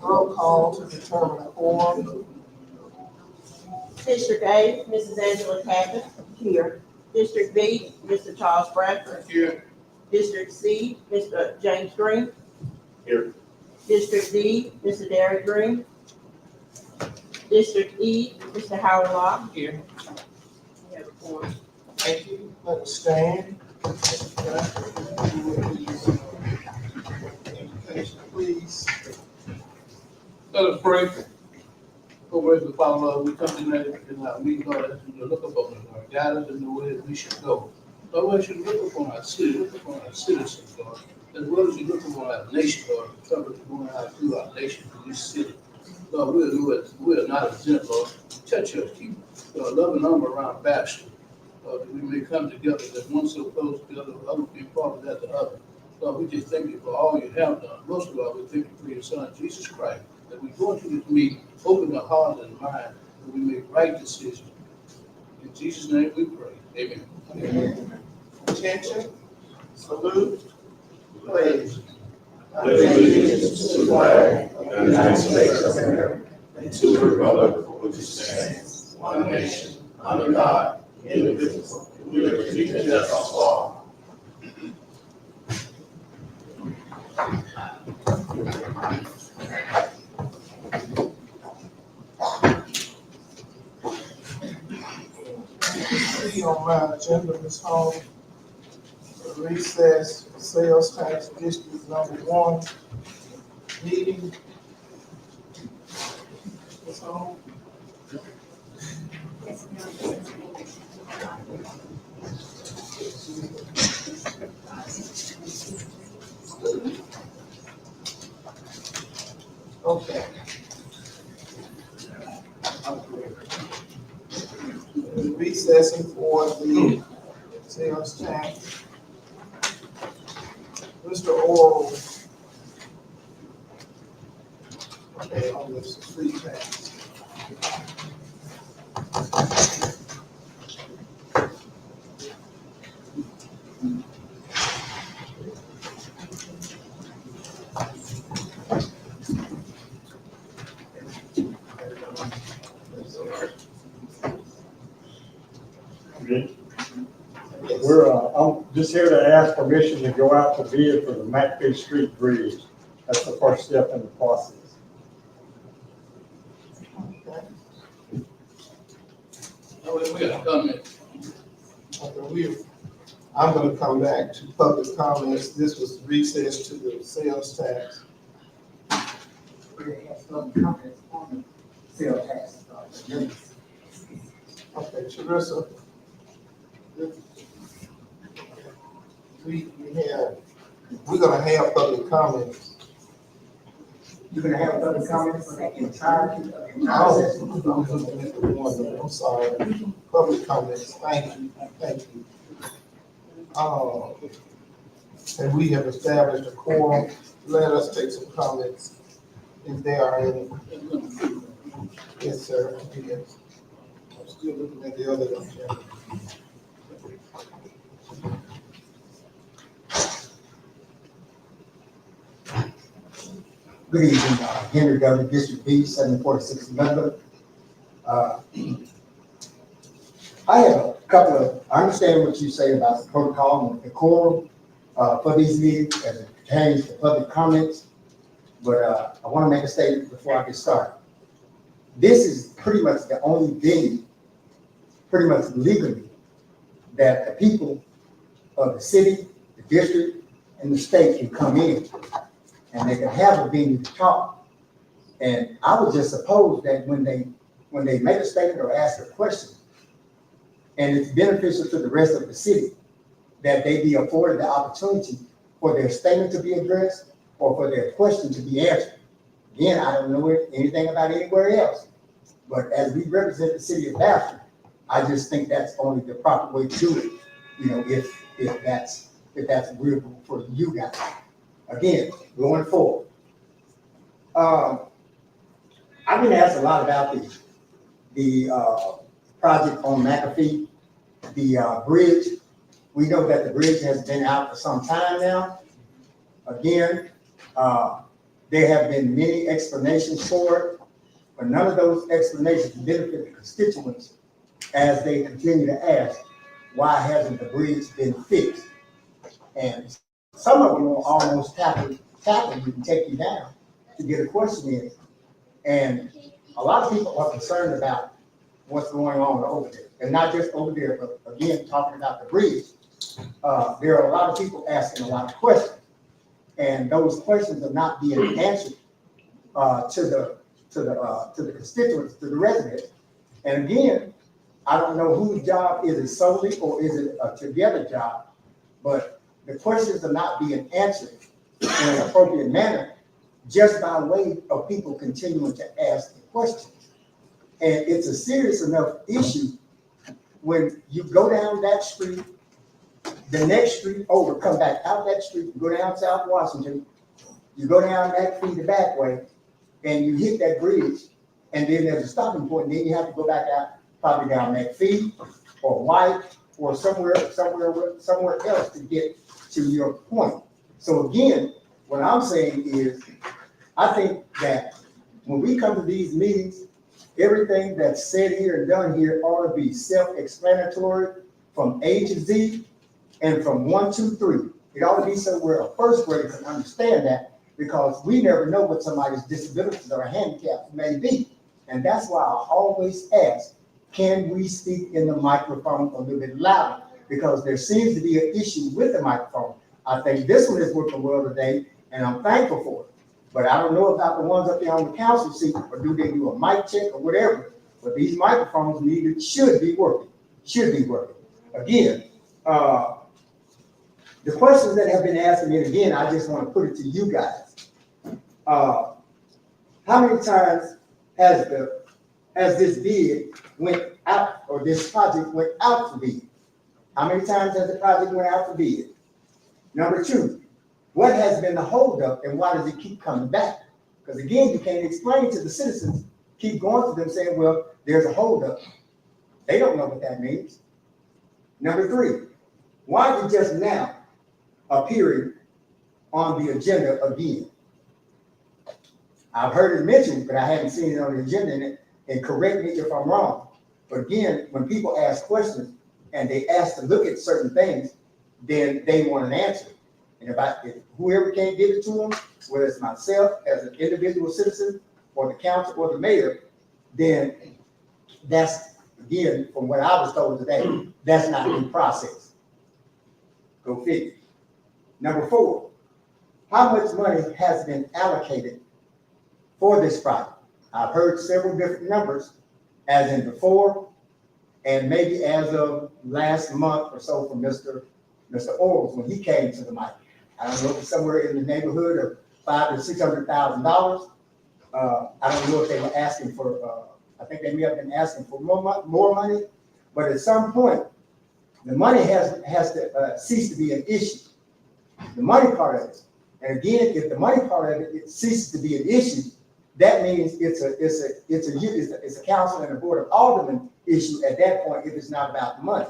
Roll call to determine quorum. District A, Mrs. Angela Tappan. Here. District B, Mr. Charles Bradford. Here. District C, Mr. James Green. Here. District D, Mr. Derek Green. District E, Mr. Howard Locke. Here. We have a quorum. Thank you. Let us stand. Please. Let us pray. Oh, gracious Father, Lord, we come tonight in our meeting, Lord, as we look upon us, Lord, guide us in the way that we should go. Lord, we should look upon our city, look upon our citizens, Lord, as well as you look upon our nation, Lord, the trouble that's going out through our nation, through this city. Lord, we are not exempt, Lord. Touch us, keep love and armor around Bastrop, Lord, that we may come together, that one so close together, other be part of that the other. Lord, we just thank you for all you have done. Most of all, we thank you for your Son, Jesus Christ, that we go into this meeting, open our heart and mind, that we make right decisions. In Jesus' name we pray. Amen. Amen. Attention, salute, pledge. Allegiance to the flag of the United States of America and to the republic for which it stands, one nation, under God, indivisible, with liberty and justice for all. See on my agenda, Ms. Hall, recess sales tax district number 1 meeting. Ms. Hall. Okay. Recessing for the sales tax. Mr. Oral. Okay, on the street tax. I'm just here to ask permission to go out to bid for the McPhee Street Bridge. That's the first step in the process. Okay. We got a comment. Okay, I'm gonna come back to public comments. This was recess to the sales tax. Okay, Teresa. We're gonna have public comments. You're gonna have public comments for the entirety of the I'm sorry, public comments, thank you. And we have established a quorum, let us take some comments if there are any. Yes, sir, yes. I'm still looking at the other agenda. Good evening, Henry W. District B, 746 member. I have a couple of, I understand what you say about the protocol and the quorum for these meetings as it pertains to public comments, but I want to make a statement before I get started. This is pretty much the only venue, pretty much legally, that the people of the city, the district, and the state can come in, and they can have a venue to talk. And I would just suppose that when they make a statement or ask a question, and it's beneficial to the rest of the city, that they be afforded the opportunity for their statement to be addressed or for their question to be answered. Again, I don't know anything about anywhere else, but as we represent the city of Bastrop, I just think that's only the proper way to do it. You know, if that's agreeable for you guys. again, going forward. I've been asked a lot about the project on McAfee, the bridge. We know that the bridge has been out for some time now. Again, there have been many explanations for it, but none of those explanations benefit the constituents as they continue to ask, why hasn't the bridge been fixed? And some of them will almost tackle you and take you down to get a question in. And a lot of people are concerned about what's going on over there. And not just over there, but again, talking about the bridge. There are a lot of people asking a lot of questions. And those questions are not being answered to the constituents, to the residents. And again, I don't know whose job is it solely or is it a together job, but the questions are not being answered in an appropriate manner just by way of people continuing to ask the questions. And it's a serious enough issue when you go down that street, the next street over, come back out that street, go down South Washington, you go down that street the back way, and you hit that bridge, and then there's a stopping point, and then you have to go back out, probably down McPhee or White or somewhere else to get to your point. So again, what I'm saying is, I think that when we come to these meetings, everything that's said here and done here ought to be self-explanatory from A to Z and from 1, 2, 3. It ought to be somewhere a first grader can understand that, because we never know what somebody's disabilities or handicaps may be. And that's why I always ask, can we speak in the microphone a little bit louder? Because there seems to be an issue with the microphone. I think this one is working well today, and I'm thankful for it. But I don't know about the ones up there on the council seat, or do they do a mic check or whatever. But these microphones should be working. Again, the questions that have been asked, and again, I just want to put it to you guys. How many times has this bid went out, or this project went out for bid? How many times has the project went out for bid? Number 2, what has been the holdup and why does it keep coming back? Because again, you can't explain to the citizens, keep going to them saying, well, there's a holdup. They don't know what that means. Number 3, why is it just now appearing on the agenda again? I've heard it mentioned, but I haven't seen it on the agenda, and correct me if I'm wrong. But again, when people ask questions and they ask to look at certain things, then they want an answer. And if whoever can't give it to them, whether it's myself as an individual citizen or the council or the mayor, then that's, again, from what I was told today, that's not in process. Go figure. Number 4, how much money has been allocated for this project? I've heard several different numbers, as in before, and maybe as of last month or so from Mr. Orles when he came to the mic. I don't know if it's somewhere in the neighborhood of $500,000 to $600,000. I don't know if they were asking for. I think they may have been asking for more money, but at some point, the money has to cease to be an issue. The money part of it, and again, if the money part of it ceases to be an issue, that means it's a council and a board of aldermen issue at that point if it's not about the money.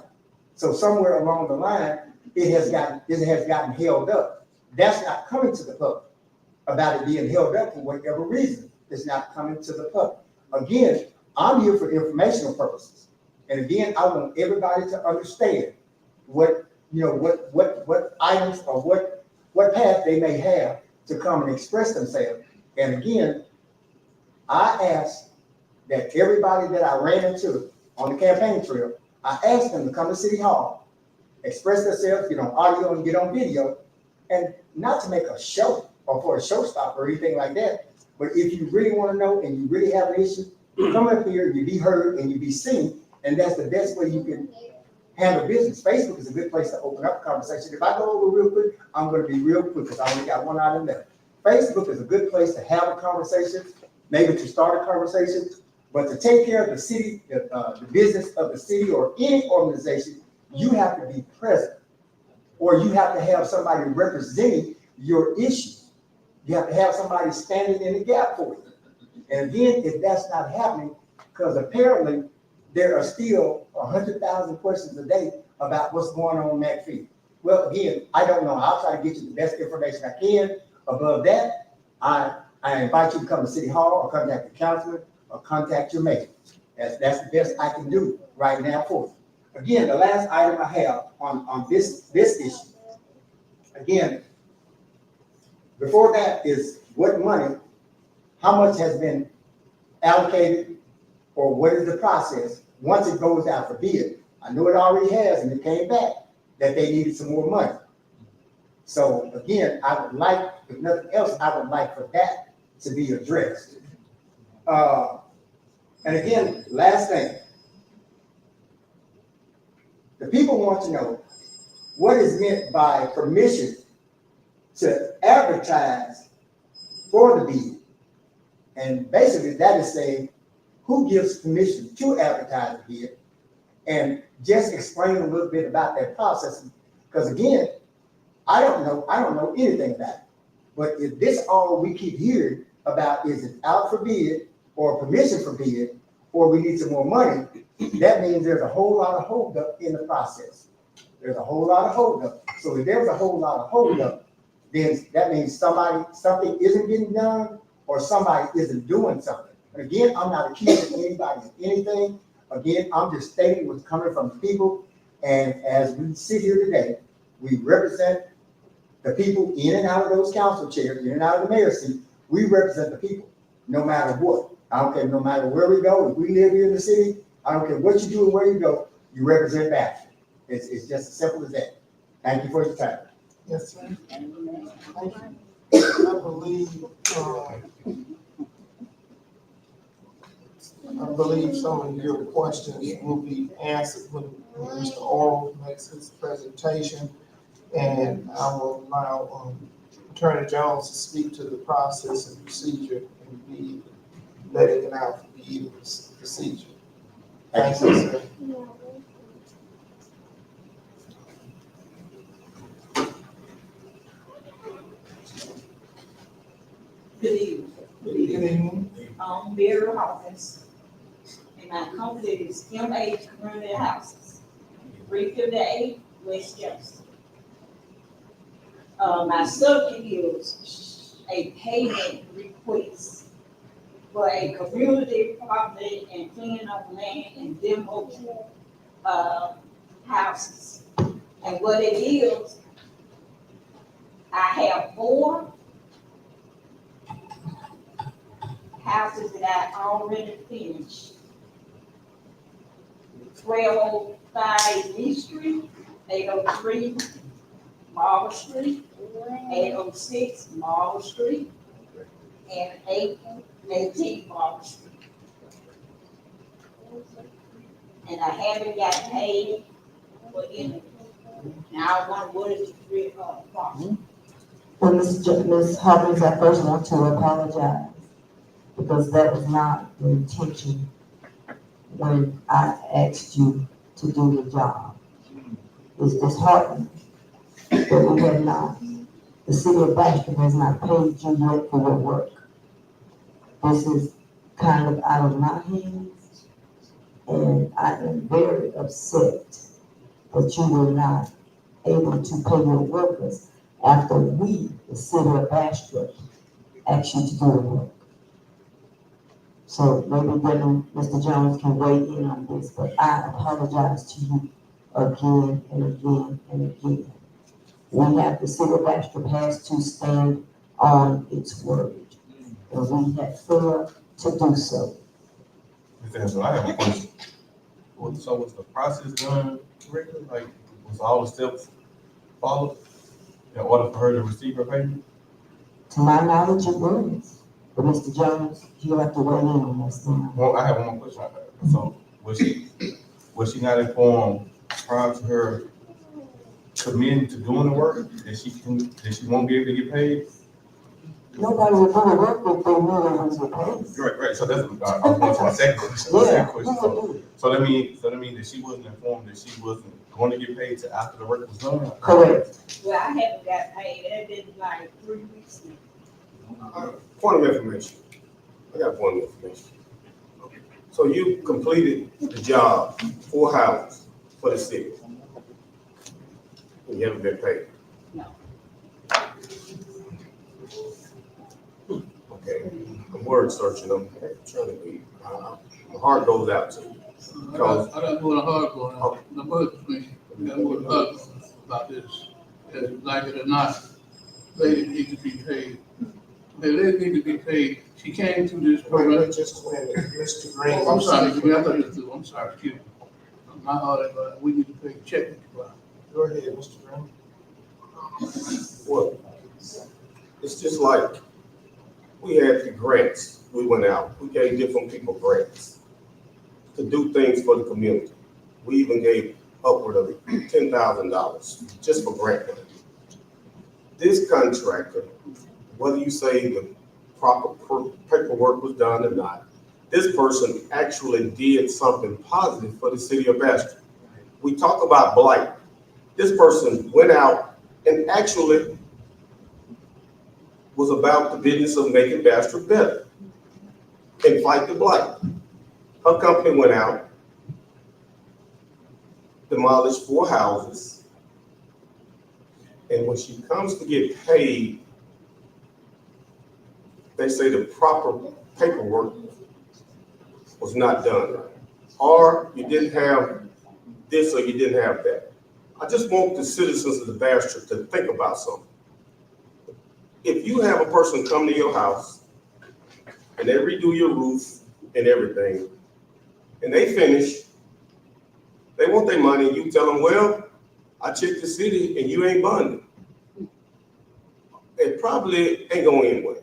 So somewhere along the line, it has gotten held up. That's not coming to the public. About it being held up for whatever reason, it's not coming to the public. Again, I'm here for informational purposes, and again, I want everybody to understand what items or what path they may have to come and express themselves. And again, I ask that everybody that I ran into on the campaign trail, I asked them to come to City Hall, express themselves, get on audio and get on video, and not to make a show or for a showstopper or anything like that. But if you really want to know and you really have an issue, come up here, you be heard and you be seen, and that's the best way you can handle business. Facebook is a good place to open up a conversation. If I go over real quick, I'm going to be real quick because I only got one item left. Facebook is a good place to have a conversation, maybe to start a conversation, but to take care of the city, the business of the city or any organization, you have to be present, or you have to have somebody representing your issue. You have to have somebody standing in the gap for you. And again, if that's not happening, because apparently there are still 100,000 questions a day about what's going on in McPhee. Well, again, I don't know. I'll try to get you the best information I can. Above that, I invite you to come to City Hall or contact the counselor or contact your mayor. That's the best I can do right now for you. Again, the last item I have on this issue. Again, before that is what money, how much has been allocated, or what is the process once it goes out for bid? I know it already has, and it came back that they needed some more money. So again, I would like, if nothing else, I would like for that to be addressed. And again, last thing, the people want to know what is meant by permission to advertise for the bid. And basically that is saying, who gives permission to advertise the bid? And just explain a little bit about that process. Because again, I don't know anything about it. But if this all we keep hearing about is it out for bid or permission for bid, or we need some more money, that means there's a whole lot of holdup in the process. There's a whole lot of holdup. So if there's a whole lot of holdup, then that means something isn't getting done, or somebody isn't doing something. And again, I'm not accusing anybody of anything. Again, I'm just stating what's coming from the people. And as we sit here today, we represent the people in and out of those council chairs, in and out of the mayor's seat. We represent the people, no matter what. I don't care, no matter where we go. If we live here in the city, I don't care what you do and where you go, you represent Bastrop. It's just as simple as that. Thank you for your time. Yes, sir. Thank you. I believe some of your questions will be answered when Mr. Oral makes his presentation. And I will allow Attorney Jones to speak to the process and procedure and be letting it out for the procedure. Thank you, sir. Good evening. Good evening. I'm Mary Hawkins, and my company is MH Community Houses, 358 West Jefferson. My subject is a payment request for a community property and cleaning up land and demolition houses. And what it is, I have 4 houses that I already finished. 1205 East Street, 803 Marble Street, 806 Marble Street, and 818 Marble Street. And I haven't got paid for any. Now I wonder what is the problem. Well, Ms. Hawkins, I first want to apologize because that was not the intention when I asked you to do the job. It's disheartening that we have not, the city of Bastrop has not paid you yet for your work. This is kind of out of my hands, and I am very upset that you were not able to pay your workers after we, the city of Bastrop, asked you to do the work. So maybe then Mr. Jones can weigh in on this, but I apologize to you again and again and again. We have, the city of Bastrop has to stand on its word, and we have failed to do so. Mr. Angelo, I have a question. So was the process done correctly? Like, was all the steps followed in order for her to receive her payment? To my knowledge, it was. But Mr. Jones, you'll have to weigh in on this now. Well, I have one more question. So was she not informed prior to her committing to doing the work that she won't be able to get paid? Nobody would go to work if they knew they was get paid. Right, so that's, I was going to my second question. Yeah, question. who would do it? So that means that she wasn't informed that she wasn't going to get paid till after the work was done? Correct. Well, I haven't got paid, it's been like 3 weeks now. Point of information. I got point of information. So you completed the job, 4 houses for the city. And you haven't been paid? No. Okay, I'm word searching, I'm trying to be, my heart goes out to you. I got more than hard going on, the budget commission, I got more than hard going on about this. And like it or not, they need to be paid. They need to be paid. She came through this Wait, program. wait, just a minute, Mr. Green. Oh, I'm sorry, I thought you through, I'm sorry, excuse me. My heart, we need to pay a check. Go ahead, Mr. Green. Well, it's just like, we had the grants, we went out, we gave different people grants to do things for the community. We even gave upward of $10,000 just for grant money. This contractor, whether you say the proper paperwork was done or not, this person actually did something positive for the city of Bastrop. We talk about blight. This person went out and actually was about the business of making Bastrop better and fight the blight. Her company went out, demolished 4 houses, and when she comes to get paid, they say the proper paperwork was not done, or you didn't have this or you didn't have that. I just want the citizens of the Bastrop to think about something. If you have a person come to your house and they redo your roof and everything, and they finish, they want their money, and you tell them, well, I checked the city and you ain't bonded. It probably ain't going anywhere.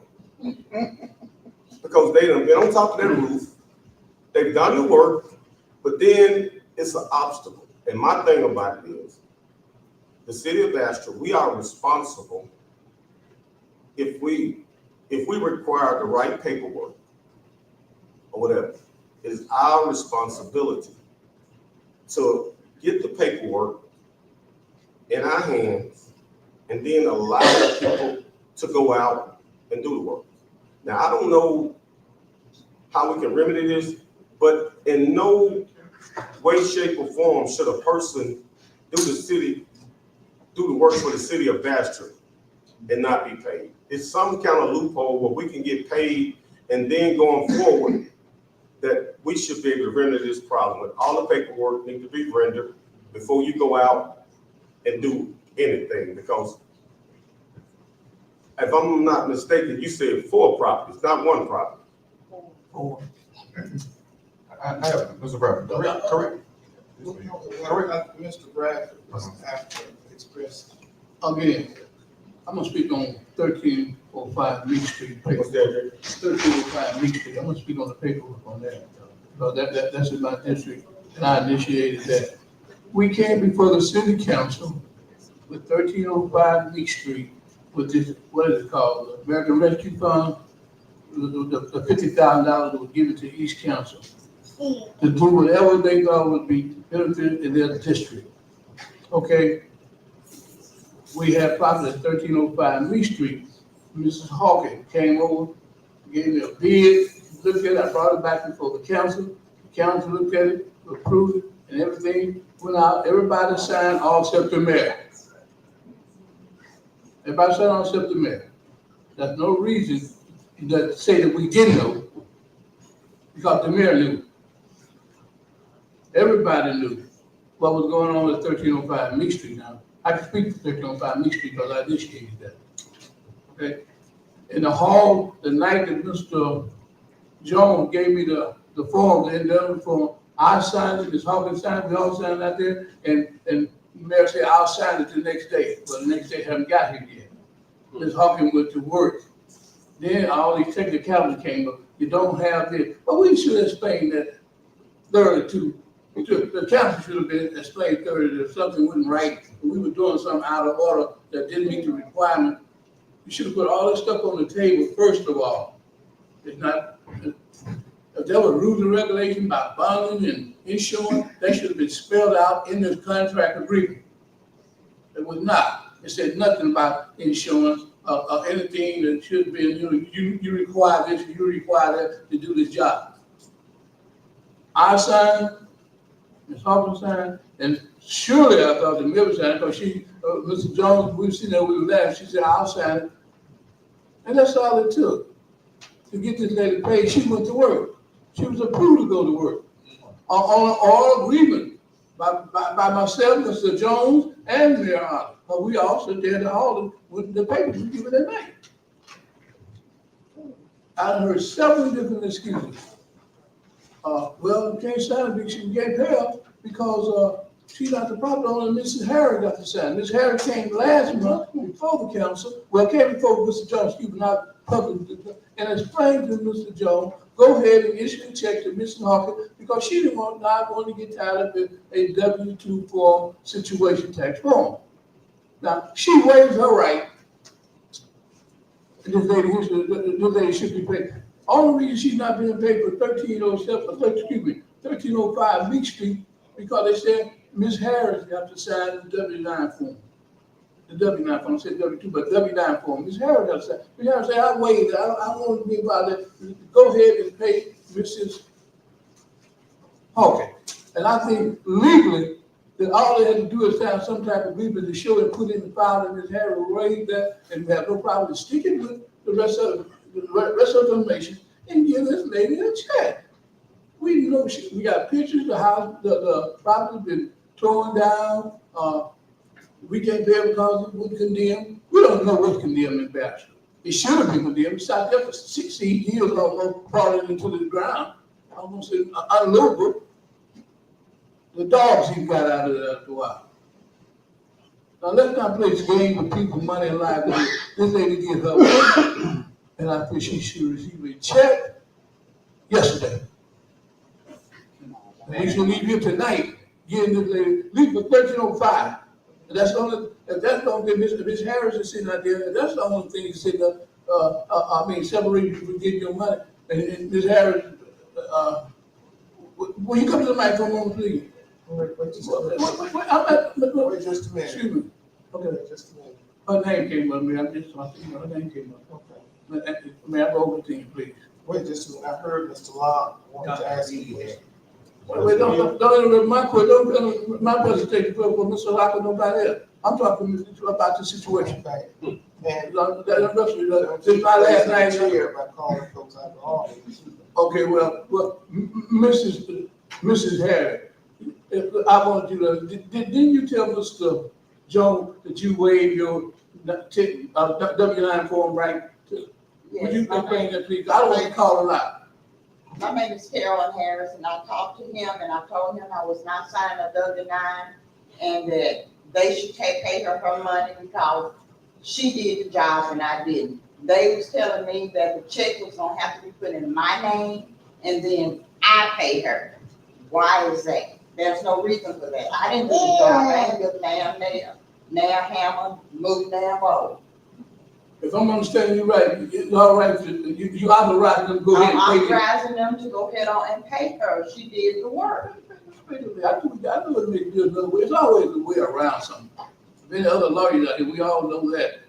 Because they done been on top of their roof, they've done the work, but then it's an obstacle. And my thing about it is, the city of Bastrop, we are responsible if we require the right paperwork or whatever. It is our responsibility to get the paperwork in our hands and then allow people to go out and do the work. Now, I don't know how we can remedy this, but in no way, shape, or form should a person do the work for the city of Bastrop and not be paid. It's some kind of loophole where we can get paid, and then going forward, that we should be able to render this problem. But all the paperwork needs to be rendered before you go out and do anything, because if I'm not mistaken, you said 4 properties, not 1 property. I have, Mr. Bradford, correct? Mr. Bradford was after expressed. Again, I'm gonna speak on 1305 Meek Street. What's that? 1305 Meek Street, I'm gonna speak on the paperwork on that. Because that's in my district, and I initiated that. We came before the city council with 1305 Meek Street with this, what is it called, the American Rescue Fund, the $50,000 that was given to each council to do whatever they thought would be benefit in their district. Okay? We had property at 1305 Meek Street. Mrs. Hawkins came over, gave me a bid, looked at it, I brought it back before the council. The council looked at it, approved it, and everything went out. Everybody signed, all except the mayor. Everybody signed, all except the mayor. There's no reason to say that we didn't know, because the mayor knew. Everybody knew what was going on with 1305 Meek Street now. I can speak to 1305 Meek Street because I initiated that. Okay? In the hall, the night that Mr. Jones gave me the form, the endeavor form, I signed it, Ms. Hawkins signed it, we all signed it out there, and the mayor said, I'll sign it the next day. Well, the next day haven't got here yet. Ms. Hawkins went to work. Then all these technicalities came up. You don't have this. But we should explain that thoroughly too. The council should have been explained thoroughly that if something wasn't right, and we were doing something out of order that didn't meet the requirement You should have put all this stuff on the table first of all. It's not, if there were rules and regulations about bonding and insurance, they should have been spelled out in the contract agreement. It was not. It said nothing about insurance or anything that should be, you require this, you require that to do this job. I signed, Ms. Harper signed, and surely I thought the Miller signed, because Mr. Jones, we were sitting there, we were laughing, she said, I'll sign it. And that's all it took to get this lady paid. She went to work. She was approved to go to work on an oral agreement by myself, Mr. Jones, and Mayor Otter. But we all sit there with the papers we give it at night. I heard several different excuses. Well, you can't sign it because she can't pay her because she's not the property owner. Mrs. Harris got to sign. Mrs. Harris came last month before the council. Well, came before Mr. Jones, excuse me, not public, and explained to Mr. Jones, go ahead and issue a check to Mrs. Hawkins because she didn't not want to get tired of a W-2 form situation tax form. Now, she waives her right. This lady should be paid. Only reason she's not being paid for 1305 Meek Street, because they said Ms. Harris got to sign the W-9 form. The W-9 form, I said W-2, but W-9 form. Ms. Harris got to sign. Ms. Harris said, I waived it. I don't want to be about it. Go ahead and pay Mrs. Hawkins. And I think legally, that all they had to do is sign some type of agreement to show and put in the file that Ms. Harris waived that, and we have no problem with sticking with the rest of the information and give this lady a check. We know we got pictures, the house, the property's been torn down, we can't pay because it was condemned. We don't know what's condemned in Bastrop. It should have been condemned. It's out there for 16 years, almost crawling into the ground, almost unlivable. The dogs he got out of there after a while. Now let's not play this game with people, money and lives. This lady get her money, and I think she should receive a check yesterday. And we should leave here tonight, getting this lady, leave for 1305. And that's the only, if that's the only thing, Ms. Harris is sitting out there, and that's the only thing that's sitting up, separating you from getting your money. And Ms. Harris, will you come to the microphone, please? Wait just a Wait minute. Excuse me. Okay. Wait just a minute. Her name came up, man. I'm just talking, her name came up. Okay. May I go over to you, please? Wait just a minute. I heard Mr. Locke wanted to ask you a question. Wait, don't interrupt my question. Don't interrupt my presentation for Mr. Locke or nobody else. I'm talking about the situation. Okay. And This is my last night here by calling folks out of office. Okay, well, Mrs. Harris, I want you to, didn't you tell Mr. Jones that you waived your W-9 form right? Would you explain that, please? I don't want to call it out. My name is Carolyn Harris, and I talked to him, and I told him I was not signing a W-9, and that they should pay her money because she did the job and I didn't. They was telling me that the check was gonna have to be put in my name, and then I pay her. Why is that? There's no reason for that. I didn't do the job. I ain't give damn nail hammer, move damn bowl. If I'm understanding you right, it's all right, you authorize them to go ahead I'm and pay it. authorizing them to go ahead on and pay her. She did the work. I know it may be another way. It's always a way around something. Many other lawyers out here, we all know that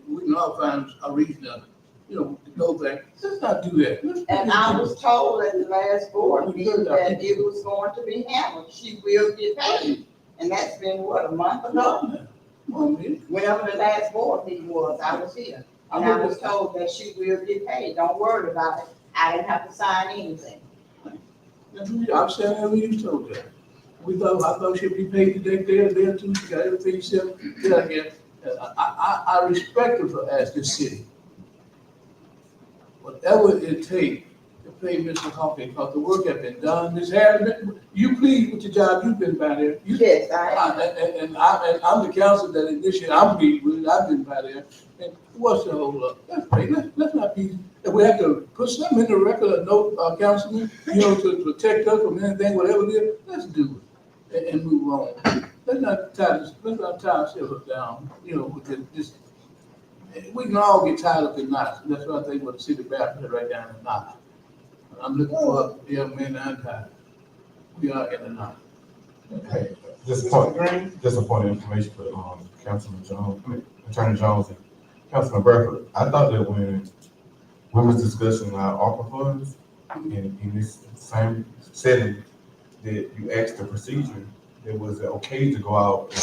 we can all find a reason to go back. Let's not do that. And I was told at the last board meeting that it was going to be handled. She will get paid. And that's been, what, a month ago? Whenever the last board meeting was, I was here. And I was told that she will get paid. Don't worry about it. I didn't have to sign anything. I'm saying that we told that. I thought she'd be paid the day or two. She got everything set. I respect her for as this city. Whatever it takes to pay Mr. Hawkins, because the work has been done. Ms. Harris, you pleased with the job you've been by there? Yes, I am. And I'm the council that initiated, I'm pleased with it, I've been by there. And what's the hold up? Let's pay, let's not be, if we have to put something in the record, a note, councilman, to protect us from anything, whatever it is, let's do it and move on. Let's not tie ourselves down, with this. We can all get tied up in knots, and that's what I think what the city Baptist right down in knot. I'm looking for a young man untied. We are in a knot. Hey, just a point of information for, Councilman Jones, Attorney Jones and Councilman Bradford. I thought that when we was discussing our ARPA funds in this same setting, that you asked the procedure, it was okay to go out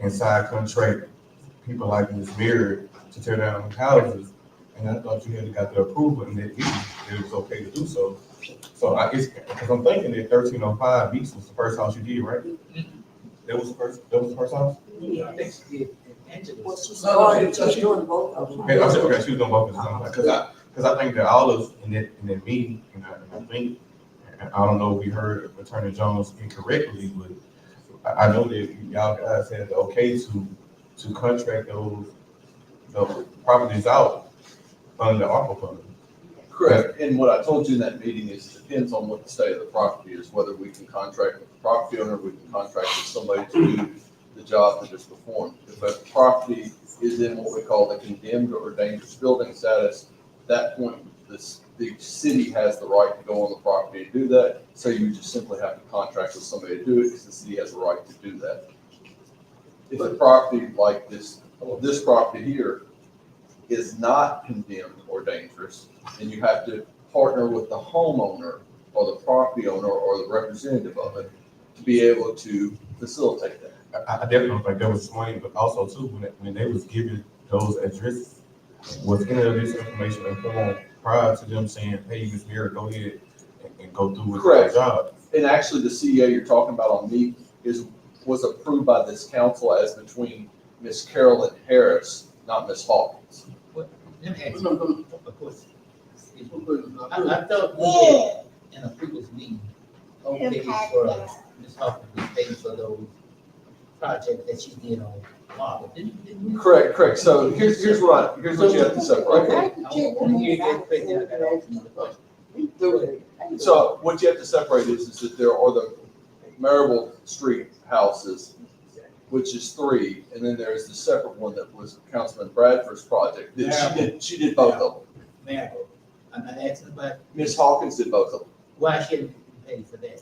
and sign contract people like Ms. Beard to tear down houses. And I thought you had got the approval and that it was okay to do so. So I guess, because I'm thinking that 1305 Beats was the first house you did, right? That was the first house? Yeah, I think she did. Well, she started- she's doing both of them. Okay, okay, she was doing both at the same time. Because I think that all of us in that meeting, and I think, and I don't know if we heard Attorney Jones incorrectly, but I know that y'all guys had the okay to contract those properties out under the ARPA fund. Correct, and what I told you in that meeting is it depends on what the state of the property is, whether we can contract with the property owner, we can contract with somebody to do the job that is performed. If a property is in what we call the condemned or dangerous building status, at that point, the city has the right to go on the property and do that, so you just simply have to contract with somebody to do it, because the city has a right to do that. If a property like this property here is not condemned or dangerous, then you have to partner with the homeowner or the property owner or the representative of it to be able to facilitate that. I definitely think that was explained, but also too, when they was giving those addresses, was any of this information informed prior to them saying, hey, Ms. Mary, go ahead and go through with your job? And actually, the CEA you're talking about on me was approved by this council as between Ms. Carolyn Harris, not Ms. Hawkins. Let me ask you a question. I thought we had in a previous meeting, okay, for Ms. Hawkins to pay for those projects that she did on Marble. Didn't we? Correct. So here's what you have to separate. Okay, I want to hear you explain that. I gotta ask you the question. So what you have to separate is that there are the Marable Street houses, which is 3, and then there's the separate one that was Councilman Bradford's project. That she did both of them. Marble. I'm not asking about Ms. Hawkins did both of them. why she didn't pay for that.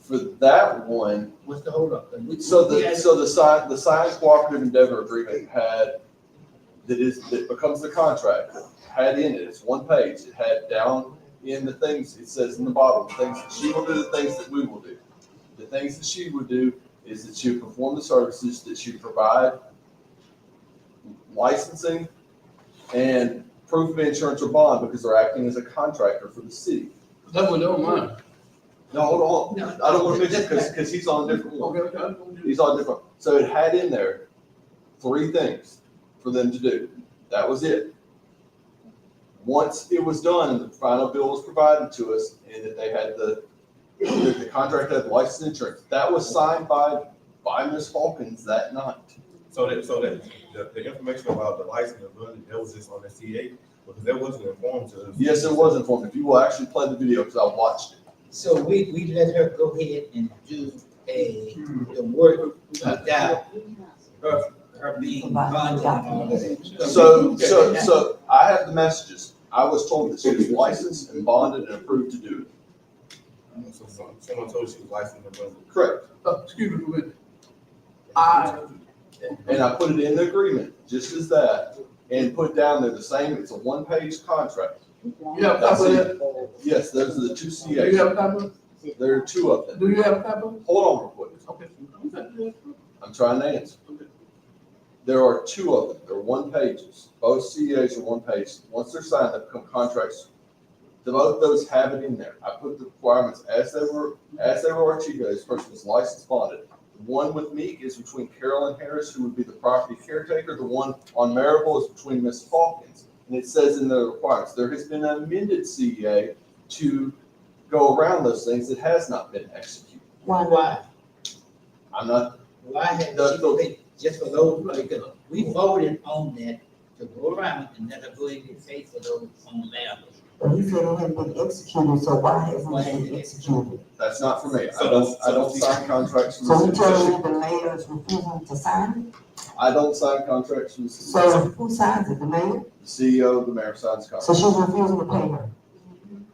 For that one, What's the holdup? so the signed cooperative endeavor agreement that becomes the contract, had in it, it's one page, it had down in the things, it says in the bottom, the things that she will do, the things that we will do. The things that she would do is that she would perform the services, that she would provide licensing and proof of insurance or bond, because they're acting as a contractor for the city. That one don't mind. No, hold on, I don't want to mention, because he's on a different one. He's on different, so it had in there 3 things for them to do. That was it. Once it was done and the final bill was provided to us and that they had the contract had license insurance, that was signed by Ms. Hawkins that night. So the information about the license and running, that was just on the CA, because that wasn't informed to us. Yes, it was informed. If you will actually play the video, because I watched it. So we let her go ahead and do the work without her being bonded and all that. So I have the messages. I was told that she was licensed and bonded and approved to do it. So someone told she was licensed and running. Correct. Excuse me for a minute. And I put it in the agreement, just as that, and put down there the same, it's a 1-page contract. You have a copy of that? Yes, those are the 2 Do you CAs. have a copy of it? There are 2 of them. Do you have a copy of it? Hold on real quick. Okay. I'm trying to answer. There are 2 of them. They're 1 pages. Both CEAs are 1 page. Once they're signed, they become contracts. Both those have it in there. I put the requirements as they were articulated. This person was licensed, bonded. The one with me is between Carolyn Harris, who would be the property caretaker. The one on Marable is between Ms. Hawkins. And it says in the requirements, there has been an amended CEA to go around those things that has not been executed. Why? I'm not, Why had she paid just for those, because we voted on that to go around and let her go ahead and get paid for those on the land. But he said it hadn't been executed, so why hasn't it been executed? That's not for me. I don't sign contracts from So the you telling city. me the mayor is refusing to sign I don't sign contracts from the it? city. So who signs it, the mayor? The CEO, the mayor signs So contracts. she's refusing to pay her?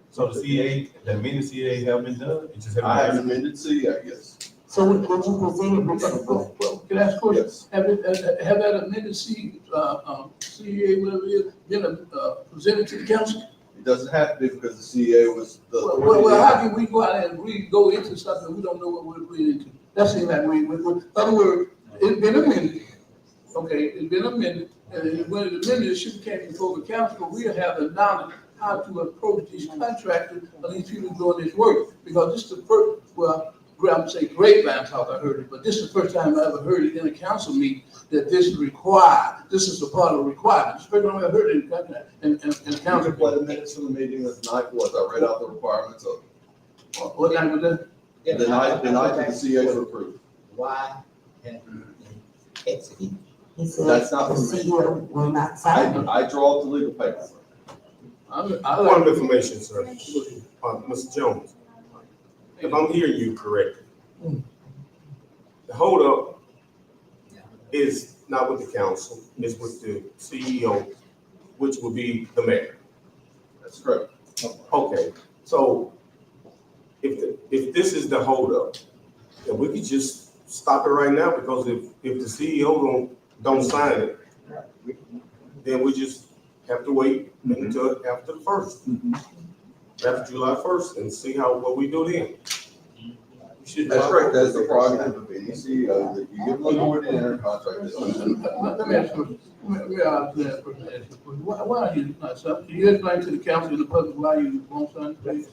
So the CA, the mini CA have been done, it just haven't. I have an amended CEO, yes. So did you present it recently? Well, can I ask a question? Yes. Have that amended CEA, whatever it is, been, presented to the council? It doesn't have to be because the CEO was the. Well, how can we go out and go into something we don't know what we're agreeing into? That seems like in other words, it's been amended. Okay, it's been amended, and when it's amended, it should have came before the council, but we have the knowledge how to approach these contractors or these people doing this work. Because this is the first, well, I'm say grapevine talk, I heard it, but this is the first time I ever heard it in a council meeting that this is required. This is a part of the requirement. It's the first time I ever heard it in You council. can play the minutes from the meeting the night was, I read out the requirements of What night was that? it. The night that the CAs were approved. Why haven't you been executed? He said That's not the for me. CEO will not sign it. I draw up the legal paperwork. I Point like. of information, sir. Mr. Jones, if I'm hearing you correctly, the holdup is not with the council, it's with the CEO, which will be the mayor. That's correct. Okay, so if this is the holdup, then we could just stop it right now, because if the CEO don't sign it, then we just have to wait until after the first, after July 1st, and see what we do then. That's correct. That's the prerogative of any CEO that you give them authority to enter a contract. Let me ask you, let me ask you that question. Why are you not signing? Can you explain to the council and the public why you won't sign, please?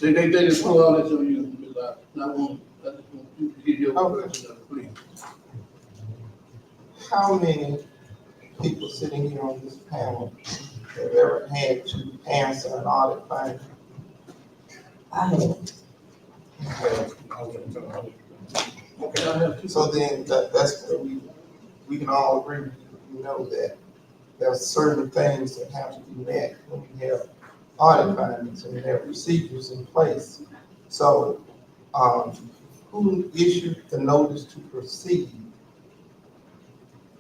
They just throw all this on you, I just want you to get your question, please. How many people sitting here on this panel have ever had to answer an audit finding? I have. Okay, so then that's where we can all agree, we know that there are certain things that have to be met when we have audit findings and we have procedures in place. So, who issued the notice to proceed?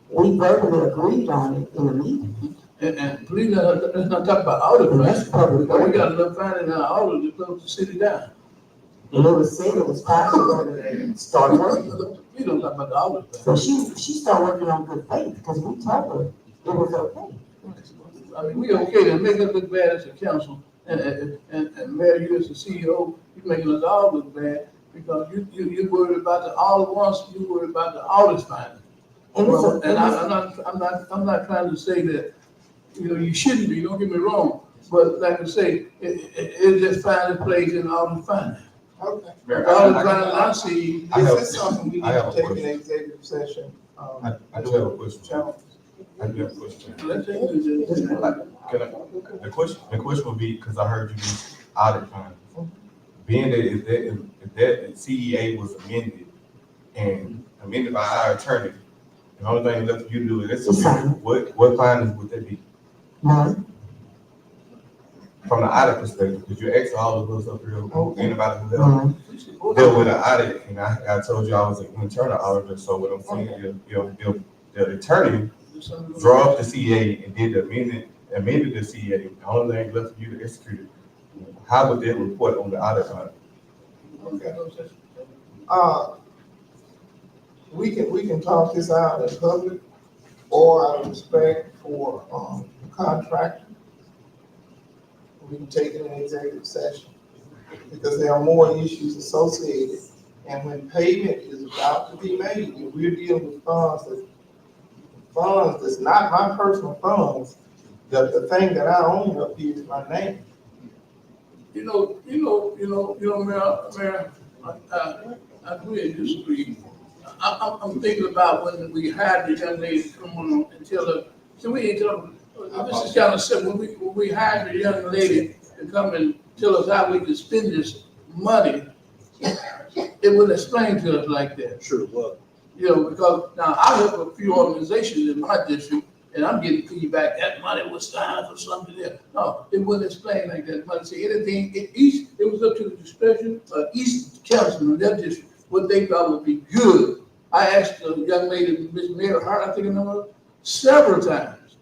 We verbally agreed on it in a meeting. And please, let's not talk about audit, And right? that's public Because we record. got enough finding in our audit to close the city down. And it was said it was possible to start working. We don't talk about the audit. So she started working on good faith because we told her it was okay. I mean, we okay to make us look bad as a council, and Mayor, you as the CEO, you making us all look bad, because you worried about the audit once, you worried about the audit finding. And it's Well, a, and and I'm not trying to say that, you shouldn't be, don't get me wrong, but like I say, it just finally plays in audit finding. Okay. Audit finding I see, Is this something we need I have to a take in question. executive session? I do have a question. Jones? I do have a question. let's say, it's- Can I, the question would be, because I heard you use audit findings. Being that if that CEA was amended by our attorney, the only thing left for you to do is execute, what findings would that be? no, From the audit perspective, because you asked all of us up here, anybody who no. dealt with an audit, and I told you I was an internal auditor, so what I'm saying is, if the attorney draw up the CA and did amended the CA, the only thing left for you to execute it, how would that report on the audit finding? We can talk this out in public, or out of respect for, the contractor. We can take it in executive session, because there are more issues associated. And when payment is about to be made, and we're dealing with funds that's not my personal funds, the thing that I own up here is my name. Mayor, I agree and disagree. I'm thinking about when we had the young lady come on and tell her, this is kind of simple, when we hired the young lady to come and tell us how we could spend this money, it would explain to us like that. Sure it was. Because now I have a few organizations in my district and I'm getting feedback, that money was signed for something there. No, it wasn't explained like that. Money say anything, it was up to the discretion of each councilman in their district, what they thought would be good. I asked the young lady, Miss Mary Hart, I think her name was, several times.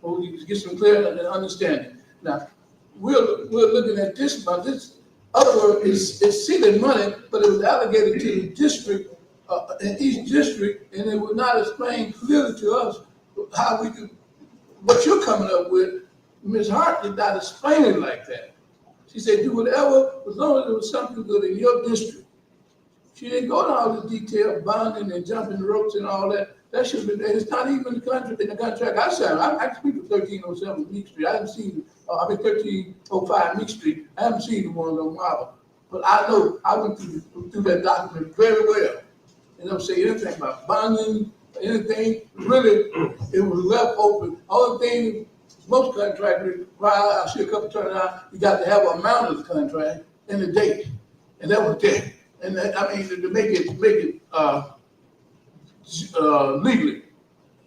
Well, we can get some clear understanding. Now, we're looking at this, but this other is city money, but it was allocated to the district, in each district, and it was not explained clearly to us how we could, what you're coming up with. Ms. Hart did not explain it like that. She said, do whatever, as long as it was something good in your district. She didn't go into all the detail, bonding and jumping ropes and all that. That should have been, it's not even in the contract I signed. I speak for 1307 Meek Street. I haven't seen, 1305 Meek Street. I haven't seen the ones on Marble. But I know, I went through that document very well. And don't say anything about bonding, anything. Really, it was left open. Only thing, most contractors require, I see a couple turn out, you got to have an amount of the contract and the date. And that was there. And that, I mean, to make it legally.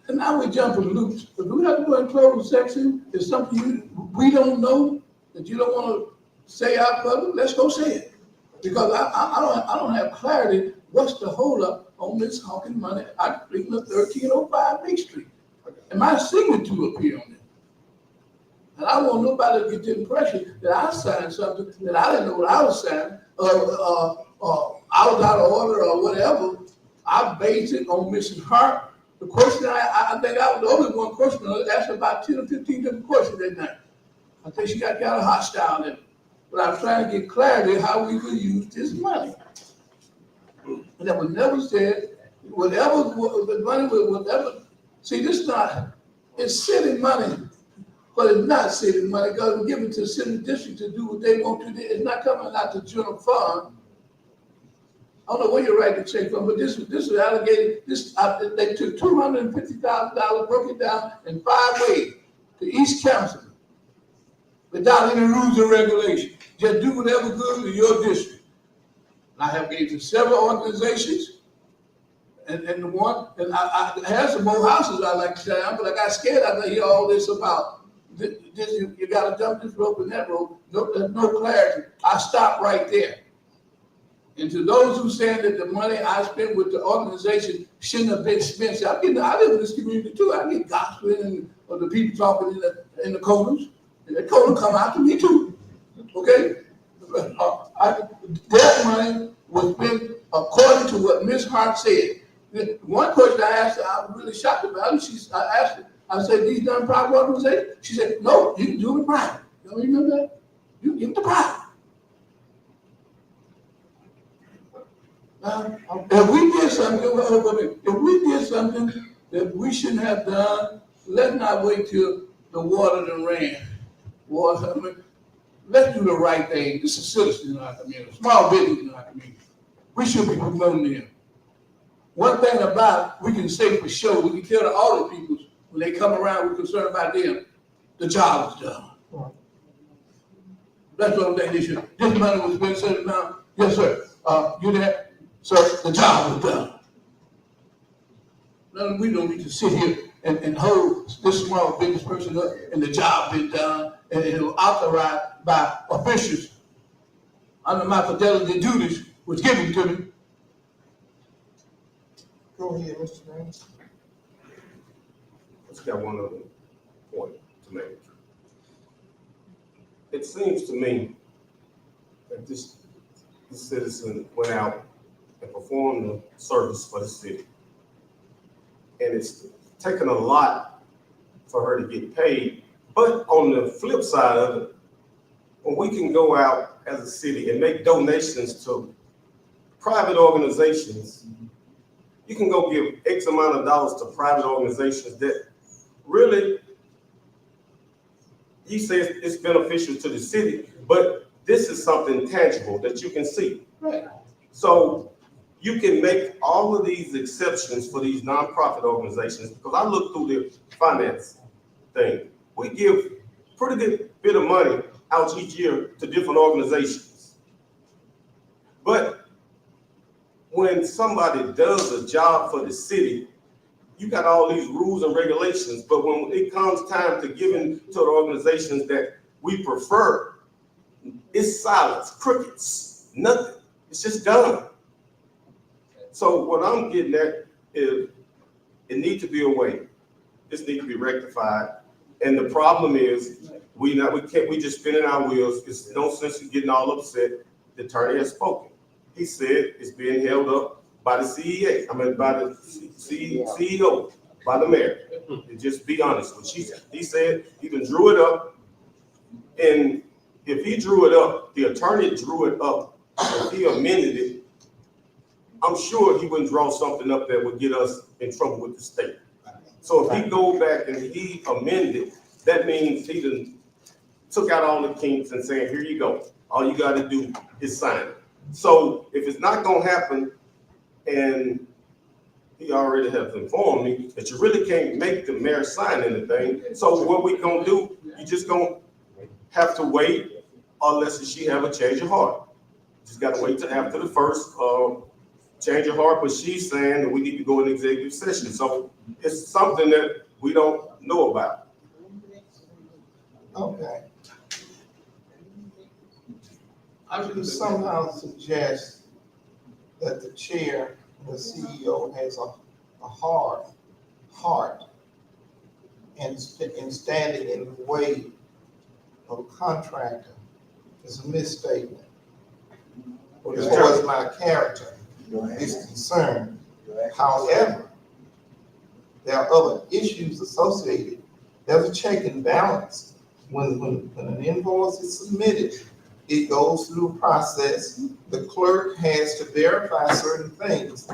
And now we're jumping loops. If we have to go and close the section, it's something we don't know, that you don't want to say out public, let's go say it. Because I don't have clarity, what's the holdup on this Hawkins money? I'm speaking of 1305 Main Street. And my signature appear on it. And I want nobody to get the impression that I signed something that I didn't know what I was signing, I was out of order or whatever. I based it on Mrs. Hart. The question I think I was the only one question, I asked about 10 or 15 different questions that night. I think she got kind of hostile in it. But I was trying to get clarity how we could use this money. And that was never said, whatever, the money, whatever. See, this not, it's city money, but it's not city money because we give it to the city district to do what they want to do. It's not coming out the general fund. I don't know where you're writing the check from, but this was allocated, they took $250,000, broke it down in 5 ways to each councilman without any rules and regulations. Just do whatever good in your district. And I have gave to several organizations, and the one, and I had some more houses I like to say, but I got scared after I hear all this about this, you gotta jump this rope and that rope. No, there's no clarity. I stopped right there. And to those who say that the money I spent with the organization shouldn't have been spent, I live in this community too. I get gossiping and the people talking in the corners. And the corner come out to me too. Okay? That money was spent according to what Ms. Hart said. One question I asked her, I was really shocked about it. I asked her, I said, these non-profit organizations? She said, no, you can do it private. You don't even know that? You can give it to private. If we did something that we shouldn't have done, let's not wait till the water done ran. Let's do the right thing. This is citizens in our community, small business in our community. We should be promoting them. One thing about we can say for sure, we can tell the audit people when they come around, we're concerned about them, the job is done. That's what I'm saying. They should. This money was spent certain amount. Yes, sir. You there? Sir, the job was done. No, we don't need to sit here and hold this small business person up and the job been done and it was authorized by officials under my fidelity duties was given to me. Go ahead, Mr. Grant. I just got one other point to make. It seems to me that this citizen went out and performed a service for the city. And it's taken a lot for her to get paid. But on the flip side of it, when we can go out as a city and make donations to private organizations, you can go give X amount of dollars to private organizations that really, you say it's beneficial to the city, but this is something tangible that you can see. Right. So you can make all of these exceptions for these nonprofit organizations, because I look through the finance thing. We give pretty good bit of money out each year to different organizations. But when somebody does a job for the city, you got all these rules and regulations, but when it comes time to giving to the organizations that we prefer, it's silence, crickets, nothing. It's just done. So what I'm getting at is it needs to be a way. This needs to be rectified. And the problem is we just spinning our wheels. It's no sense in getting all upset. The attorney has spoken. He said it's being held up by the CEA. By the CEO, by the mayor. And just be honest. He said he even drew it up. And if he drew it up, the attorney drew it up. If he amended it, I'm sure he wouldn't draw something up that would get us in trouble with the state. So if he go back and he amended, that means he done took out all the kinks and saying, here you go. All you got to do is sign it. So if it's not going to happen, and he already has informed me that you really can't make the mayor sign anything. So what we going to do, you just going to have to wait unless she have a change of heart. Just got to wait till after the first change of heart, but she's saying that we need to go in executive session. So it's something that we don't know about. Okay. I would somehow suggest that the chair, the CEO, has a hard heart and standing in the way of a contractor is a misstatement. As far as my character is concerned. However, there are other issues associated. There's a check and balance. When an invoice is submitted, it goes through a process. The clerk has to verify certain things,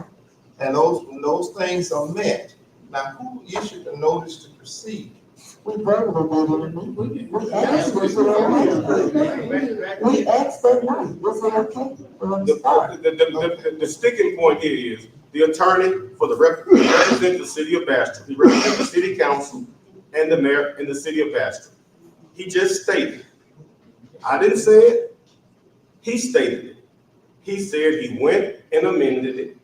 and when those things are met. Now, who issued a notice to proceed? We verbally did it. We asked, was it okay? We asked that night, was it okay? The sticking point here is the attorney for the represent the city of Bastrop. He represents the city council and the mayor in the city of Bastrop. He just stated, I didn't say it, he stated it. He said he went and amended it,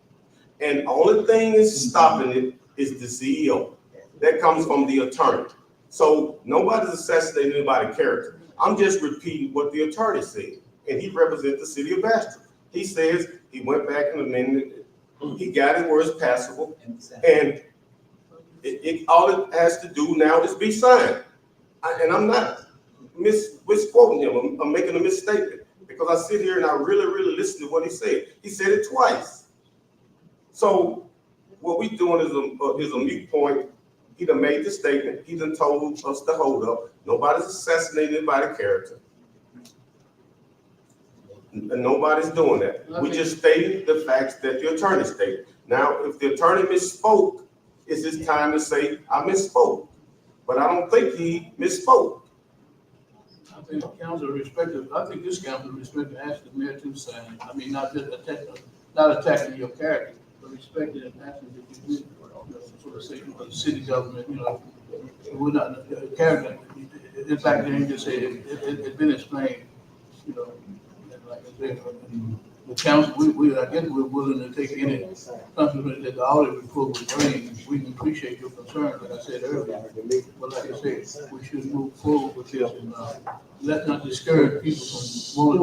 and only thing is stopping it is the CEO. That comes from the attorney. So nobody's assassinating anybody's character. I'm just repeating what the attorney said, and he represents the city of Bastrop. He says he went back and amended it. He got it where it's passable, and all it has to do now is be signed. And I'm not misquoting him. I'm making a misstatement because I sit here and I really listen to what he said. He said it twice. So what we doing is a mute point. He done made the statement. He done told us to hold up. Nobody's assassinating anybody's character. And nobody's doing that. We just stated the facts that the attorney stated. Now, if the attorney misspoke, it's his time to say, I misspoke. But I don't think he misspoke. I think the council respected, I think this council respected asking the mayor to sign. I mean, not just attacking your character, but respecting and asking that you did for the sake of the city government, we're not, character, in fact, they just say it's been explained, and like I said, the council, I guess we're willing to take any consequence that the audit report will bring. We can appreciate your concern, like I said earlier. But like I said, we should move forward with this and let's not discourage people from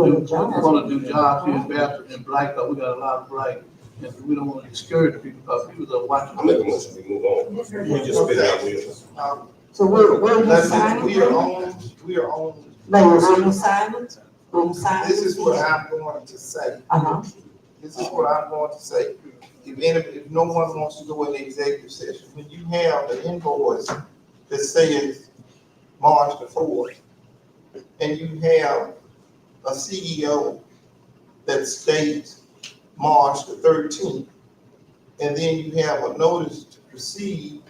want to do jobs here in Bastrop and Black, but we got a lot of Black. And we don't want to discourage people because people are watching. I'm making a motion to move on. We just spit out wheels. So we're signing. We are on. Mayor, will you sign it? Will you sign it? This is what I'm going to say. This is what I'm going to say. If no one wants to go in the executive session, when you have an invoice that says March the 4th, and you have a CEO that states March the 13th, and then you have a notice to proceed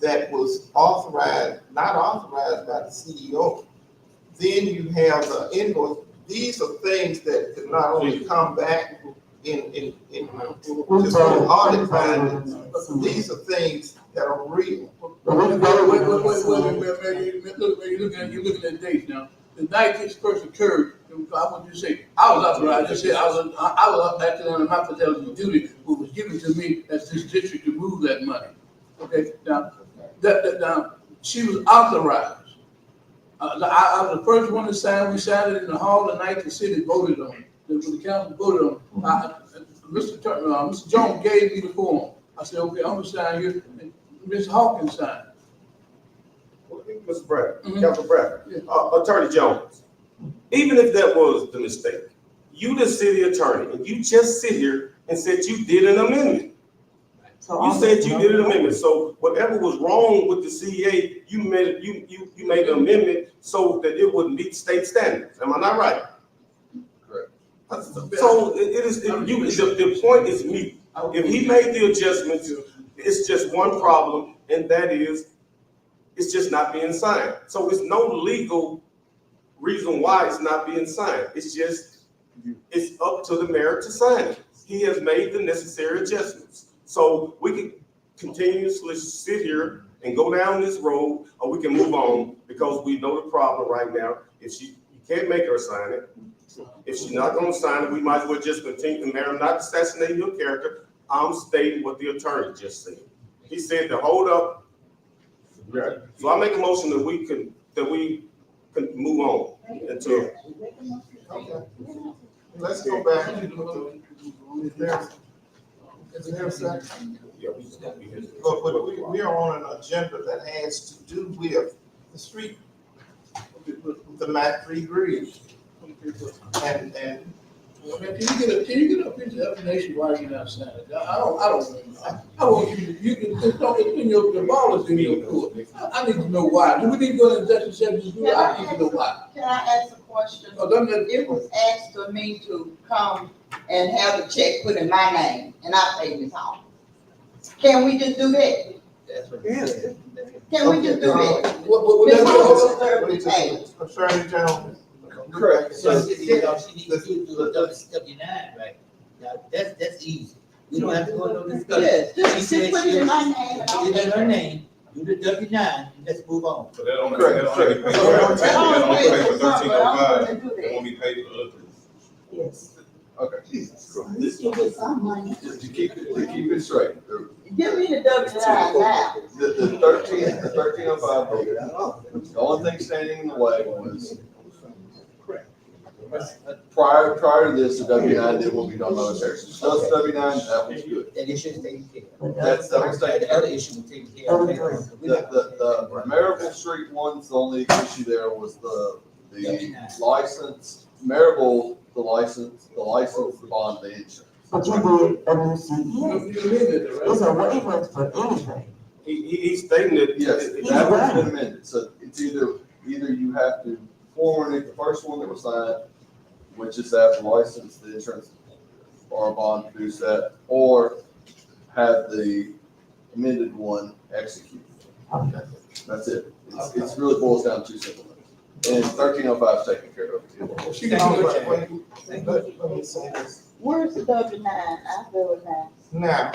that was not authorized by the CEO. Then you have the invoice. These are things that could not only come back in just audit findings, but these are things that are real. Wait, you're looking at dates now. The night this first occurred, I want you to say, I was authorized, just say, I was acting under my fidelity duty, who was given to me as this district to move that money. Okay, now, now, she was authorized. I was the first one to sign, we signed it in the hall the night the city voted on it, the council voted on it. Mr. Jones gave me the form. I said, okay, I'm gonna sign here, and Ms. Hawkins signed. Mr. Bradford, Mhm. Council Bradford, Yeah. Attorney Jones, even if that was the mistake, you the city attorney, and you just sit here and said you did an amendment. So You all said this you no- did an amendment, so whatever was wrong with the CEA, you made, you made an amendment so that it would meet state standards, am I not right? Correct. So the point is mute. If he made the adjustments, it's just one problem, and that is, it's just not being signed. So it's no legal reason why it's not being signed. It's just, it's up to the mayor to sign it. He has made the necessary adjustments. So we can continuously sit here and go down this road, or we can move on, because we know the problem right now. If you can't make her sign it, if she's not gonna sign it, we might as well just continue. Mayor, I'm not assassinating your character. I'm stating what the attorney just said. He said to hold up. Yeah. So I make a motion that we can move on until. Okay. Let's go back to is there a second? But we are on an agenda that has to do with the street, the Mac 3 Bridge. And Well, man, can you get a picture of the nation while you're not signing it? I don't, I want you can, it's in the ball is in your court. I need to know why. Do we need to go to executive session to do it? I need to know why. Can I ask a question? Oh, don't let- It was asked of me to come and have a check put in my name, and I paid this off. Can we just do that? That's what he said. Can we just do that? What, Ms. that's Hawkins all. deserves to be paid. Attorney Jones. Correct. So she said, all she needs to do is W-9, right? Now, that's easy. We don't have to go into no discussion. Yes, She just said put it in my name and Put I'll it pay in her it. name, do the W-9, and let's move on. So that only, Correct, that only correct. be paid So, for, I'm that only paying pay for for something, but I'm 1305, gonna do it won't that. be paid for others. Yes. Okay. You still get some money. To keep it straight, Give me the W-9 now. the 1305, the only thing standing in the way was prior to this, the W-9 did what we don't know as Harrison. So it's W-9, that was good. That issue is taken care of. That was taken The care other of. issue was taken care of. The Marable Street ones, the only issue there was the license, Marable, the license, the bond, the insurance. But you did a new You CEA. leave it, right? It's a waiver for anything. He's stating that. Yes, that was been amended, so it's either you have to forward the first one that was signed, which is have the license, the insurance, or a bond produce that, or have the amended one executed. Okay. That's it. It's really boils down to two simple things. And 1305 is taken care of. She can do it. Let me say this. Where's the W-9? I feel it now. Now,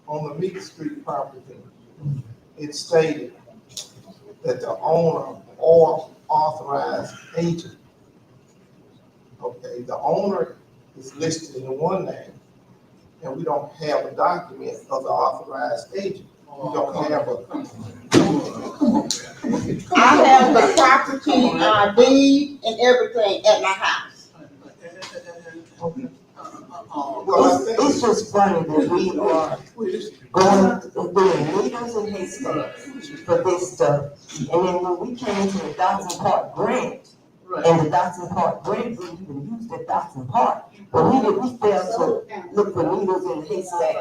on the Meek Street property, it stated that the owner or authorized agent. Okay, the owner is listed in one name, and we don't have a document of the authorized agent. We don't have a. I have the property, deed and everything at my house. Well, I It's think, just funny that we are doing needles and haystacks for this stuff. And then when we came into the Dodson Park grant, Right. and the Dodson Park grant, we even used the Dodson Park. But we failed to look for needles in the haystack.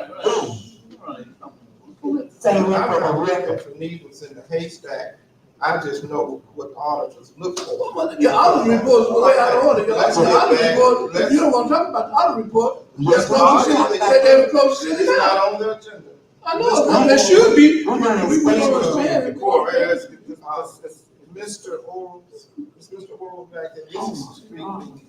Same thing for the I'm record. looking for needles in the haystack. I just know what auditors look for. Well, your audit report is way out of order. Your audit report, if you don't want to talk about the audit report, Yes, that's close to city, they're close to It's city. not on the agenda. I know, it should be. We're gonna We explain don't it. understand it. Go ahead. Mr. Oral, is Mr. Oral back in this street meeting?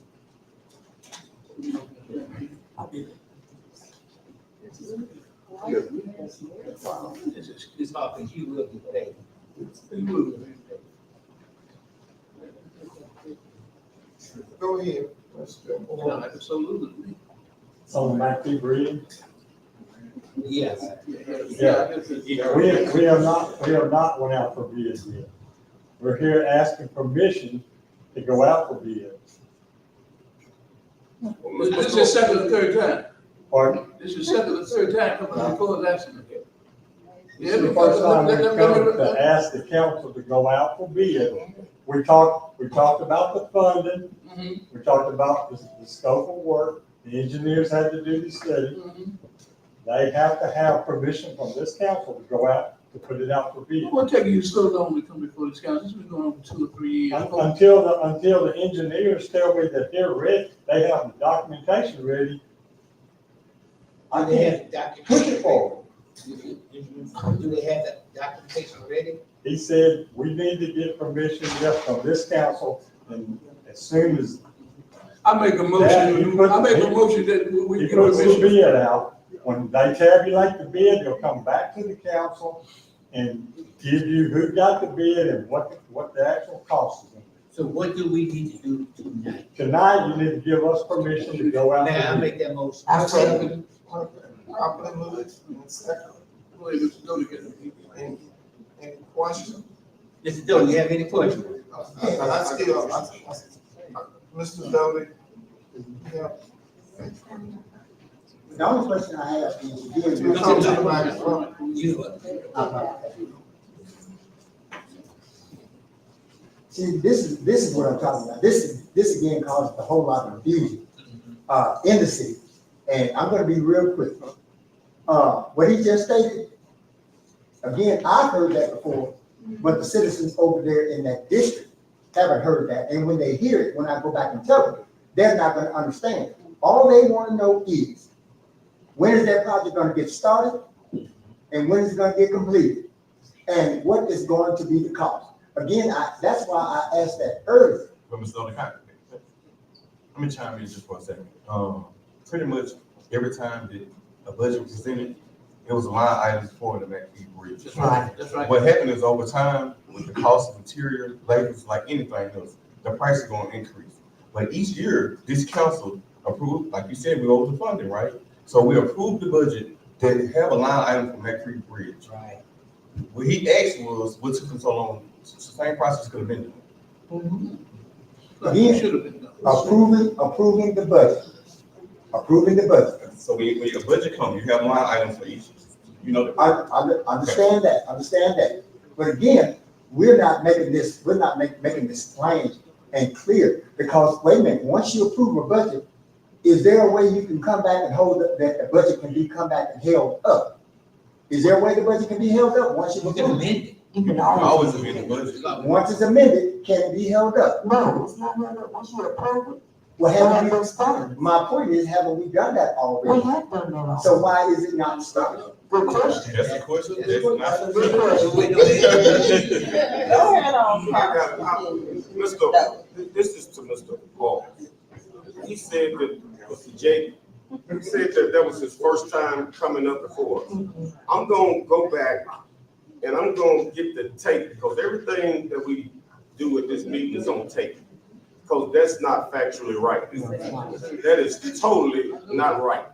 This Hawkins, you will get paid. Go ahead, Mr. Moore. Absolutely. On the McPhee Bridge. Yes. Yeah. We have not went out for bids yet. We're here asking permission to go out for bids. This is second or third time. Pardon? This is second or third time coming before the accident. This is the first time we've come to ask the council to go out for bid. We talked about the funding, we talked about the scope of work, the engineers had to do the study. They have to have permission from this council to go out to put it out for bid. What take you so long to come before this council? It's been going on for 2 or 3 years. Until the engineers tell me that they're ready, they have the documentation ready, I can't push it forward. Do they have the documentation ready? He said, we need to get permission just from this council, and as soon as I make a motion that we he get puts the permission. bid out, when they tabulate the bid, they'll come back to the council and give you who got the bid and what the actual cost is. So what do we need to do tonight? Tonight, you need to give us permission to go out. Now, I for bid. make that motion. I second. Properly moved and second. Wait, Mr. Doty, Any questions? Mr. Doe, you have any questions? Mr. Dudley. Yeah. The only question I have is, again, You come to the microphone. see, this is what I'm talking about. This again causes a whole lot of confusion, in the city. And I'm gonna be real quick. What he just stated, again, I've heard that before, but the citizens over there in that district haven't heard that. And when they hear it, when I go back and tell them, they're not gonna understand. All they wanna know is, when is that project gonna get started? And when is it gonna get completed? And what is going to be the cost? Again, that's why I asked that earlier. But Mr. O'Connor, let me chime in just for a second. Pretty much every time that a budget was presented, it was line items for the McPhee Bridge. that's right, that's right. What happened is over time, with the cost of material, labors, like anything else, the price is gonna increase. But each year, this council approved, like you said, we over the funding, right? So we approved the budget that have a line item for McPhee Bridge. Right. What he asked was, what took him so long? It's the same process could have been done. It should have been done. Approving the budget. Approving the budget. So when your budget comes, you have line items for each, you know. I understand that. But again, we're not making this plain and clear, because wait a minute, once you approve a budget, is there a way you can come back and hold up, that the budget can be come back and held up? Is there a way the budget can be held up once you You can approve? amend it. You can Always always. amend the budget. Once it's amended, can it be held up? No, it's not, once you approve it, Well, you have haven't to we, start. my point is, haven't we done that We already? have done that all. So why is it not started? Good question. That's the question, that's not. Good question. Go ahead on, Mr. This is to Mr. Paul. He said that, Mr. Jake, he said that was his first time coming up before us. I'm gonna go back and I'm gonna get the tape, because everything that we do at this meeting is on tape. Because that's not factually right. That is totally not right.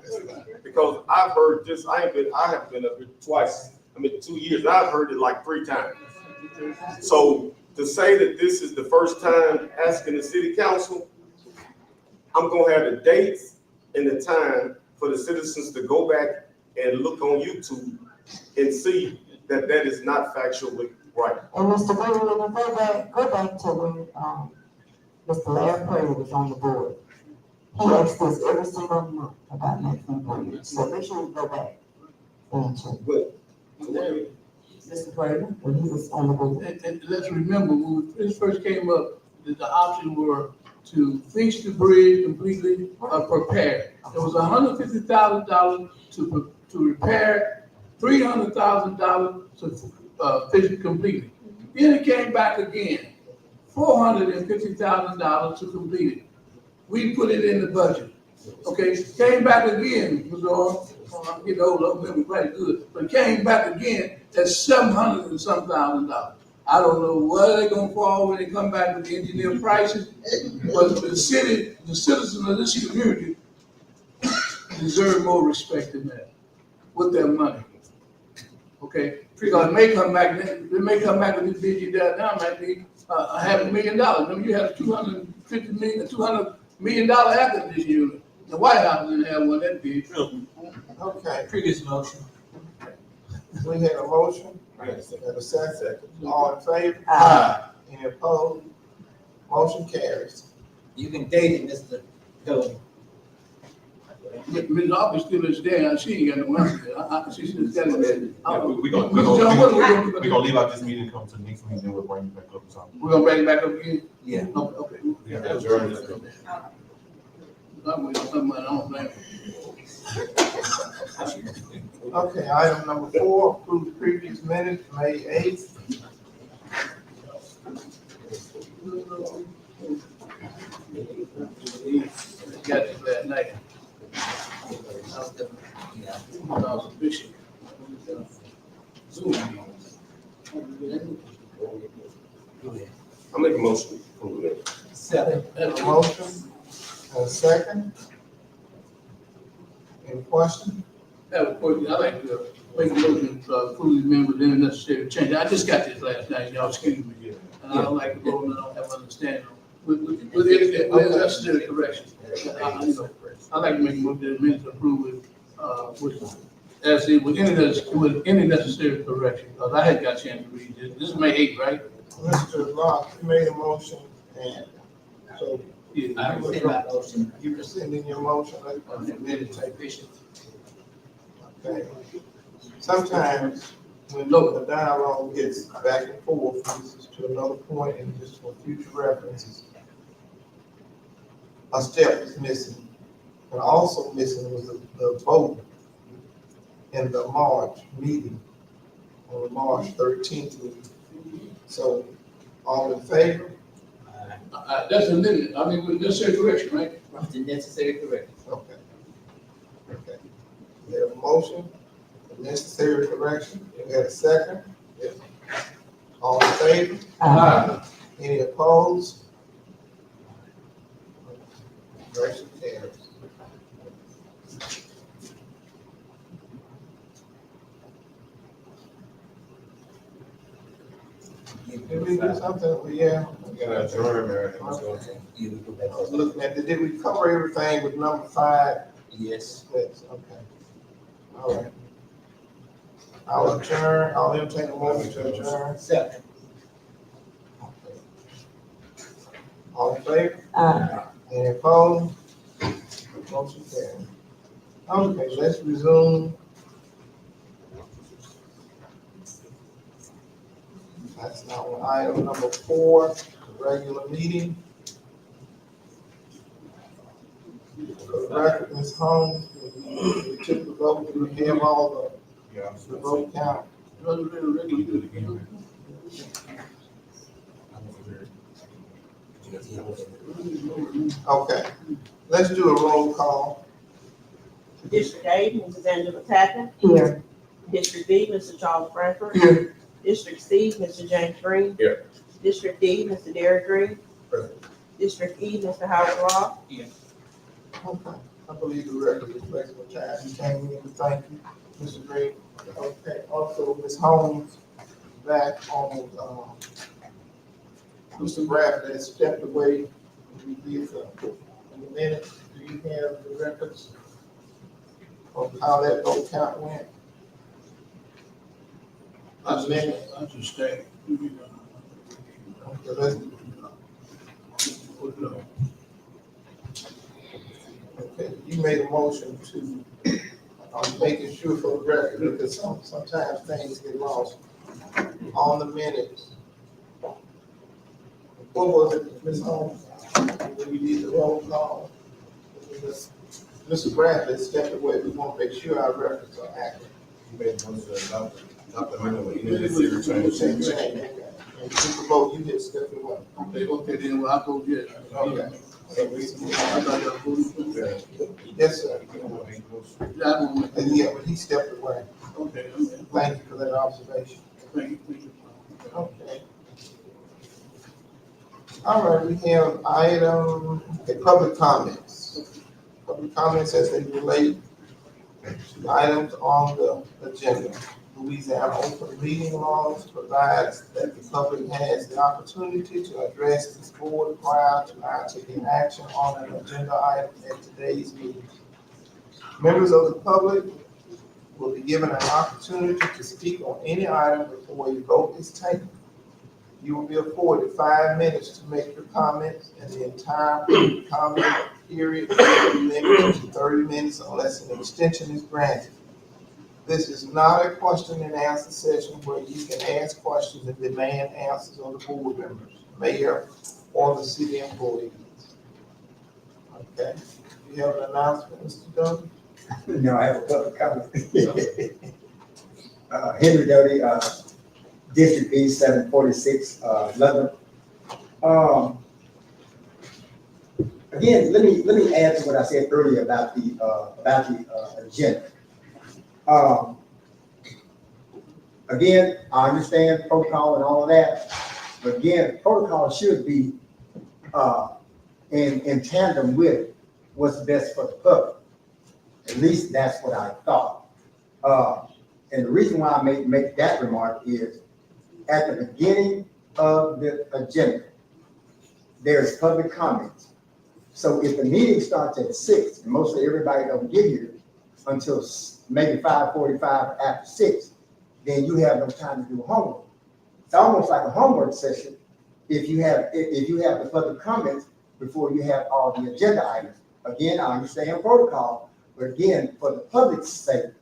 Because I've heard this, I have been up here twice, 2 years, I've heard it like 3 times. So to say that this is the first time asking the city council, I'm gonna have the dates and the time for the citizens to go back and look on YouTube and see that that is not factually right. And Mr. Green, when you go back to when, Mr. Larry Purdy was on the board. He asked us every single month about McPhee Bridge, so make sure you go back and check. But Mr. Purdy, when he was on the board. And let's remember, when this first came up, that the options were to fix the bridge completely or prepare. It was $150,000 to repair, $300,000 to fix it completely. Then it came back again, $450,000 to complete it. We put it in the budget. Okay, came back again, I'm getting old, I'm remember quite good, but came back again at $700 and some thousand. I don't know where they're gonna fall when they come back with the engineer prices, but the city, the citizens of this community deserve more respect than that with their money. Okay, because it may come back, it may come back with this bid you got now, might be $500,000. Remember you had $200 million air conditioning unit. The White House didn't have one that big. Okay, Previous motion. we had a motion, and a second. All in favor? Aye. Any opposed? Motion carries. You can date it, Mr. Tony. Ms. Office still is there, she ain't got no answer. She should have said it. We gonna Mr. John, what are we gonna do? leave out this meeting, come to the next meeting, then we'll bring you back up or something. We're gonna bring it back up again? Yeah. Okay. We have to adjourn this. I'm waiting on somebody, I don't blame you. Okay, item number 4, approve the previous minutes, May 8th. Got this last night. Yeah. I was fishing. Zoom. Go ahead. I make a motion to approve it. Second. Have a motion, and a second. Any question? Have a question, I like to make a motion to approve these members any necessary change. I just got this last night, y'all excuse me. And I don't like to vote, and I don't have understanding with any necessary corrections. I like to make a motion that minutes approve it, with any necessary correction, because I had got a chance to read this. This is May 8th, right? Mr. Locke, you made a motion, and so I rescind my motion. you rescinding your motion, let's Administrative official. okay. Sometimes when the dialogue gets back and forth, this is to another point and just for future references, a step is missing. And also missing was the vote in the March meeting, on the March 13th meeting. So, all in favor? That's a minute, I mean, with necessary correction, right? The necessary correction. Okay. Okay. We have a motion, a necessary correction. We have a second. Yes. All in favor? Aye. Any opposed? Motion carries. Did we do something? Yeah. We gotta adjourn, Mayor. Yeah, we go back. I was looking at, did we cover everything with number 5? Yes. Yes, okay. All right. I'll adjourn, I'll entertain a motion to adjourn. Second. Okay. All in favor? Aye. Any opposed? Motion carried. Okay, let's resume. That's now on item number 4, the regular meeting. For the record, Ms. Holmes, we took the vote, we have all the vote count. Okay, let's do a roll call. District A, Mrs. Angela Tappan. Here. District B, Mr. Charles Bradford. Here. District C, Mr. James Green. Here. District D, Mr. Derek Green. Present. District E, Mr. Howard Ross. Okay, I believe the record reflects what time you came in, thank you, Mr. Green. Okay, also, Ms. Holmes, back on, Mr. Bradford has stepped away, we did, in the minutes, do you have the records of how that vote count went? I just stay. Okay, let's, okay, you made a motion to, I'm making sure for the record, because sometimes things get lost on the minutes. What was it, Ms. Holmes? We need the roll call. Mr. Bradley stepped away, we want to make sure our records are accurate. You made one of the, not the minute, but you did the change. And you took the vote, you hit step away. Okay, then, well, I vote yes. Okay. So we, I thought y'all voted for it. yes, sir. Yeah, I voted yes. And yeah, but he stepped away. Okay, Thank you for that observation. thank you. Okay, All right, we have public comments. Public comments as they relate to items on the agenda. Louisiana open meeting laws provides that the public has the opportunity to address this board prior to our taking action on an agenda item at today's meeting. Members of the public will be given an opportunity to speak on any item before a vote is taken. You will be afforded 5 minutes to make your comments, and the entire comment period will be limited to 30 minutes unless an extension is granted. This is not a question and answer session where you can ask questions and demand answers of the board members, mayor, or the city employees. Okay, you have an announcement, Mr. Dunn? No, I have a public comment. Henry Doty, District B, 746, London. Again, let me add to what I said earlier about the agenda. Again, I understand protocol and all of that, but again, protocol should be in tandem with what's best for the public. At least that's what I thought. And the reason why I make that remark is at the beginning of the agenda, there's public comments. So if the meeting starts at 6, and mostly everybody don't get here until maybe 5:45 after 6, then you have no time to do homework. It's almost like a homework session if you have the public comments before you have all the agenda items. Again, I understand protocol, but again, for the public's sake,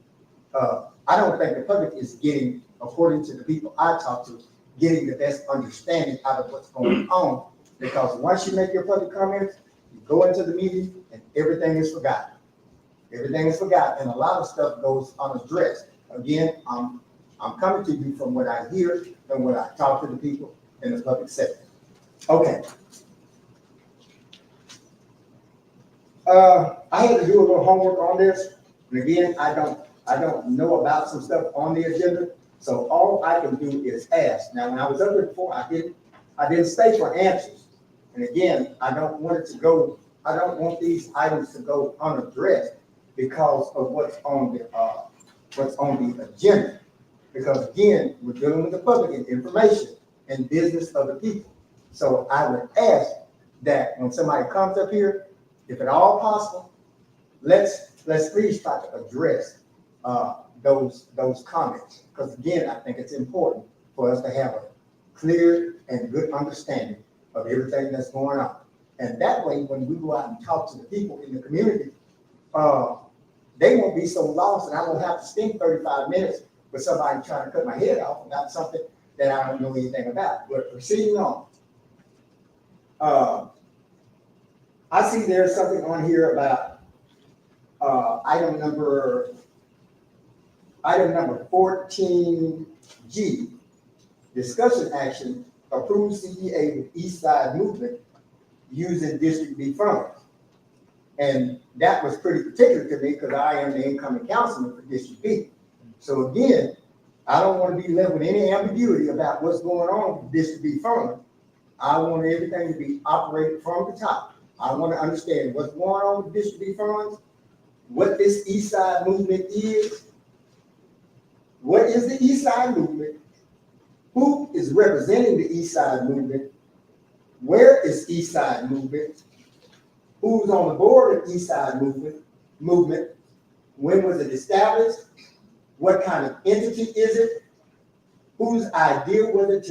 I don't think the public is getting, according to the people I talk to, getting the best understanding out of what's going on. Because once you make your public comments, you go into the meeting and everything is forgotten. Everything is forgotten, and a lot of stuff goes unaddressed. Again, I'm coming to you from what I hear and what I talk to the people in the public sector. Okay. I had to do a little homework on this, and again, I don't know about some stuff on the agenda, so all I can do is ask. Now, when I was up there before, I didn't stay for answers, and again, I don't want these items to go unaddressed because of what's on the agenda. Because again, we're dealing with the public and information and business of the people. So I would ask that when somebody comes up here, if at all possible, let's please try to address those comments. Because again, I think it's important for us to have a clear and good understanding of everything that's going on. And that way, when we go out and talk to the people in the community, they won't be so lost, and I won't have to spend 35 minutes with somebody trying to cut my head off about something that I don't know anything about. But proceeding on, I see there's something on here about item number 14G, discussion action, approve CEA with East Side Movement using District B funds. And that was pretty particular to me because I am the incoming councilman for District B. So again, I don't want to be left with any ambiguity about what's going on with District B funds. I want everything to be operated from the top. I want to understand what's going on with District B funds, what this East Side Movement is. What is the East Side Movement? Who is representing the East Side Movement? Where is East Side Movement? Who's on the board of East Side Movement? When was it established? What kind of entity is it? Whose idea was it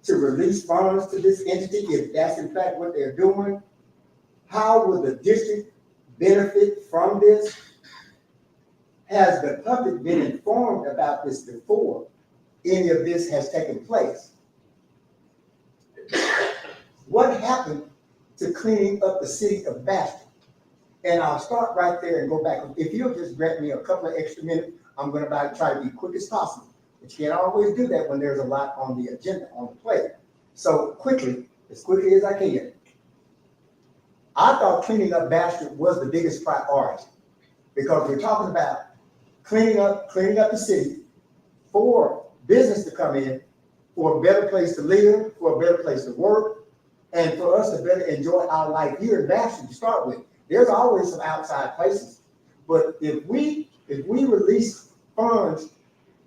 to release funds to this entity, if that's in fact what they're doing? How will the district benefit from this? Has the public been informed about this before any of this has taken place? What happened to cleaning up the city of Bastrop? And I'll start right there and go back. If you'll just grant me a couple of extra minutes, I'm going to try to be quick as possible. But you can't always do that when there's a lot on the agenda, on the plate. So quickly, as quickly as I can. I thought cleaning up Bastrop was the biggest priority because we're talking about cleaning up the city for business to come in, for a better place to live, for a better place to work, and for us to better enjoy our life here in Bastrop to start with. There's always some outside places, but if we release funds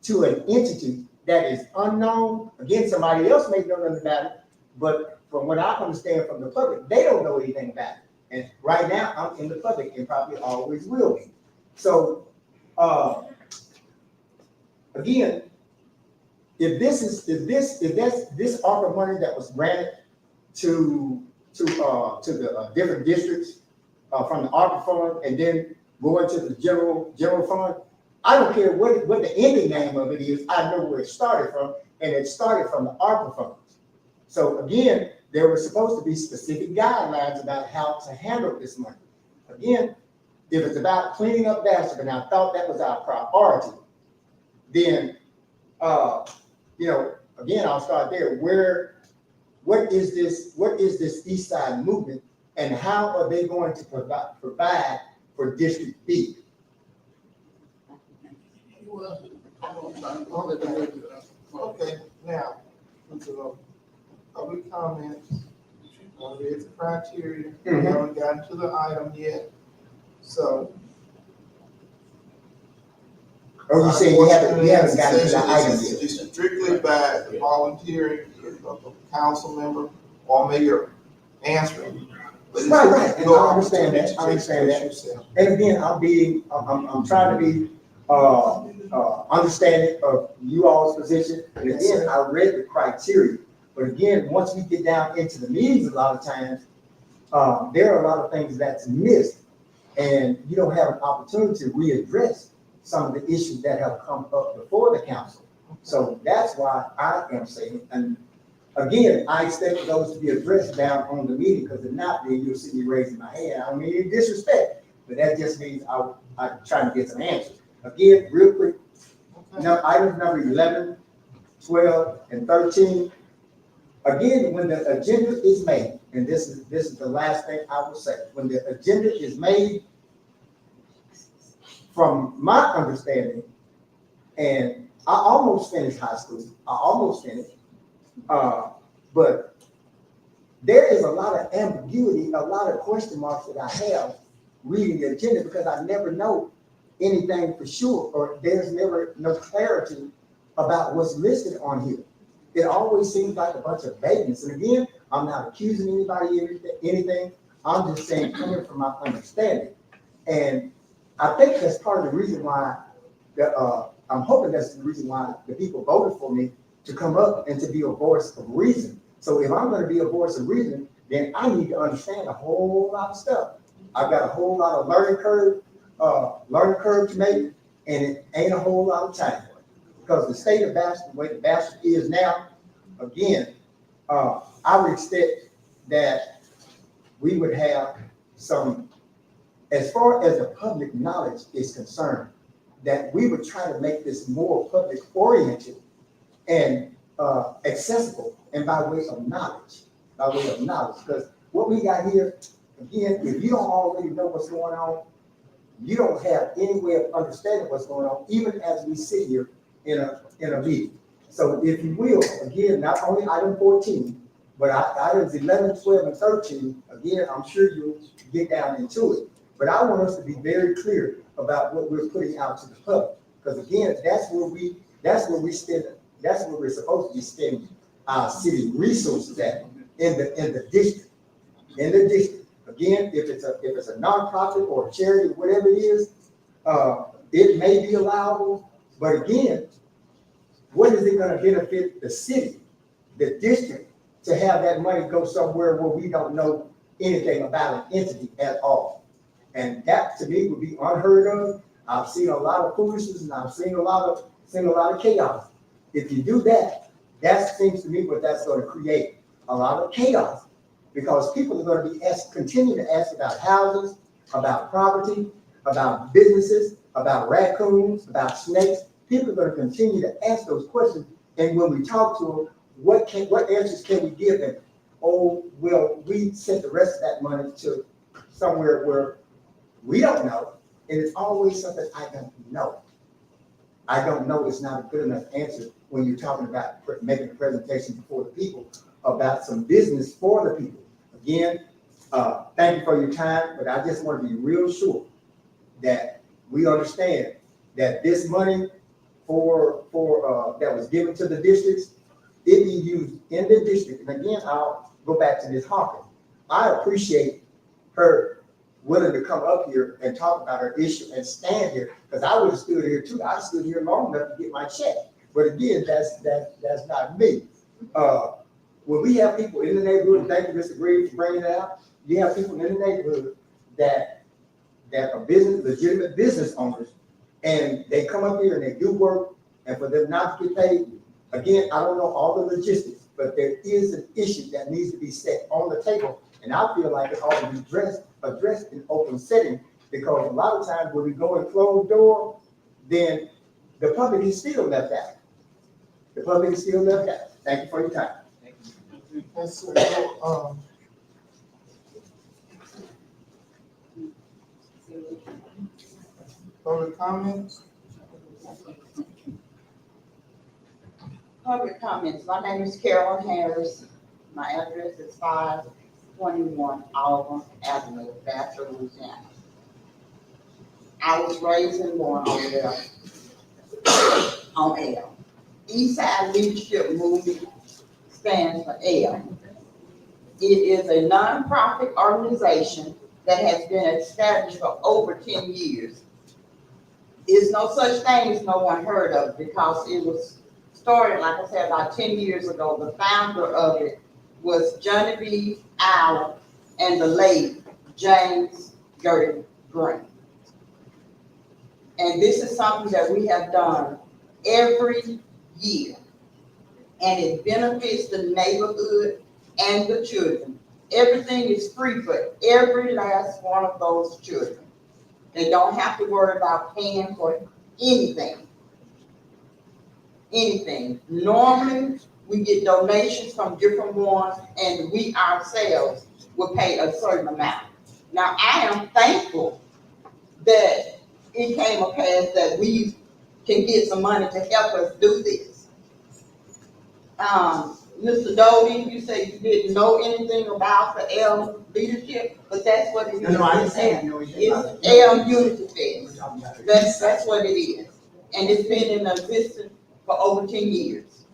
to an entity that is unknown, again, somebody else may know nothing about it, but from what I understand from the public, they don't know anything about it. And right now, I'm in the public and probably always will be. So, again, if this ARPA money that was granted to the different districts from the ARPA fund and then go into the general fund, I don't care what the ending name of it is. I know where it started from, and it started from the ARPA funds. So again, there were supposed to be specific guidelines about how to handle this money. Again, if it's about cleaning up Bastrop, and I thought that was our priority, then again, I'll start there. What is this East Side movement, and how are they going to provide for District B? Okay, now, public comments. It's a criteria. We haven't gotten to the item yet. So. Oh, you saying you haven't gotten to the item yet? It's strictly by the volunteering of a council member or mayor answering. Right, and I understand that. And again, I'm trying to be understanding of you all's position. And again, I read the criteria. But again, once we get down into the meetings, a lot of times, there are a lot of things that's missed. And you don't have an opportunity to readdress some of the issues that have come up before the council. So that's why I am saying, and again, I expect those to be addressed down on the meeting, because if not, then you'll see me raising my hand. I don't mean any disrespect, but that just means I'm trying to get some answers. Again, real quick, items number 11, 12, and 13. Again, when the agenda is made, and this is the last thing I will say, when the agenda is made, from my understanding, and I almost finished high school, but there is a lot of ambiguity, a lot of question marks that I have reading the agenda, because I never know anything for sure, or there's never no clarity about what's listed on here. It always seems like a bunch of vagueness. And again, I'm not accusing anybody of anything. I'm just saying, coming from my understanding. And I think that's part of the reason why, I'm hoping that's the reason why the people voted for me to come up and to be a voice of reason. So if I'm going to be a voice of reason, then I need to understand a whole lot of stuff. I've got a whole lot of learning curve to make, and it ain't a whole lot of time. Because the state of Bastrop, the way the Bastrop is now, again, I would expect that we would have some, as far as the public knowledge is concerned, that we would try to make this more public oriented and accessible, and by way of knowledge, because what we got here, again, if you don't already know what's going on, you don't have any way of understanding what's going on, even as we sit here in a meeting. So if you will, again, not only item 14, but items 11, 12, and 13, again, I'm sure you'll get down into it. But I want us to be very clear about what we're putting out to the public, because again, that's where we're supposed to be spending our city resources at, in the district. Again, if it's a nonprofit or a charity, whatever it is, it may be allowable. But again, what is it going to benefit the city, the district, to have that money go somewhere where we don't know anything about an entity at all? And that to me would be unheard of. I've seen a lot of foolishness, and I've seen a lot of chaos. If you do that, that seems to me what that's going to create, a lot of chaos, because people are going to be continue to ask about houses, about property, about businesses, about raccoons, about snakes. People are going to continue to ask those questions, and when we talk to them, what answers can we give them? Oh, well, we sent the rest of that money to somewhere where we don't know, and it's always something I don't know. I don't know is not a good enough answer when you're talking about making a presentation before the people about some business for the people. Again, thank you for your time, but I just want to be real sure that we understand that this money that was given to the districts, it be used in the district. And again, I'll go back to Ms. Hawkins. I appreciate her willing to come up here and talk about her issue and stand here, because I would have stood here too. I stood here long enough to get my check. But again, that's not me. When we have people in the neighborhood, thank you, Mr. Green, for bringing it out. You have people in the neighborhood that are legitimate business owners, and they come up here and they do work, and for them not to get paid, again, I don't know all the logistics, but there is an issue that needs to be set on the table, and I feel like it ought to be addressed in open setting, because a lot of times when we go and close the door, then the public is still left out. The public is still left out. Thank you for your time. Yes, sir. Public comments? Public comments. My name is Carolyn Harris. My address is 521 Auburn Avenue, Bastrop, Louisiana. I was raised and born over there on L. Eastside Leadership Movement stands for L. It is a nonprofit organization that has been established for over 10 years. There's no such thing as no one heard of, because it was started, like I said, about 10 years ago. The founder of it was Genevieve Allen and the late James Gertie Green. And this is something that we have done every year. And it benefits the neighborhood and the children. Everything is free for every last one of those children. They don't have to worry about paying for anything. Anything. Normally, we get donations from different ones, and we ourselves will pay a certain amount. Now, I am thankful that it came a pass that we can get some money to help us do this. Mr. Doty, you said you didn't know anything about the L leadership, but that's what it is. No, I didn't say I know anything about It's it. L Unity Fest. That's what it is. And it's been in existence for over 10 years.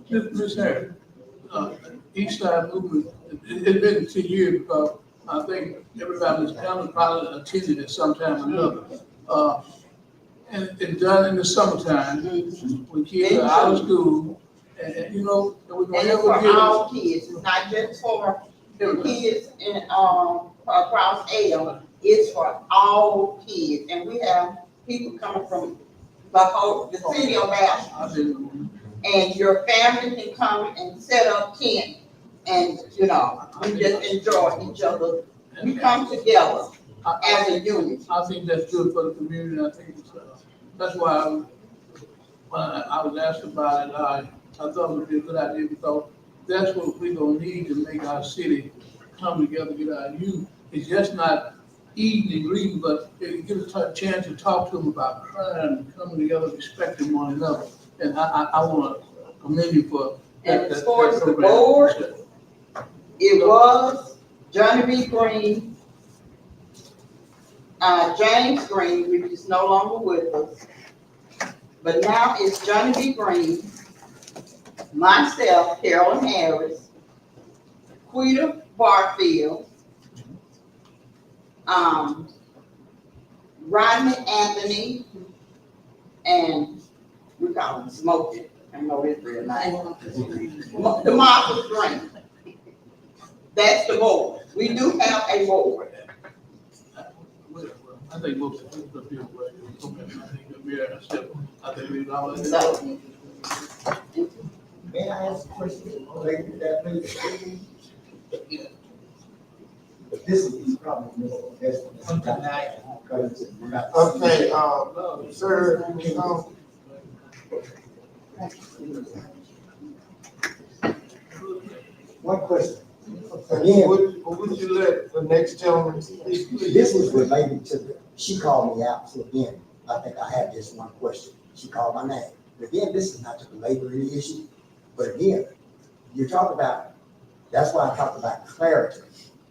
Ms. Harris, East Side Movement, it's been 10 years, because I think everybody in this town probably attended at some time or another. And it's done in the summertime, when kids are out of school, and you know, we don't And it's ever for get. all kids. It's not just for the kids in, across L. It's for all kids. And we have people coming from the city of Bastrop. And your family can come and set up tent, and, you know, we just enjoy each other. We come together as a unit. I think that's good for the community. I think it's, that's why when I was asked about it, I thought it would be a good idea, because that's what we're gonna need to make our city come together, get our youth. It's just not eating and reading, but it gives us a chance to talk to them about crime and coming together, respecting one another. And I want to commend you for that. And as far as the program. board, it was Johnny B. Green, James Green, which is no longer with us. But now it's Johnny B. Green, myself, Carolyn Harris, Quita Barfield, Rodney Anthony, and we call him Smokey. I know his real name. DeMarcus Green. That's the board. We do have a board. I think most of the people, I think the mayor herself, I think we've all. So, May I ask a question related to that, please? But this is probably more, that's. Okay, sir, One question. okay, would you let the next gentleman speak, please? This was related to she called me out, so again, I think I have just one question. she called my name. Again, this is not to belabor any issue, but again, you talk about, that's why I talked about clarity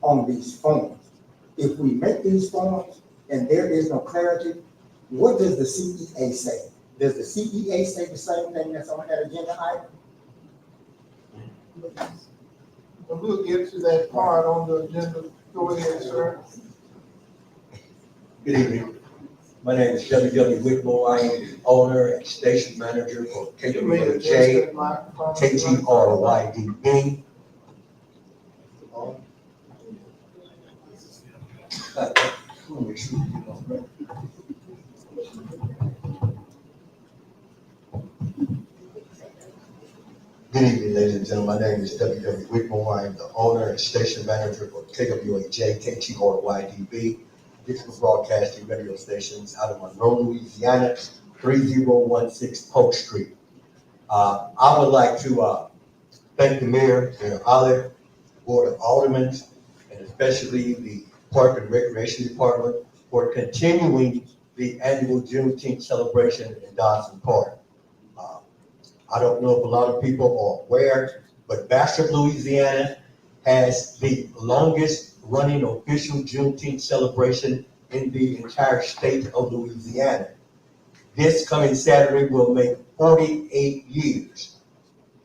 on these forms. If we make these forms and there is no clarity, what does the CEA say? Does the CEA say the same thing that's on that agenda item? And we'll get to that part on the agenda. Go ahead, sir. Good evening. My name is W.W. Whitmore. I am the owner and station manager for You may adjust KWJ, that microphone. KTRYDB. Good evening, ladies and gentlemen. My name is W.W. Whitmore. I am the owner and station manager for KWJ, KTRYDB. Digital broadcasting radio stations out of Monroe, Louisiana, 3016 Polk Street. I would like to thank the mayor, Mayor Olive, Board of Aldermen, and especially the Park and Recreation Department for continuing the annual Juneteenth celebration in Dodson Park. I don't know if a lot of people are aware, but Bastrop, Louisiana has the longest running official Juneteenth celebration in the entire state of Louisiana. This coming Saturday will make 48 years.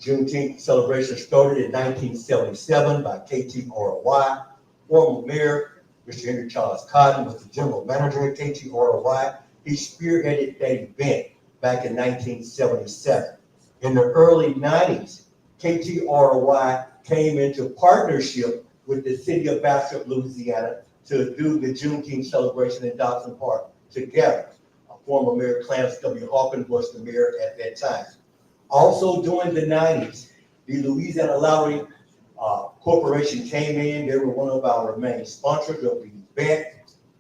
Juneteenth celebration started in 1977 by KTRY. Former mayor, Mr. Henry Charles Cotton, was the general manager at KTRY. He spearheaded that event back in 1977. In the early 90s, KTRY came into partnership with the city of Bastrop, Louisiana, to do the Juneteenth celebration in Dodson Park together. Former Mayor Clarence W. Hawkins was the mayor at that time. Also during the 90s, the Louisiana Lottery Corporation came in. They were one of our main sponsors of the event.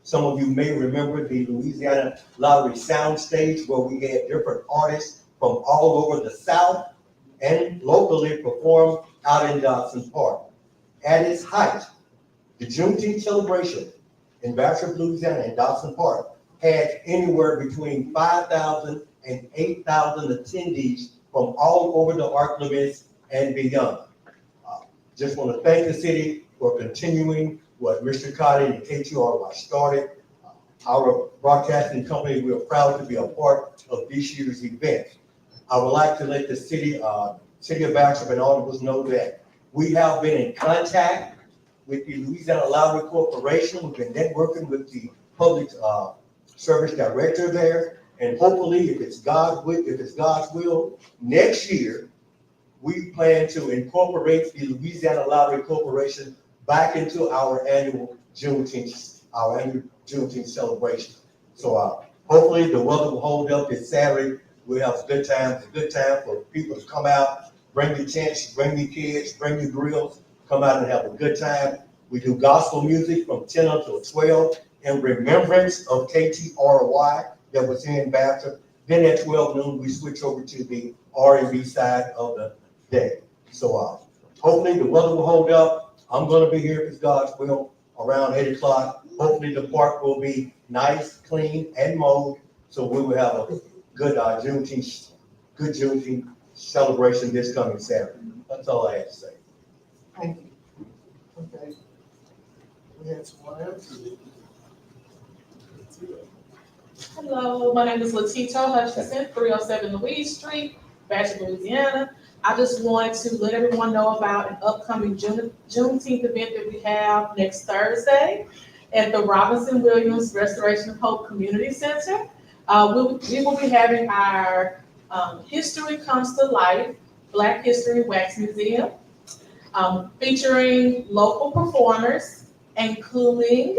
Some of you may remember the Louisiana Lottery Soundstage, where we had different artists from all over the South and locally perform out in Dodson Park. At its height, the Juneteenth celebration in Bastrop, Louisiana and Dodson Park had anywhere between 5,000 and 8,000 attendees from all over the ARC limits and beyond. Just want to thank the city for continuing what Mr. Cotty and KTRY started. Our broadcasting company, we are proud to be a part of this year's event. I would like to let the city of Bastrop and all of us know that we have been in contact with the Louisiana Lottery Corporation. We've been networking with the public service director there, and hopefully, if it's God's will, next year we plan to incorporate the Louisiana Lottery Corporation back into our annual Juneteenth celebration. So hopefully the weather will hold up this Saturday. We'll have a good time. It's a good time for people to come out, bring your tents, bring your kids, bring your grills, come out and have a good time. We do gospel music from 10 until 12 in remembrance of KTRY that was here in Bastrop. Then at 12 noon, we switch over to the R&B side of the day. So hopefully the weather will hold up. I'm going to be here if it's God's will around 8 o'clock. Hopefully the park will be nice, clean, and mowed, so we will have a good Juneteenth celebration this coming Saturday. That's all I have to say. Thank you. Okay. We had someone else. Hello, my name is Latito Hutchinson, 307 Louise Street, Bastrop, Louisiana. I just wanted to let everyone know about an upcoming Juneteenth event that we have next Thursday at the Robinson Williams Restoration of Hope Community Center. We will be having our History Comes to Life Black History Wax Museum, featuring local performers, including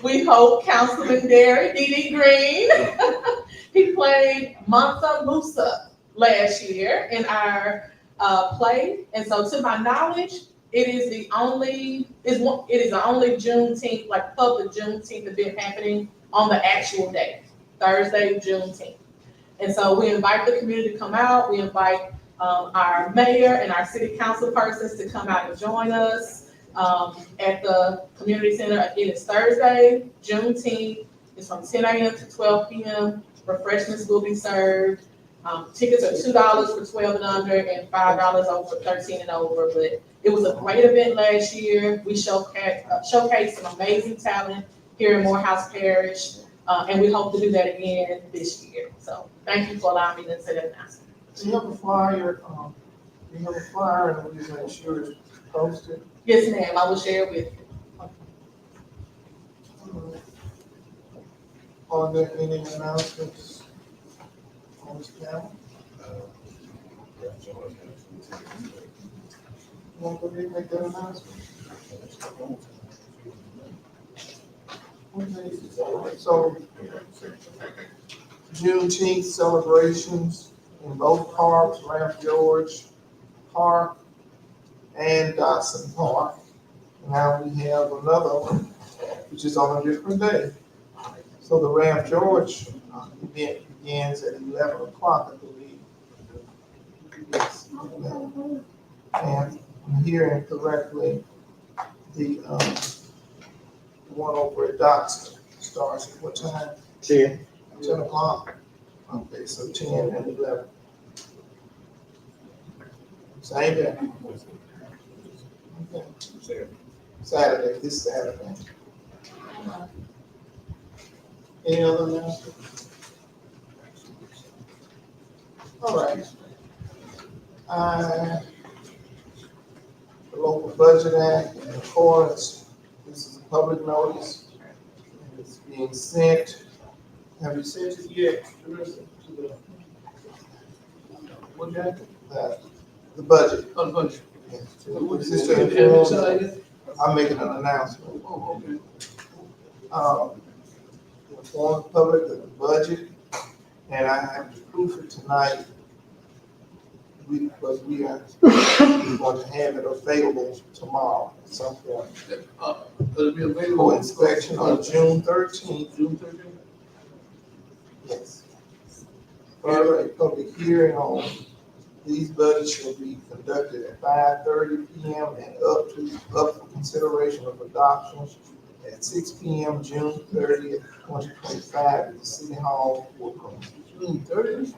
we hope Councilman Derry Dee Green. He played Mansa Musa last year in our play, and so to my knowledge, it is the only Juneteenth, like public Juneteenth event happening on the actual day, Thursday, Juneteenth. And so we invite the community to come out. We invite our mayor and our city council persons to come out and join us at the community center. It is Thursday, Juneteenth. It's from 10 a.m. to 12 p.m. Refreshments will be served. Tickets are $2 for 12 and under and $5 over for 13 and over. But it was a great event last year. We showcased some amazing talent here in Morehouse Parish, and we hope to do that again this year. So thank you for allowing me to say that announcement. Do you have a flyer, and we just make sure it's posted? Yes, ma'am, I will share it with you. Are there any announcements on this panel? Want to go ahead and make that announcement? Okay, so Juneteenth celebrations in both parks, Ralph George Park and Dotson Park. Now we have another one, which is on a different day. So the Ralph George event begins at 11 o'clock, I believe. Yes, 11. And I'm hearing correctly, the one over at Dotson starts at what time? 10. 10 o'clock. Okay, so 10 and 11. Same day. Okay. Saturday, this Saturday. Any other announcements? All right. The local budget act in accordance, this is a public notice. And it's being sent. Have you sent it yet, Teresa, to the, what act? The budget. Oh, the budget. Yes. What This is is it? to Have you inform- decided? I'm making an announcement. Oh, okay. To inform the public of the budget, and I have to proof it tonight. Because we are going to have it available tomorrow at some point. It'll be available. For inspection on June 13th. June 13th? Yes. Further, a public hearing on these budgets shall be conducted at 5:30 p.m. and up for consideration of adoption at 6 p.m. June 30th, 2025 at the City Hall courtroom. June 30th?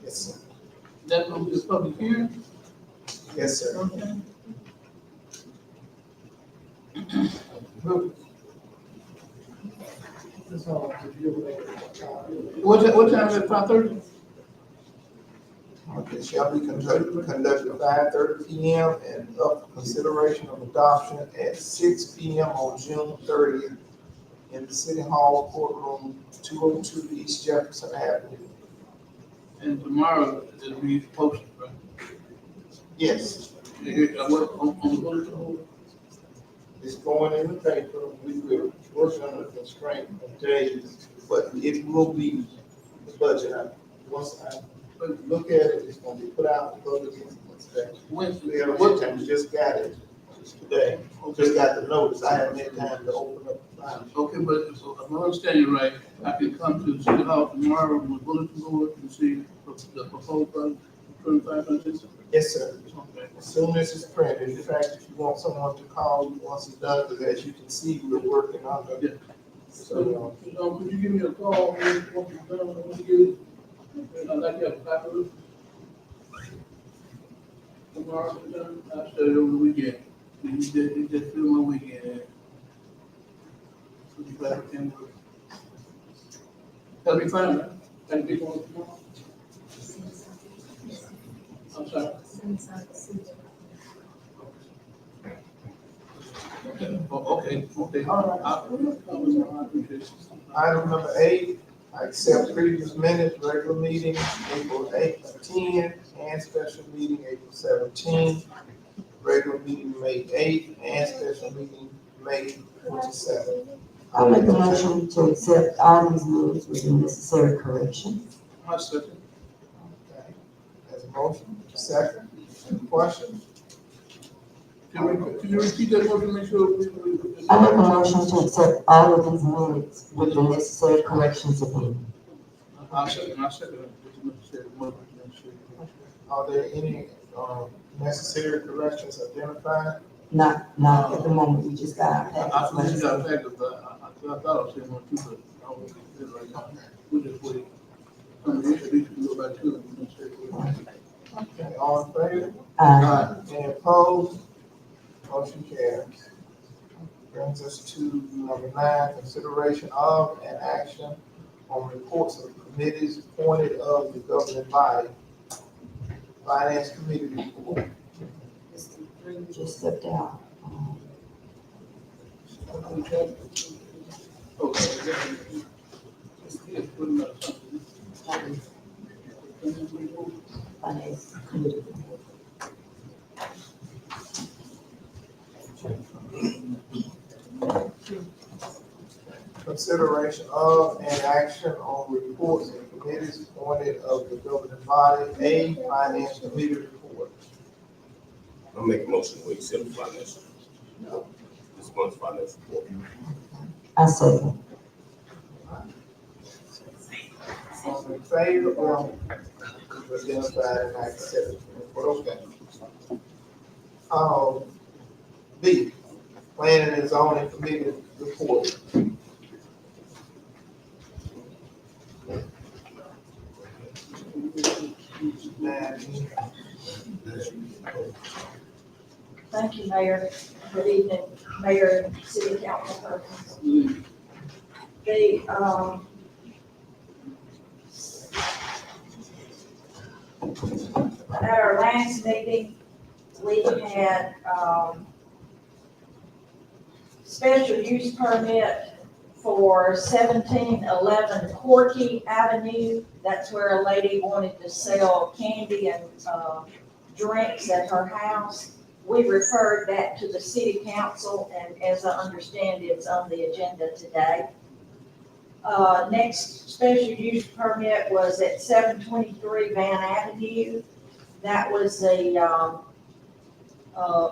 Yes, sir. That's gonna be a public hearing? Yes, sir. Okay. What time is it, 5:30? Okay, shall be conducted 5:30 p.m. and up for consideration of adoption at 6 p.m. on June 30th in the City Hall courtroom, 202 East Jefferson Avenue. And tomorrow it'll be posted, right? Yes, On the bulletin board? it's going in the paper. We will work on the constraint of days, but it will be the budget. Once I look at it, it's gonna be put out in public inspection. Wednesday. We just got it today. Just got the notice. I haven't had time to open up the file. Okay, but so if I understand you right, I can come to the City Hall tomorrow with bulletin board and see the proposed budget, 2500. Yes, sir. Okay. As soon as it's printed, in fact, if you want someone to call you once it's done, because as you can see, we're working on Yeah. it. So, could you give me a call when it's done, when you get it? And I'd like to have a copy of it. Tomorrow, I'll study it over the weekend. You just fill my weekend. So you glad I can work. That'll be fine, right? That'll be going tomorrow. I'm sorry. Okay. I appreciate it. Item number 8, I accept previous minutes, regular meeting, April 8th, 10, and special meeting, April 17th, regular meeting, May 8th, and special meeting, May 27th. I'll make a motion to accept all these minutes with the necessary corrections. My second. Okay. There's a motion, second, any questions? Can you repeat that motion, make sure? I make a motion to accept all of these minutes with the necessary corrections again. I second it. Are there any necessary corrections identified? Not at the moment, we just got our I packets. just got back, but I thought I was saying one too, but I We just wait. At least we go back to it. We can stay with it. Okay, all in favor? Any opposed? Motion carries. Brings us to number 9, consideration of and action on reports of committees appointed of the governing body. Finance Committee report. Mr. Green just stepped out. Okay. Yes, put them up. Finance committee. Consideration of and action on reports and committees appointed of the governing body. A, Finance Committee report. I'll make a motion to accept the financial, this month's financial report. I second. All in favor? Well, identified and accepted. Okay. B, Planning and Zoning Committee report. Thank you, Mayor. Good evening, Mayor and City Council persons. At our last meeting, we had, special use permit for 1711 Corky Avenue. That's where a lady wanted to sell candy and, drinks at her house. We referred that to the city council, and as I understand, it's on the agenda today. Next special use permit was at 723 Van Avenue. That was a,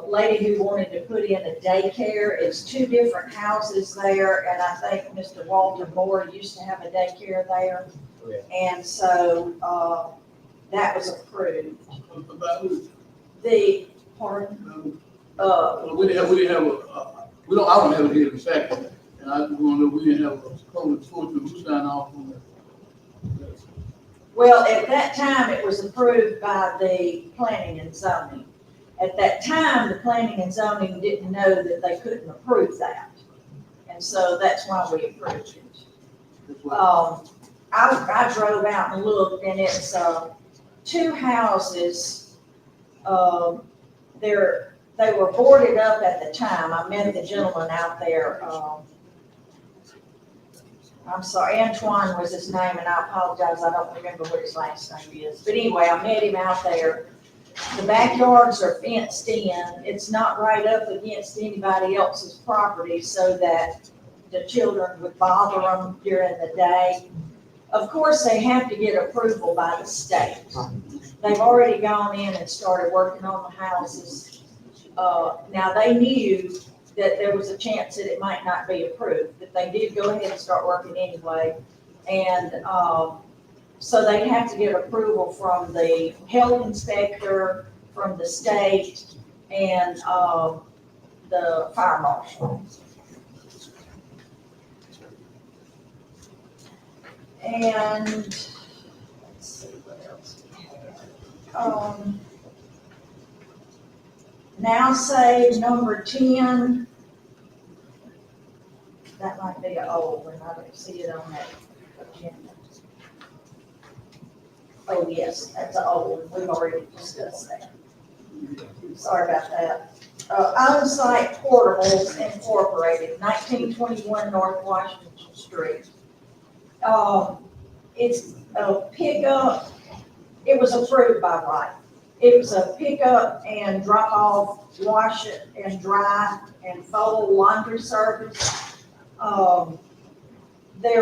lady who wanted to put in a daycare. It's 2 different houses there, and I think Mr. Walter Moore used to have a daycare there. And so, that was approved. About who? The, pardon? We didn't have a, I don't have it here in a second, and I just want to know, we didn't have a code enforcement, who signed off on that? Well, at that time, it was approved by the planning and zoning. At that time, the planning and zoning didn't know that they couldn't approve that. And so that's why we approved it. I drove out and looked, and it's, 2 houses. They were boarded up at the time. I met the gentleman out there, I'm sorry, Antoine was his name, and I apologize, I don't remember what his last name is. But anyway, I met him out there. The backyards are fenced in. It's not right up against anybody else's property so that the children would bother them during the day. Of course, they have to get approval by the state. They've already gone in and started working on the houses. Now, they knew that there was a chance that it might not be approved, but they did go ahead and start working anyway. And so they have to get approval from the health inspector, from the state, and the fire marshal. And let's see what else we have. Now say number 10. That might be an old one. I don't see it on that agenda. Oh, yes, that's an old one. We've already discussed that. Sorry about that. On-site Portables Incorporated, 1921 North Washington Street. It's a pickup. It was approved by right. It was a pickup and drop off, wash it and dry and fold laundry service. They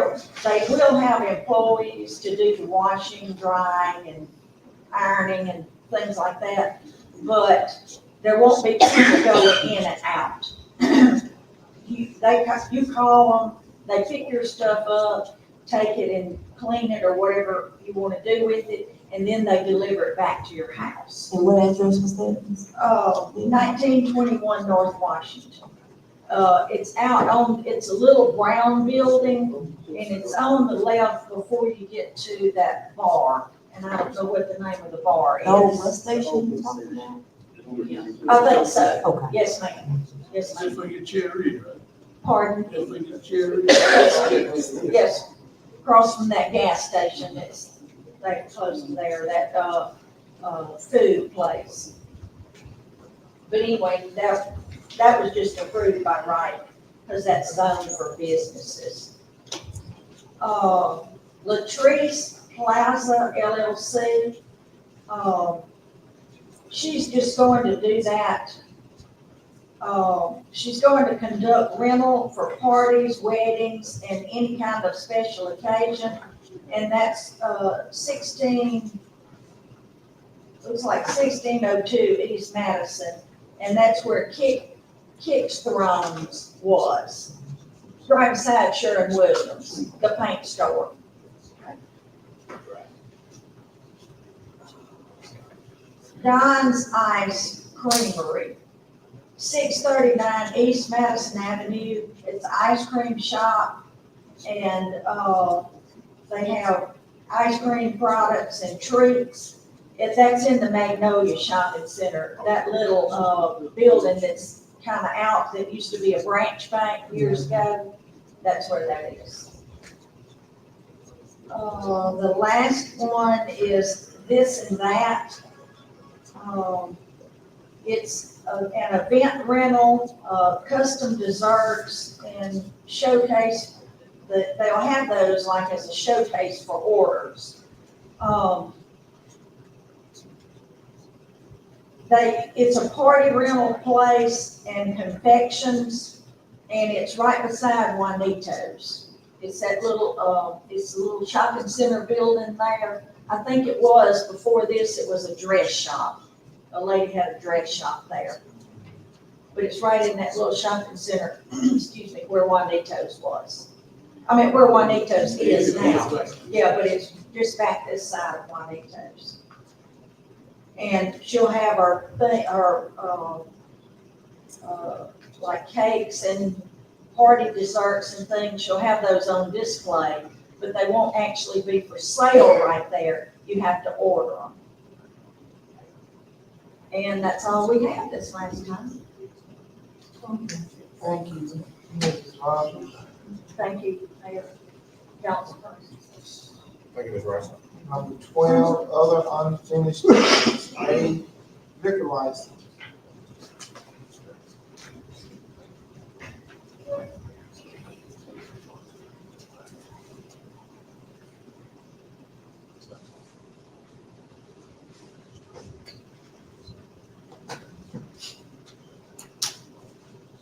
will have employees to do the washing, drying, and ironing and things like that, but there won't be people going in and out. You call them, they pick your stuff up, take it and clean it or whatever you want to do with it, and then they deliver it back to your house. And what address was that? 1921 North Washington. It's out on, it's a little brown building, and it's on the left before you get to that bar. And I don't know what the name of the bar The old is. bus station you talking about? I think so. Okay. Yes, ma'am. Yes, Just ma'am. for your cheerleader, right? Pardon? Just for your cheerleader. Yes, across from that gas station, it's, like, close to there, that, food place. But anyway, that was just approved by right, because that's zoned for businesses. Latrice Plaza LLC, she's just going to do that. She's going to conduct rental for parties, weddings, and any kind of special occasion. And that's, 16, looks like 1602 East Madison. And that's where Kicks Thrones was, right beside Sherwin-Williams, the paint store. Don's Ice Creamery, 639 East Madison Avenue. It's an ice cream shop, and they have ice cream products and treats. That's in the Magnolia Shopping Center, that little building that's kind of out, that used to be a branch bank years ago. That's where that is. The last one is This and That. It's an event rental, custom desserts, and showcase. They'll have those like as a showcase for orders. It's a party rental place and confections, and it's right beside Juanito's. It's that little, it's a little shopping center building there. I think it was, before this, it was a dress shop. A lady had a dress shop there. But it's right in that little shopping center, excuse me, where Juanito's was. I mean, where Juanito's is now. Yeah, but it's just back this side of Juanito's. And she'll have her thing, like cakes and party desserts and things. She'll have those on display, but they won't actually be for sale right there. You have to order them. And that's all we have this last time. Thank you, Mrs. Rogers. Thank you, Mayor, Councilperson. Thank you, Ms. Rice. Number 12, other unfinished business, A, liquor license.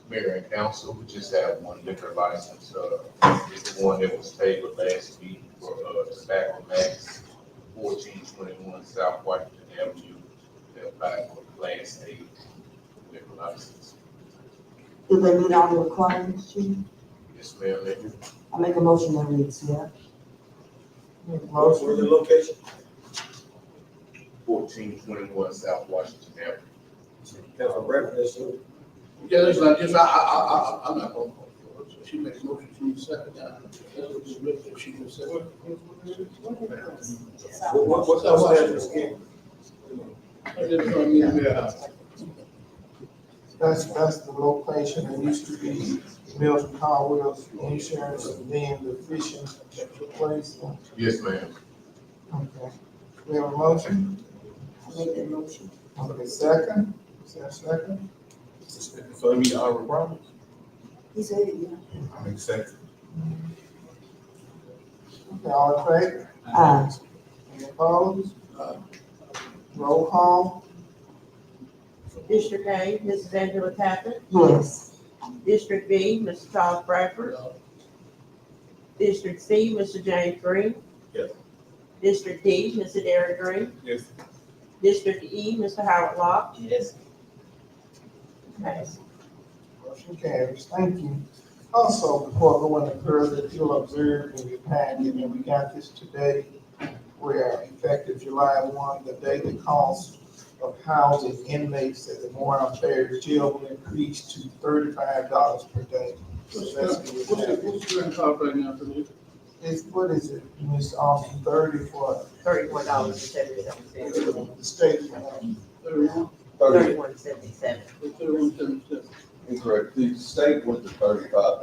Mayor and council, we just have one liquor license, it's the one that was tabled last week for, Tobacco Max, 1421 South Washington Avenue, they applied for Class A liquor license. Do they meet all the requirements, Chief? Yes, ma'am, they do. I make a motion that we accept. Motion, Where's the location? 1421 South Washington Avenue. Council reference. Yeah, it's like, I'm not gonna, she makes a motion, she second that. She can second. What's the address again? I just don't mean, yeah. that's the location. It used to be Milton Caldwell's Insurance, and then the fishing place. Yes, ma'am. Okay. We have a motion? I make that motion. Okay, second? Is there a second? So it meet our requirements? He said it, yeah. Makes sense. Okay, all in favor? Aye. Any opposed? Roll call? District A, Mrs. Angela Tappan. Yes. District B, Mr. Charles Bradford. District C, Mr. James Green. Yes. District D, Mr. Derek Green. Yes. District E, Mr. Howard Locke. Yes. Pass. Motion carries. Thank you. Also, before going any further, if you'll observe in your packet, and we got this today, where effective July 1, the daily cost of housing inmates at the Moore Parish Jail will increase to $35 per day. So that's what What's your contract right now for this? it's, what is it, Ms. Austin, 30 for $31.77. the state? 31, 31.77. 31.77. Incorrect. The state went to $35,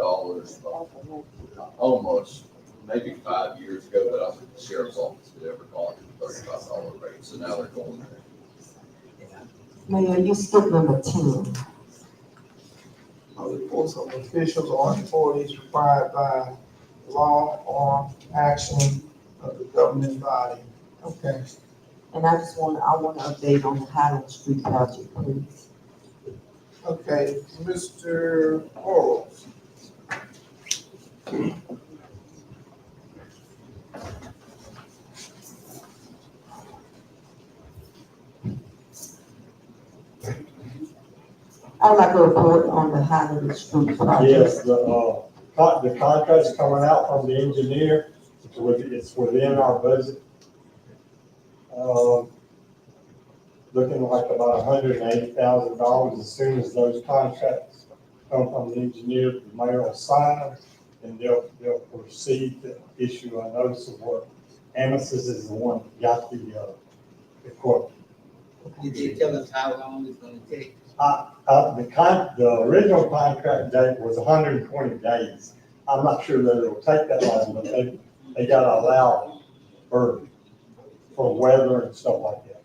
almost, maybe 5 years ago, but I don't think the sheriff's office had ever gone to the $35 rate, so now they're going there. Mayor, you skip number 10. Reports of officials or employees required by law or action of the governing body. Okay. And I want to update on the Highland Street project, please. Okay, Mr. Quarles. I'd like a report on the Highland Street project. Yes, the contract's coming out from the engineer, it's within our budget. Looking like about $180,000. As soon as those contracts come from the engineer, the mayor will sign, and they'll proceed to issue a notice of work. Amesis is the one that got the quote. Did you tell us how long it's gonna take? The original contract date was 120 days. I'm not sure that it'll take that long, but they gotta allow for weather and stuff like that.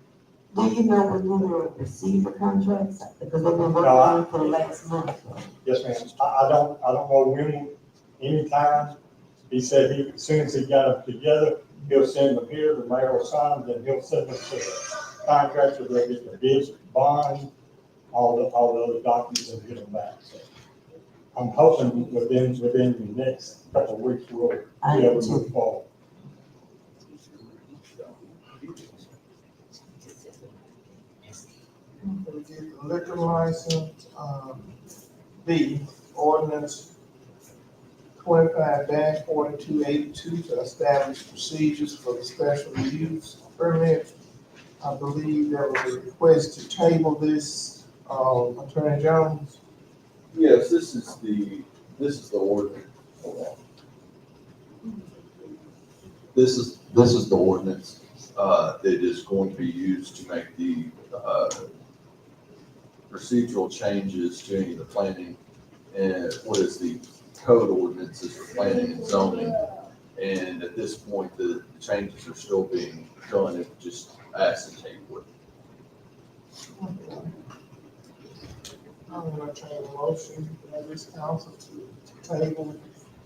Do you know when you will receive the contracts? Because they've been working on it for the last month. Yes, ma'am. I don't know when, anytime. He said as soon as he got them together, he'll send them here, the mayor will sign, then he'll send them to the contractor, they'll get the bids, bond, all the other documents and get them back. So I'm hoping within the next couple of weeks, we'll be able to move forward. Liquor license, B, ordinance 25-4282 to establish procedures for the special use permit. I believe there was a request to table this, Attorney Jones. Yes, this is the ordinance. Hold on. This is the ordinance, that is going to be used to make the, procedural changes to any of the planning and what is the code ordinances for planning and zoning. And at this point, the changes are still being done, it just asked to table it. I'm gonna change the motion for this council to table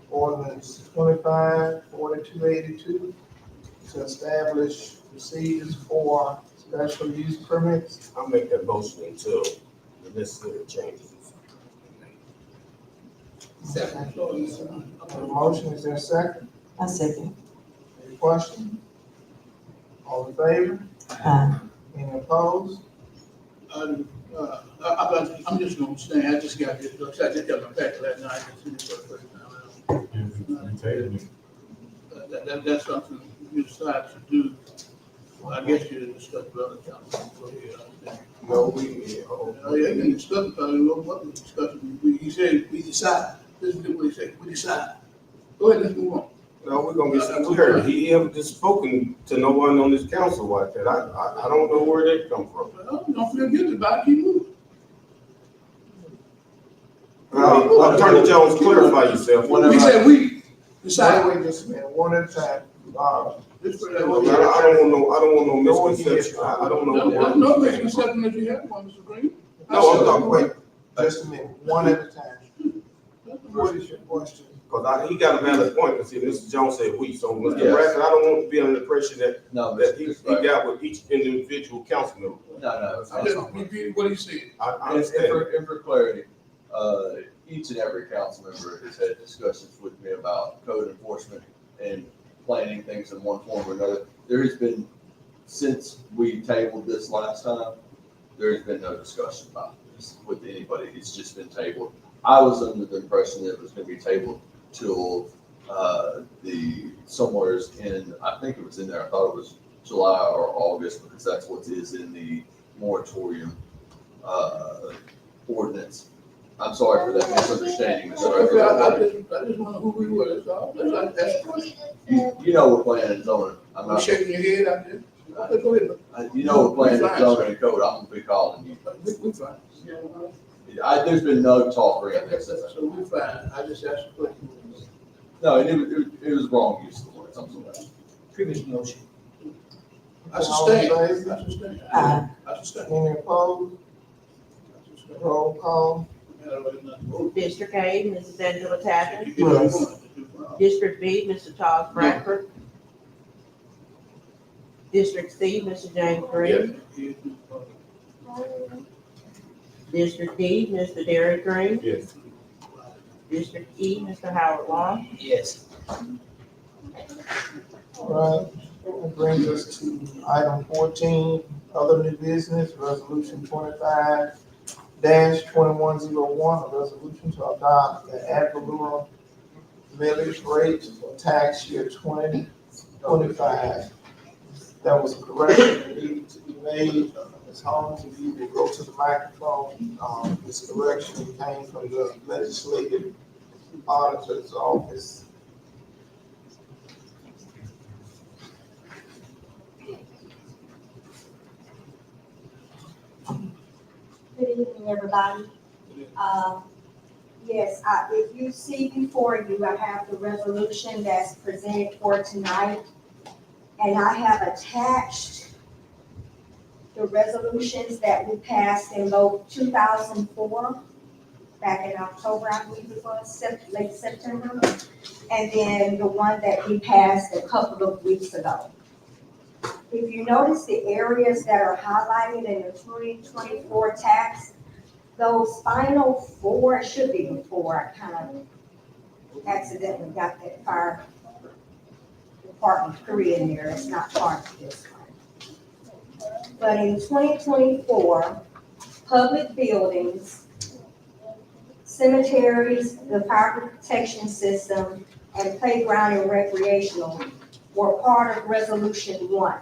ordinance 25-4282 to establish procedures for special use permits. I'll make that motion until the necessary changes. Second. The motion, is there a second? I second. Any question? All in favor? Any opposed? I'm just gonna say, I just got this, I just got my packet last night, I just finished for the first time. That's something you decide to do. Well, I guess you discussed with other council. No, we, Oh, yeah, you can discuss, what we discussed, he said, we decide, this is what he said, we decide. Go ahead, let's move on. no, we're gonna get clear. He haven't just spoken to no one on this council like that. I don't know where that come from. Well, don't feel guilty about it, keep moving. Attorney Jones, clarify yourself. He said, we Wait, decide. wait, just a minute, one at a time. This for I don't want no misconception. I don't know. that. No misconception that you have, Mr. Green. No, I'm talking, Wait, just a minute, one at a time. What is your question? because he got a valid point, because Mr. Jones said we, so Mr. Yes. Bradford, I don't want to be under the impression that No, he right. got with each individual council member. No, I just repeat what he said. I And understand. for clarity, each and every council member has had discussions with me about code enforcement and planning things in one form or another. There has been, since we tabled this last time, there has been no discussion about this with anybody. It's just been tabled. I was under the impression that it was gonna be tabled till, somewheres in, I think it was in there, I thought it was July or August, because that's what is in the moratorium, ordinance. I'm sorry for that misunderstanding, Mr. I Director. just wonder who we were, that's all. That's a question. You know we're planning and zoning. I'm I'm not, shaking your head out there. Okay, go ahead. you know we're planning and zoning and code. I'm gonna be calling you. We fine. There's been no talk or Yeah, anything. so we fine. I just asked a question. No, it was wrong use of the words. I'm sorry. Previous motion. I sustain. All I in favor? sustain. Aye. I sustain. Any opposed? I sustain. Roll call. District A, Mrs. Angela Tappan. Yes. District B, Mr. Charles Bradford. District C, Mr. James Green. District D, Mr. Derek Green. Yes. District E, Mr. Howard Long. Yes. All right, that brings us to item 14, other new business, resolution 25-2101, a resolution to adopt the ad valorem millage rate for tax year 2025. That was a correction that needed to be made. Ms. Holmes, if you will go to the microphone, this correction came from the legislative auditor's office. Good evening, everybody. Yes, if you see before you, I have the resolution that's presented for tonight. And I have attached the resolutions that we passed in both 2004, back in October, I believe it was, late September, and then the one that we passed a couple of weeks ago. If you notice the areas that are highlighted in the 2024 tax, those final four, it should be before, I kind of accidentally got that fire department 3 in there, it's not part of this one. But in 2024, public buildings, cemeteries, the fire protection system, and playground and recreational were part of resolution 1.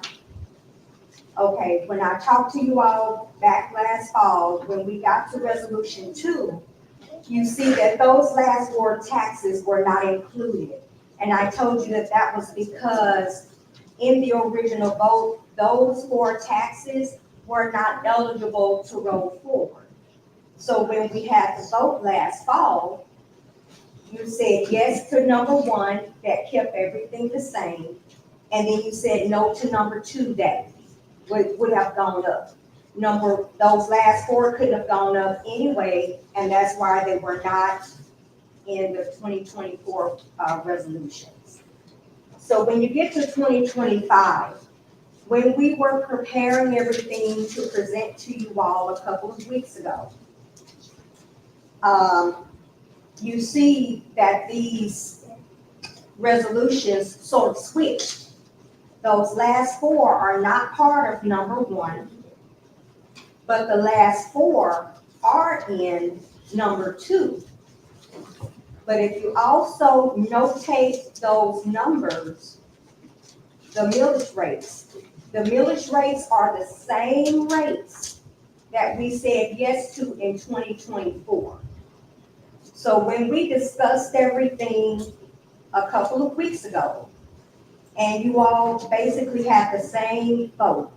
Okay, when I talked to you all back last fall, when we got to resolution 2, you see that those last 4 taxes were not included. And I told you that that was because in the original vote, those 4 taxes were not eligible to roll forward. So when we had the vote last fall, you said yes to number 1, that kept everything the same. And then you said no to number 2, that would have gone up. Those last 4 couldn't have gone up anyway, and that's why they were not in the 2024 resolutions. So when you get to 2025, when we were preparing everything to present to you all a couple of weeks ago, you see that these resolutions sort of switched. Those last 4 are not part of number 1, but the last 4 are in number 2. But if you also notate those numbers, the millage rates are the same rates that we said yes to in 2024. So when we discussed everything a couple of weeks ago, and you all basically had the same vote,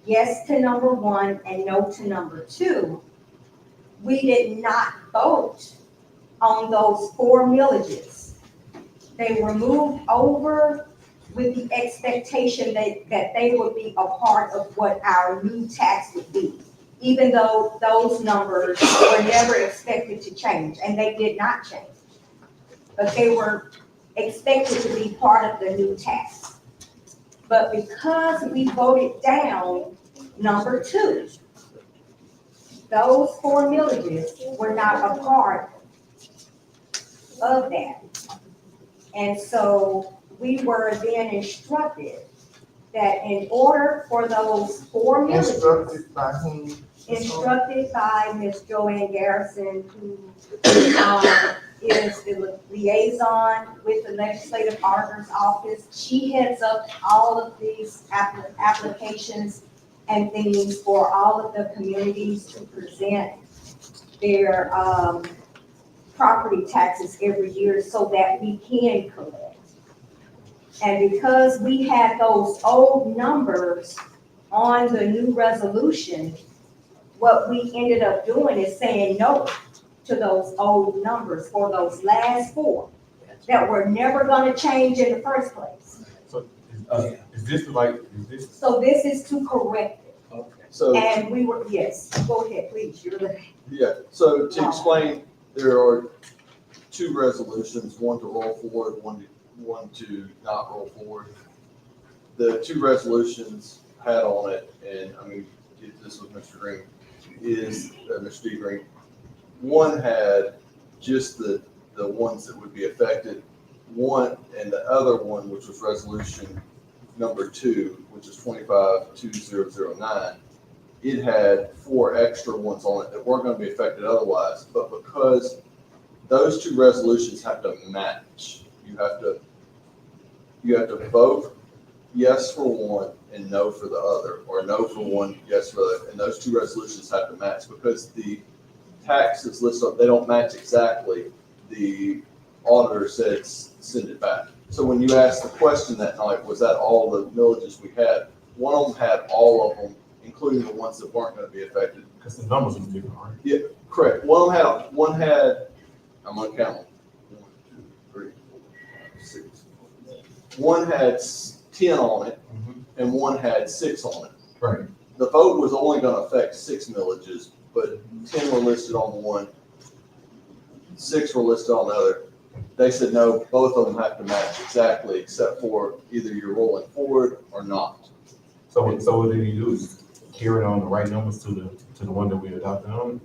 yes to number 1 and no to number 2, we did not vote on those 4 millages. They were moved over with the expectation that they would be a part of what our new tax would be, even though those numbers were never expected to change, and they did not change. But they were expected to be part of the new tax. But because we voted down number 2, those 4 millages were not a part of that. And so we were then instructed that in order for those 4 millages. Instructed by whom? Instructed by Ms. Joanne Garrison, who is the liaison with the Legislative Auditor's Office. She heads up all of these applications and things for all of the communities to present their, property taxes every year so that we can collect. And because we had those old numbers on the new resolution, what we ended up doing is saying no to those old numbers for those last four that were never gonna change in the first place. So is this like, is this? So this is to correct it. Okay. So, And we were, yes, go ahead, please, you're the. yeah, so to explain, there are two resolutions, one to roll forward, one to not roll forward. The two resolutions had on it, and I mean, this was Mr. Green, Mr. D. Green. One had just the ones that would be affected. One, and the other one, which was resolution number 2, which is 25-2009, it had 4 extra ones on it that weren't going to be affected otherwise. But because those two resolutions have to match, you have to vote yes for one and no for the other, or no for one, yes for the other, and those two resolutions have to match because the taxes listed, they don't match exactly. The auditor said send it back. So when you asked the question that night, was that all the millages we had? One of them had all of them, including the ones that weren't going to be affected. Because the numbers was different, right? Yeah, correct. One had, I'm gonna count them. 1, 2, 3, 4, 5, 6. One had 10 on it, and one had 6 on it. Right. The vote was only gonna affect 6 millages, but 10 were listed on one, 6 were listed on the other. They said, no, both of them have to match exactly, except for either you're rolling forward or not. So what did he do is carry on the right numbers to the one that we adopted on?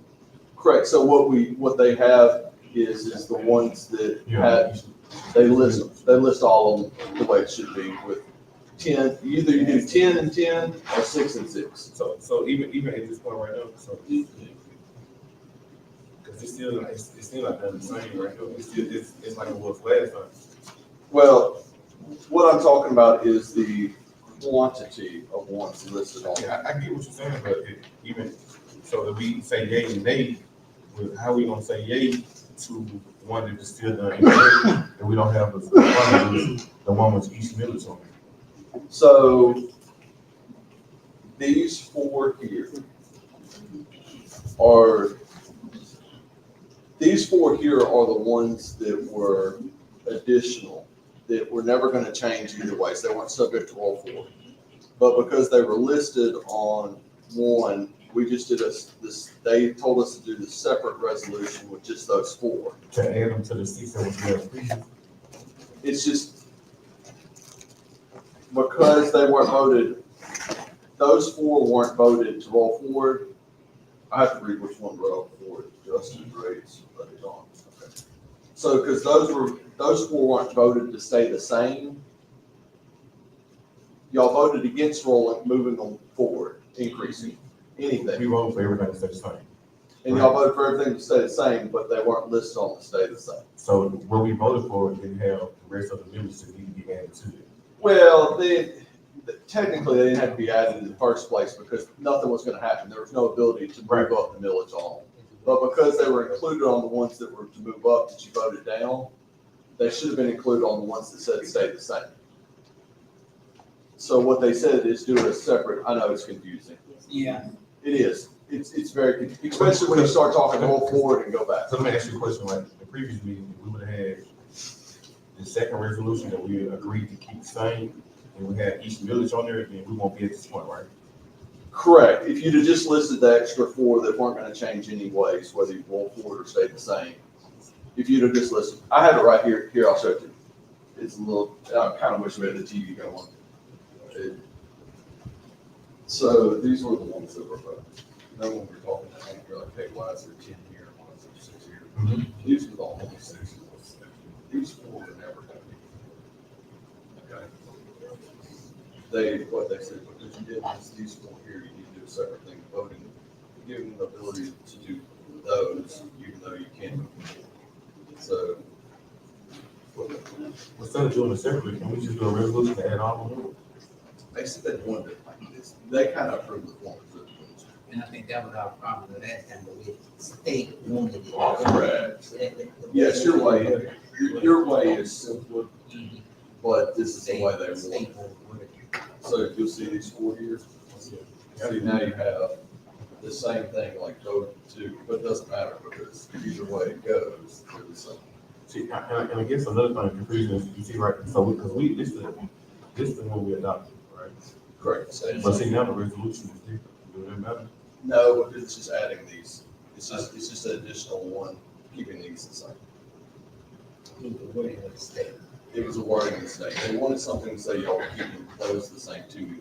Correct. So what they have is the ones that Yeah. had, they list all of them the way it should be with 10, either you do 10 and 10 or 6 and 6. So even at this point right now, so because it's still not done the same right now. It's like it was last time. Well, what I'm talking about is the quantity of ones listed on. Yeah, I get what you're saying, but even so that we say yay and nay, how we gonna say yay to one that is still done incorrectly, and we don't have the one with each millage on it? So these 4 here are the ones that were additional, that were never going to change either way, so they weren't subject to roll forward. But because they were listed on one, we just did they told us to do the separate resolution with just those 4. To add them to the 6 that was there previously. It's just because they weren't voted, those 4 weren't voted to roll forward. I have to read which one rolled forward. Justin Grace, but it's on. Okay. So because those 4 weren't voted to stay the same, y'all voted against moving them forward, increasing anything. We voted for everything to stay the same. And y'all voted for everything to stay the same, but they weren't listed on to stay the same. So what we voted for didn't have the rest of the millage that need to be added to it. Well, technically, they didn't have to be added in the first place because nothing was going to happen. There was no ability to move up the millage on them. But because they were included on the ones that were to move up that you voted down, they should have been included on the ones that said stay the same. So what they said is do a separate, I know it's confusing. Yeah. It is. It's very confusing, especially when you start talking roll forward and go back. So let me ask you a question, like the previous meeting, we would have had the second resolution that we agreed to keep the same, and we had each millage on there, then we won't be at this point, right? Correct. If you'd have just listed the extra 4 that weren't going to change anyways, whether you roll forward or stay the same. If you'd have just listed, I have it right here. Here, I'll show it to you. It's a little, I kind of wish we had the TV going. So these were the ones that were voted. No one we're talking about, you're like, hey, why is there 10 here? Why is there 6 here? These were the only 6. These 4 were never going to be. Okay. What they said, what you did is these 4 here, you need to do a separate thing, voting, giving them the ability to do those, even though you can't move them forward. So. Instead of doing it separately, can we just do a resolution to add all of them? They said they wanted to They kind of approve the form. And I think that was our problem the last time, but we state wanted it. Correct. So that- Yes, your way is simpler, Mhm. but this is the way they want State it. wanted it. So if you'll see these 4 here, see now you have the same thing like code 2, but it doesn't matter because either way it goes, they're the same. See, and I guess another thing, confusion is, you see, right, so, because this is what we adopted, right? Correct. But see, now the resolution is different, do that matter? No, but it's just adding these. It's just an additional one, keeping these the same. It was the wording of the state. It was a wording in the state. They wanted something to say y'all were keeping those the same too.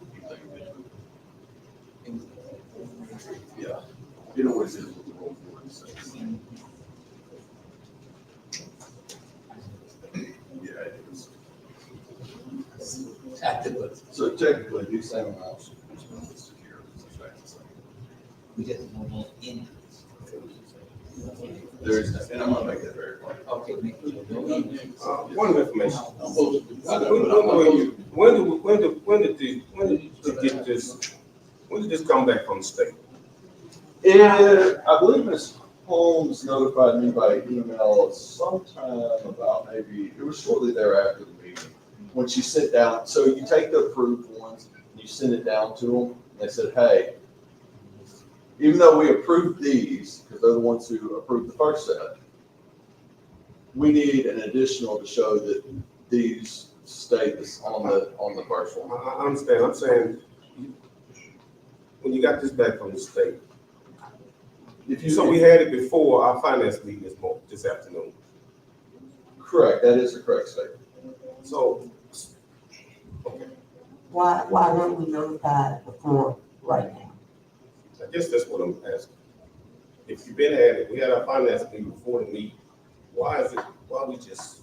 It was- Yeah, it always is with the roll forward says. Yeah, it is. I took it. So technically, these same amounts should be secure. It's back the same. We just want more increase. There is, and I'm gonna make that very clear. Okay, make sure no increase. Point of information. I'm supposed to- I know, but I'm not- When did this come back from the state? And I believe Ms. Holmes notified me by email sometime about maybe, it was shortly thereafter the meeting, when she sent down, so you take the approved ones, and you send it down to them, and they said, hey, even though we approved these, because they're the ones who approved the first set, we need an additional to show that these stay on the first one. I understand, I'm saying, when you got this back from the state, so we had it before our finance meeting this afternoon. Correct, that is the correct statement. So, okay, Why weren't we notified before right now? I guess that's what I'm asking. If you've been at it, we had our finance meeting before the meeting, why we just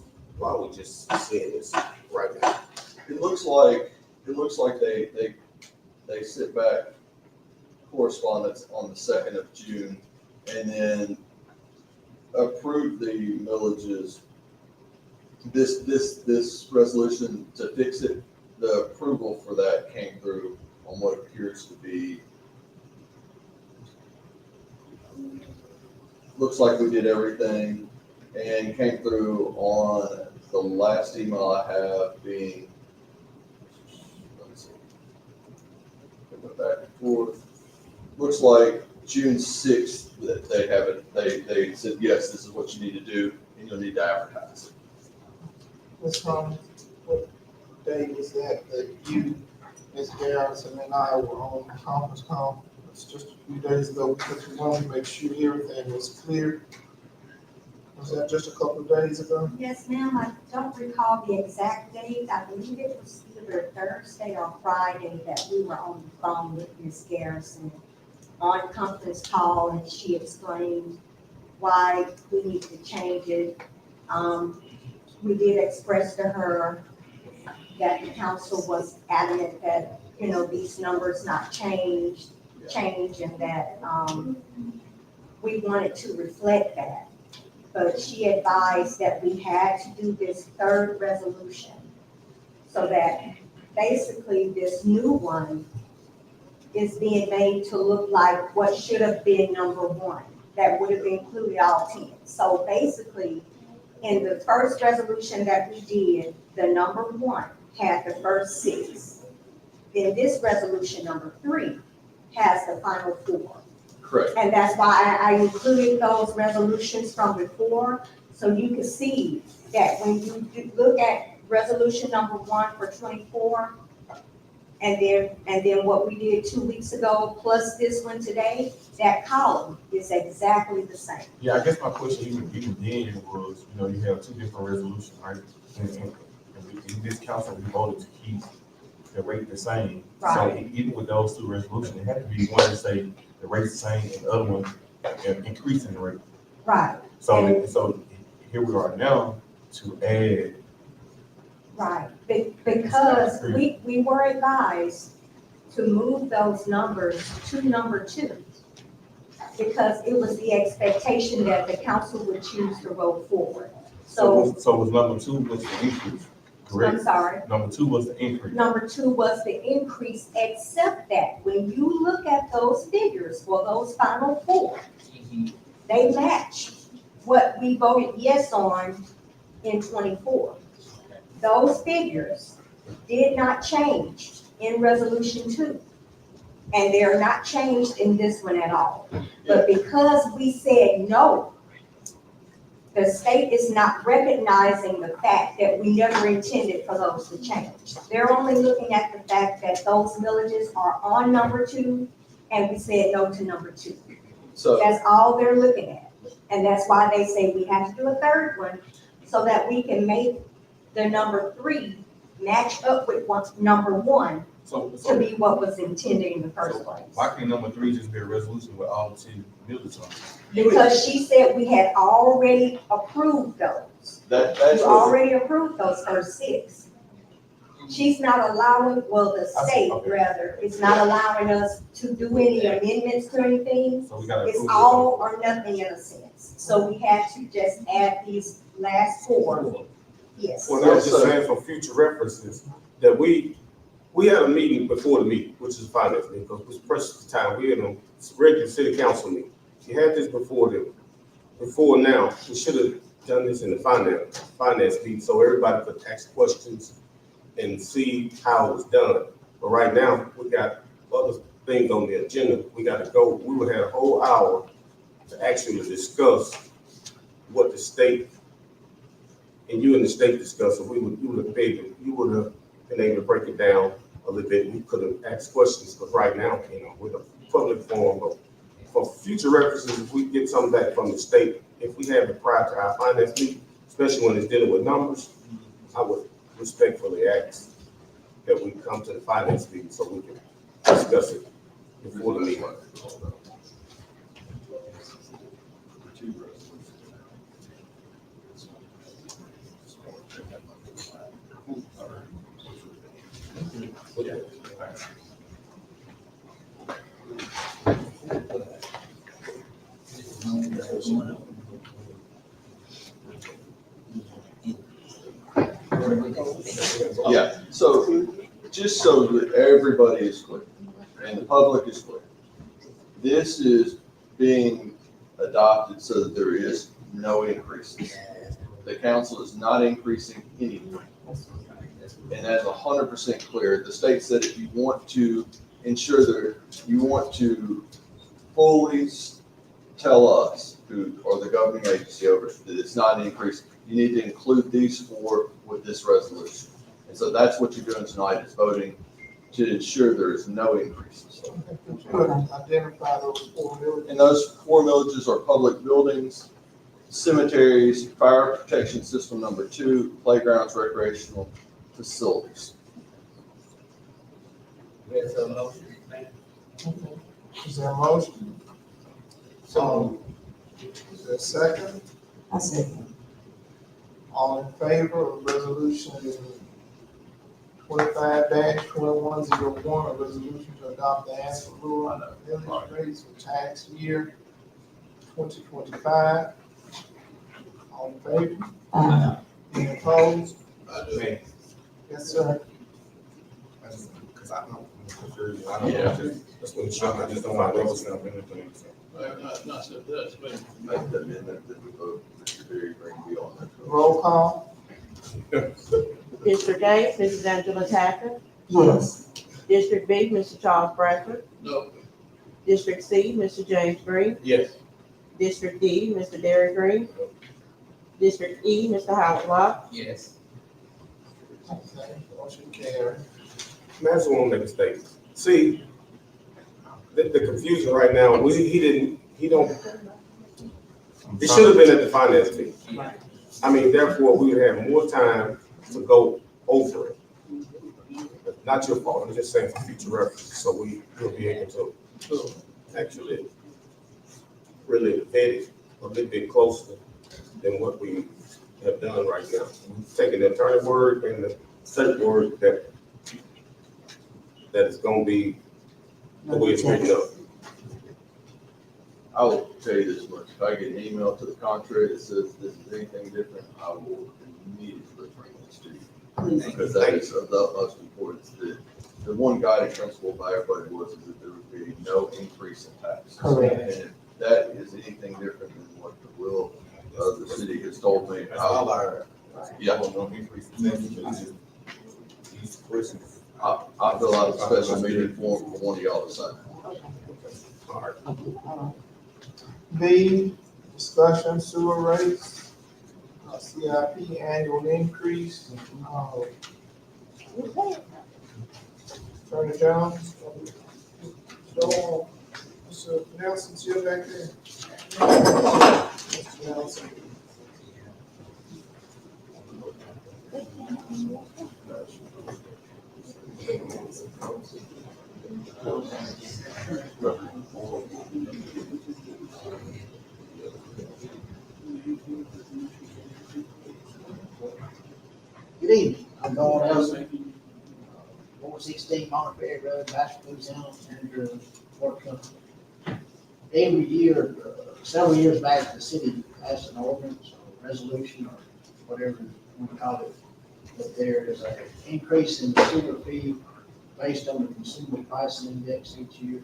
saying this right now? It looks like they sit back correspondence on the 2nd of June and then approve the millages. This resolution to fix it, the approval for that came through on what appears to be, looks like we did everything and came through on the last email I have being, let me see. It went back and forth. Looks like June 6th that they have it, they said, yes, this is what you need to do and you'll need to advertise it. Ms. Holmes, what day was that you, Ms. Garrison, and I were on the conference call? It's just a few days ago, because we wanted to make sure everything was clear. Was that just a couple of days ago? Yes, ma'am. I don't recall the exact date. I believe it was either Thursday or Friday that we were on the phone with Ms. Garrison on conference call, and she explained why we need to change it. We did express to her that the council was adamant that, these numbers not change, and that, we wanted to reflect that. But she advised that we had to do this third resolution so that basically this new one is being made to look like what should have been number one, that would have included all 10. So basically, in the first resolution that we did, the number one had the first 6. Then this resolution, number 3, has the final 4. Correct. And that's why I included those resolutions from before, so you can see that when you look at resolution number 1 for 24, and then what we did 2 weeks ago, plus this one today, that column is exactly the same. Yeah, I guess my question even then was, you have 2 different resolutions, right? And in this council, we voted to keep the rate the same. So Right. even with those 2 resolutions, it had to be one to say the rate's the same and the other one increasing the rate. Right, So here we are now to add. right. Because we were advised to move those numbers to number 2. Because it was the expectation that the council would choose to vote forward. So So was number 2 was the increase? I'm sorry. Number 2 was the increase. Number 2 was the increase, except that when you look at those figures for those final 4, they match what we voted yes on in 24. Those figures did not change in resolution 2. And they're not changed in this one at all. But because we said no, the state is not recognizing the fact that we never intended for those to change. They're only looking at the fact that those villages are on number 2, and we said no to number 2. So, That's all they're looking at. And that's why they say we have to do a third one, so that we can make the number 3 match up with number 1 to be what was intended in the first place. Why can't number 3 just be a resolution with all the 10 villages on it? Because she said we had already approved those. that's You what, already approved those first 6. She's not allowing, well, the state okay. rather, is not allowing us to do any amendments to anything. So we gotta It's approve all or nothing in a sense. So we had to just add these last 4. Yes. Well, I was just saying for future references, that we had a meeting before the meeting, which is finance meeting, because it was precious time. We had a regular city council meeting. You had this before now. We should have done this in the finance meeting, so everybody could ask questions and see how it was done. But right now, we got other things on the agenda. We gotta go. We would have a whole hour to actually discuss what the state and you and the state discussed, so you would have been able to break it down a little bit. We could have asked questions, because right now, with a public forum, but for future references, if we get something back from the state, if we have it prior to our finance meeting, especially when it's dealing with numbers, I would respectfully ask that we come to the finance meeting so we can discuss it before the meeting. yeah, so just so that everybody is clear and the public is clear, this is being adopted so that there is no increases. The council is not increasing anything. And that's 100% clear. The state said if you want to ensure that you want to fully tell us, who are the governing agency over it, that it's not an increase, you need to include these 4 with this resolution. And so that's what you're doing tonight, is voting to ensure there is no increases. Identify those 4 villages. And those 4 villages are public buildings, cemeteries, fire protection system number 2, playgrounds, recreational facilities. There's a motion. Is there a motion? Is there a second? I second. All in favor of resolution 25-2101, a resolution to adopt the ad valorem village rates for tax year 2025. All in favor? Any opposed? Man, Yes, sir. Because I don't, that's what it's showing. I just don't want to stuff in anything. Not so that's been. Make the amendment that we vote, Mr. Berry, bring me on that. Roll call? District A, Mrs. Angela Tackett. Yes. District B, Mr. Charles Bradford. No. District C, Mr. James Green. Yes. District D, Mr. Derek Green. District E, Mr. Howard Locke. Yes. Okay, motion carried. I just want to make a statement. See, the confusion right now, it should have been at the finance meeting. I mean, therefore, we would have more time to go over it. Not your fault, I'm just saying for future reference, so we'll be able to actually really vet it a little bit closer than what we have done right now. We've taken the attorney word and the state word that is gonna be the way it's written up. I will tell you this much, if I get an email to the contrary that says this is anything different, I will immediately bring this to you. Because that is of the utmost importance. The one guiding principle by everybody was that there would be no increase in taxes. Correct. And if that is anything different than what the will of the city has told me, That's all I heard. Yeah. No increase in taxes. These questions. I'll fill out a special meeting form for one of y'all to sign. All right. B, discussion sewer rates, CIP annual increase. Attorney Jones? Joel, Mr. Nelson's here back there. Mr. Nelson. Good evening, I'm Noel Nelson, 416 Monterey Road, Bastrop, Louisiana, manager of Work Company. Every year, several years back, the city passed an ordinance or resolution or whatever you want to call it, that there is an increase in the sewer fee based on the consumer price index each year.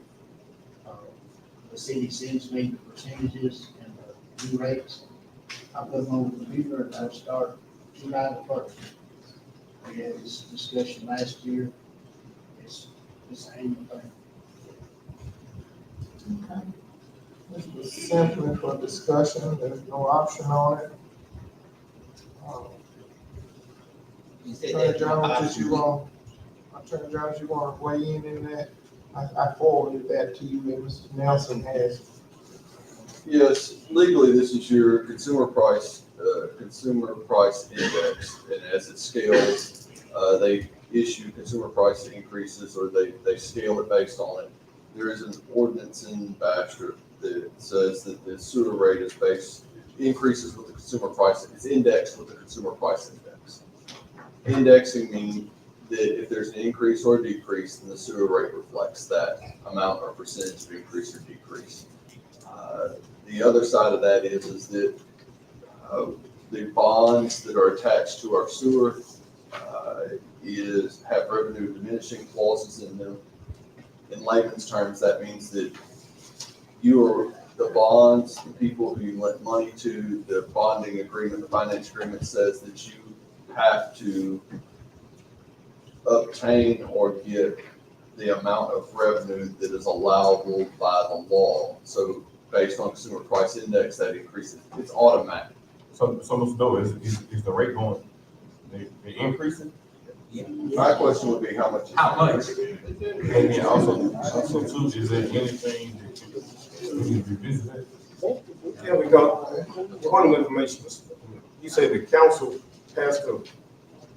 The city sends me the percentages and the new rates. I put them on the computer and they'll start July the 1st. We had this discussion last year. It's an annual thing. This was simply for discussion, there's no option on it. You said Attorney that. Jones, Attorney Jones, you want to weigh in that? I forwarded that to you, and Mr. Nelson has. Yes, legally, this is your consumer price index, and as it scales, they issue consumer price increases, or they scale it based on it. There is an ordinance in Bastrop that says that the sewer rate is increases with the consumer price, it's indexed with the consumer price index. Indexing means that if there's an increase or decrease, then the sewer rate reflects that amount or percentage of increase or decrease. The other side of that is that the bonds that are attached to our sewer have revenue diminishing clauses in them. In layman's terms, that means that the bonds, the people who you lent money to, the bonding agreement, the finance agreement says that you have to obtain or get the amount of revenue that is allowable by the law. So based on consumer price index, that increases. It's automatic. So Mr. Doe, is the rate going, the increasing? My question would be how much? How much? And then also too, is there anything that we need to revisit? Yeah, we got, point of information, you said the council passed an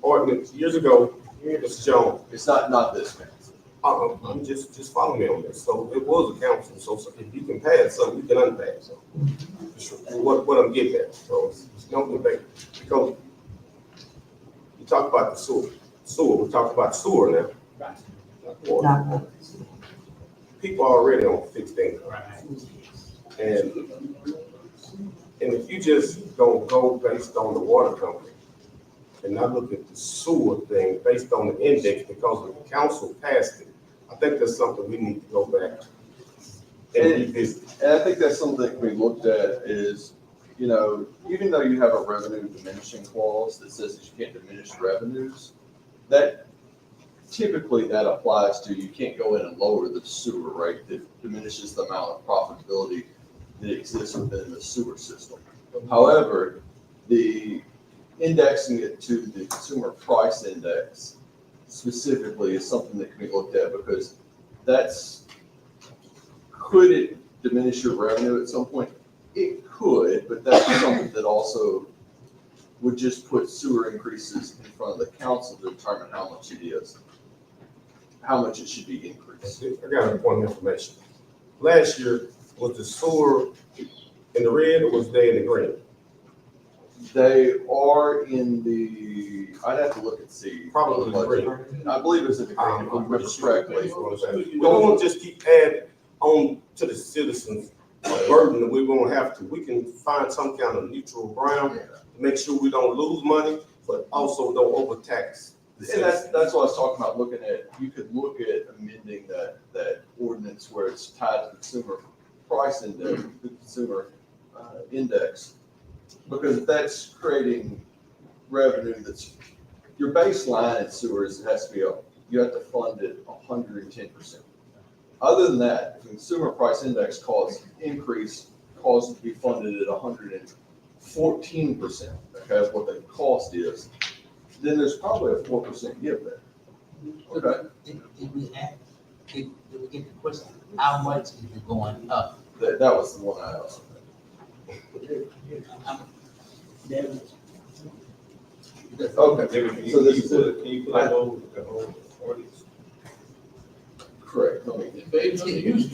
ordinance years ago, Mr. Jones. It's not this council. I'm just following me on this. So it was a council, so if you can pass something, you can unpass something. What I'm getting at, so it's no debate. Because you talk about the sewer, we talk about sewer now. Right. Not water. Not- People are already on fixed income. Right. And if you just don't go based on the water company and not look at the sewer thing based on the index because the council passed it, I think that's something we need to go back and revisit. And I think that's something that can be looked at is, even though you have a revenue diminishing clause that says that you can't diminish revenues, that typically that applies to, you can't go in and lower the sewer rate that diminishes the amount of profitability that exists within the sewer system. However, the indexing it to the consumer price index specifically is something that can be looked at, because could it diminish your revenue at some point? It could, but that's something that also would just put sewer increases in front of the council to determine how much it is, how much it should be increased. I got a point of information. Last year, was the sewer in the red or was they in the green? They are in the, I'd have to look and see. Probably the green. I believe it's in the green, if I remember correctly. We don't want to just keep adding on to the citizens a burden that we're gonna have to. We can find some kind of neutral ground, make sure we don't lose money, but also don't overtax the And citizens. that's what I was talking about, looking at, you could look at amending that ordinance where it's tied to the consumer price index, the consumer index. Because if that's creating revenue that's, your baseline in sewers, it has to be up, you have to fund it 110%. Other than that, if the consumer price index costs increase, costs to be funded at 114%, okay, of what the cost is, then there's probably a 4% give there. Okay, Did we ask, did we get the question, how much is it going up? that was the one I asked. Okay, so this is, Can you put that over the whole ordinance? correct, let me, Based on the use.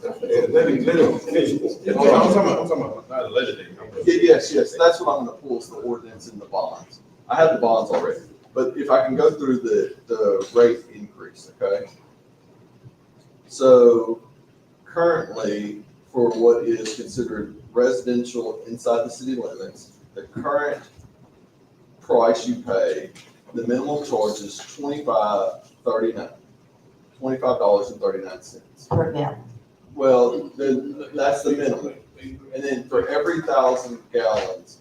Let him finish. I'm talking about, not a legislative. yes, that's what I'm gonna pull is the ordinance and the bonds. I have the bonds already, but if I can go through the rate increase, okay? So currently, for what is considered residential inside the city limits, the current price you pay, the minimum charge is $25.39. Per gallon. Well, then, that's the minimum. And then for every 1,000 gallons,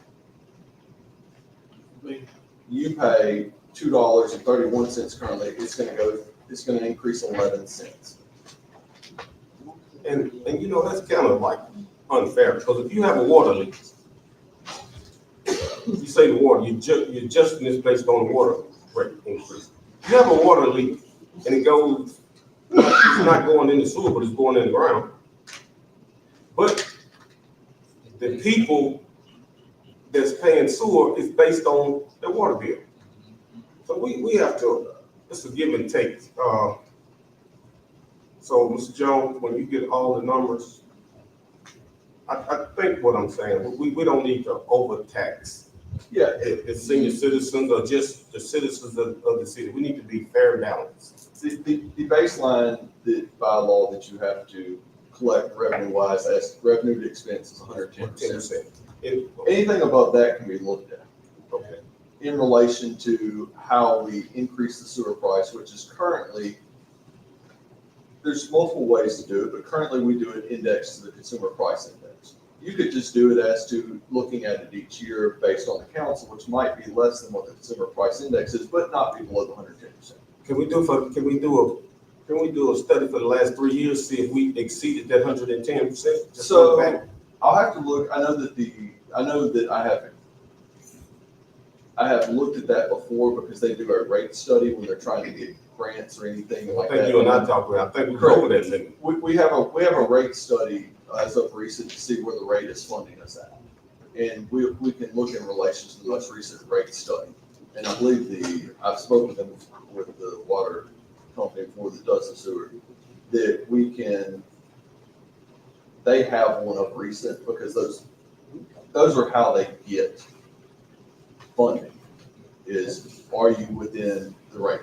you pay $2.31 currently, it's gonna increase 11 cents. And you know, that's kind of like unfair, because if you have a water leak, you say the water, you're adjusting this based on the water rate increase. You have a water leak and it goes, it's not going in the sewer, but it's going in the ground. But the people that's paying sewer is based on their water bill. So we have to, it's a give and take. So, Mr. Jones, when you get all the numbers, I think what I'm saying, we don't need to overtax. Yeah, If senior citizens or just the citizens of the city, we need to be fair and balanced. the baseline that by law that you have to collect revenue wise, as revenue to expense is 110%. Anything above that can be looked at. Okay. In relation to how we increase the sewer price, which is currently, there's multiple ways to do it, but currently we do it indexed to the consumer price index. You could just do it as to looking at it each year based on the council, which might be less than what the consumer price index is, but not be below the 110%. Can we do a study for the last 3 years, see if we exceeded that 110%? So I'll have to look, I know that I have looked at that before because they do a rate study when they're trying to get grants or anything like I that. think you and I talked about, I think we go over that limit. We have a rate study as of recent to see where the rate is funding us at. And we can look in relation to the most recent rate study. And I believe I've spoken with them, with the water company before that does the sewer, that they have one of recent, because those are how they get funding, is are you within the rate?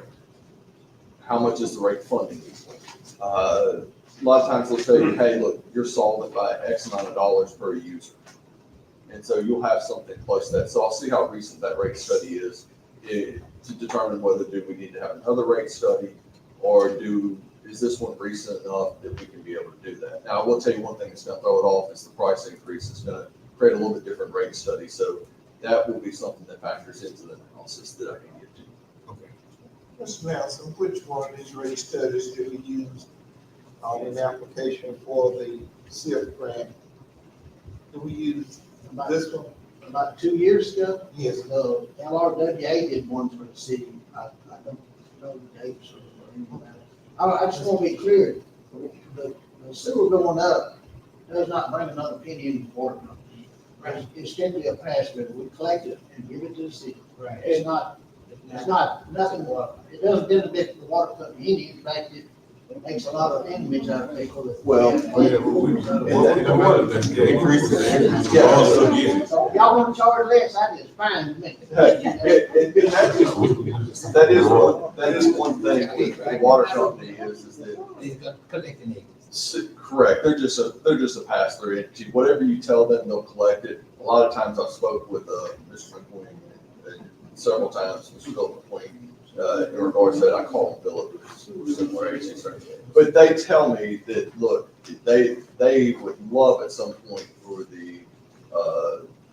How much is the rate funding you? A lot of times they'll say, hey, look, you're solvent by X amount of dollars per user. And so you'll have something close to that. So I'll see how recent that rate study is to determine whether do we need to have another rate study, or is this one recent enough that we can be able to do that? Now, I will tell you one thing that's gonna throw it off is the price increase. It's gonna create a little bit different rate study. So that will be something that factors into the analysis that I can get to. Okay. Mr. Nelson, which one of these rate studies did we use on an application for the SIP grant? Did we use this one? About 2 years ago, Yes. LRWA did one for the city. I don't know the dates or anything like that. I just want to be clear, the sewer going up does not bring another penny in the water company. It's simply a pass through. We collect it and give it to the city. Right. It's not nothing, it doesn't benefit the water company any. In fact, it makes a lot of enemies out of people. Well, Y'all want to charge less, I just fine with me. That is one thing with the water company is that. They've got collecting agents. Correct, they're just a pass-through entity. Whatever you tell them, they'll collect it. A lot of times I've spoke with Mr. McQueen and several times, Mr. Philip McQueen, in regards to that. I called Philip, who's similar agency, but they tell me that, look, they would love at some point for the,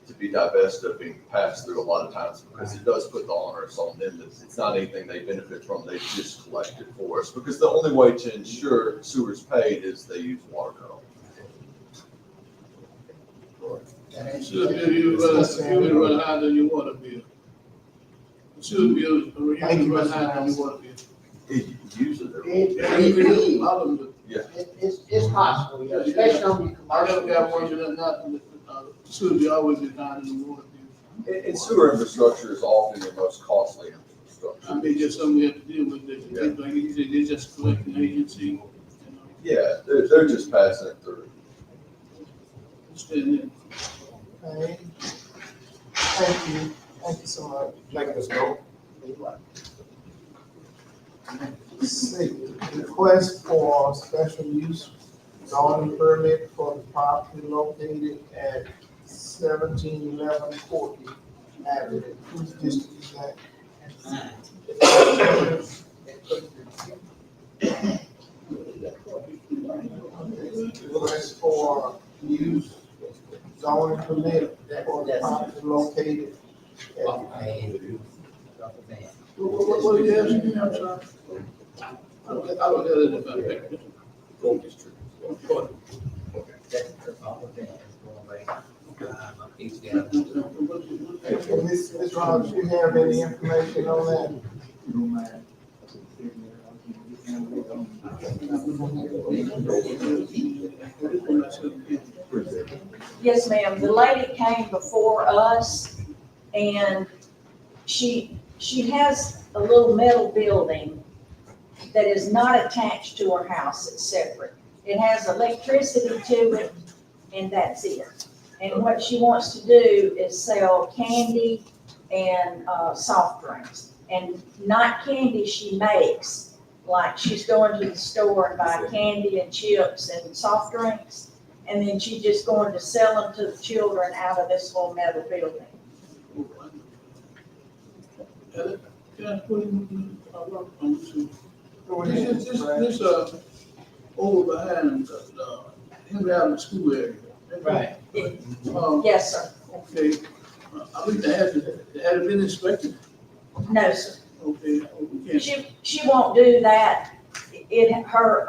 to be divested of being passed through a lot of times, because it does put the onus on them. It's not anything they benefit from, they just collect it for us, because the only way to ensure sewer's paid is they use water control. Sewer bill, you run higher than your water bill. Sewer bill, you run higher than your water bill. It uses it. It's possible, yeah, especially on the I never got one that sewer bill always be higher than the water bill. And sewer infrastructure is often your most costly infrastructure. I mean, just something we have to deal with, like you said, they're just collecting agency, you know. Yeah, they're just passing it through. Understand that. Okay. Thank you so much. Thank you, Ms. Gold. C, request for special use zoning permit for the property located at 1711 Corky Avenue. Whose district is that? Request for use zoning permit for the property located at What are you asking me, I'm sorry? I don't get it about that. Ms. Rogers, you have any information on that? Yes, ma'am. The lady came before us and she has a little metal building that is not attached to her house. It's separate. It has electricity to it and that's it. And what she wants to do is sell candy and soft drinks. And not candy she makes, like she's going to the store and buy candy and chips and soft drinks. And then she's just going to sell them to the children out of this little metal building. This, over behind, Henry Allen School area. Right. Yes, sir. Okay, I think they had been inspected. No, sir. Okay, we can't. She won't do that. Her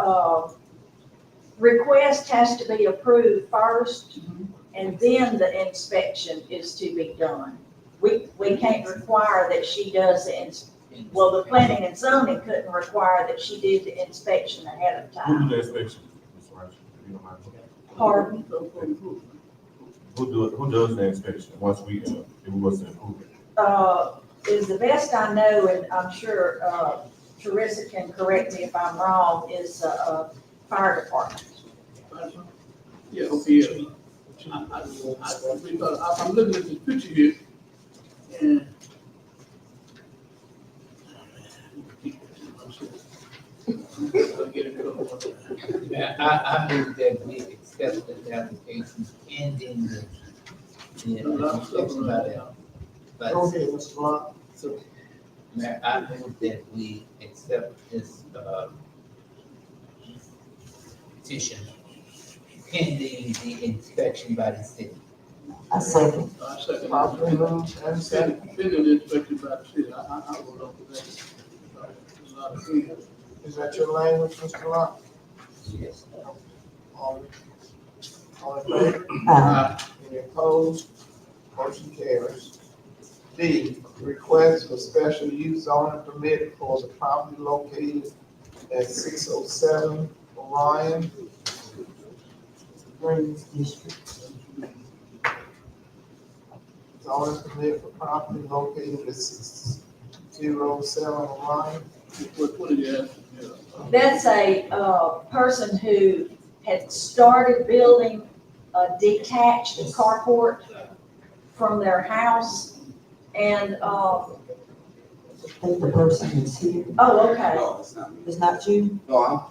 request has to be approved first, and then the inspection is to be done. We can't require that she does the planning and zoning couldn't require that she did the inspection ahead of Who time. do the inspection, Mr. Rogers, if you don't mind? Pardon? Who does the inspection once we, if we was to approve it? Is the best I know, and I'm sure, Teresa can correct me if I'm wrong, is, fire department. Yeah, okay, yeah. Because I'm looking at this picture here, and I move that we accept this application pending the inspection by them. But, Go ahead, Mr. Blunt. so, Mayor, I move that we accept this, petition pending the inspection by the city. I second. I second. Properly moved and seconded. Been inspected by the city, I will know for that. Is that your language, Mr. Blunt? Yes. All in favor? Any opposed? Motion carries. D, request for special use zoning permit for the property located at 607 Orion Greens District. Zoning permit for property located at 607 Orion. What did you ask? That's a, person who had started building a detached carport from their house and, I think the person is here. oh, okay. No, it's not me. It's not you? No,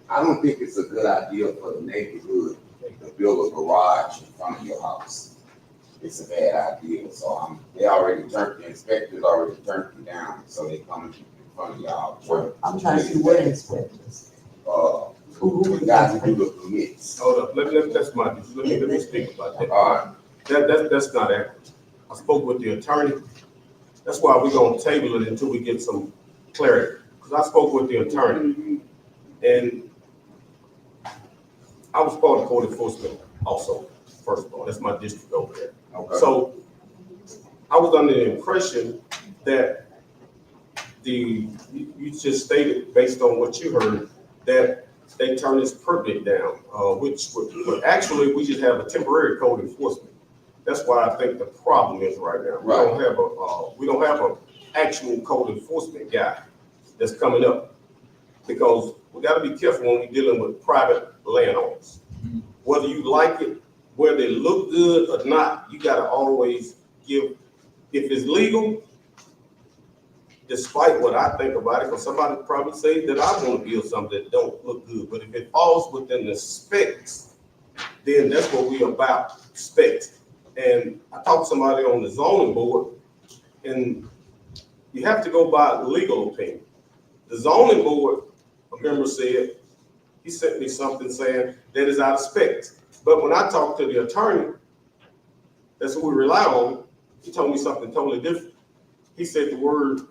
I don't think it's a good idea for the neighborhood to build a garage in front of your house. it's a bad idea. So they already the inspectors already turned me down, so they come in front of y'all. Well, I'm trying to see what inspectors. The guys who do the permits. Hold up, let me speak about that. All right. That's not accurate. I spoke with the attorney. That's why we're gonna table it until we get some clarity. Because I spoke with the attorney, and I was part of code enforcement also, first of all. That's my district over there. Okay. So I was under the impression that you just stated, based on what you heard, that they turned this permit down, but actually we just have a temporary code enforcement. That's why I think the problem is right now. Right. We don't have an actual code enforcement guy that's coming up, because we got to be careful when we're dealing with private landowners. Whether you like it, whether they look good or not, you got to always give, if it's legal, despite what I think about it, because somebody probably say that I want to build something that don't look good, but if it falls within the specs, then that's what we about, specs. And I talked to somebody on the zoning board, and you have to go by legal opinion. The zoning board, a member said, he sent me something saying that is out of specs. But when I talked to the attorney, that's what we rely on, he told me something totally different. He said the word,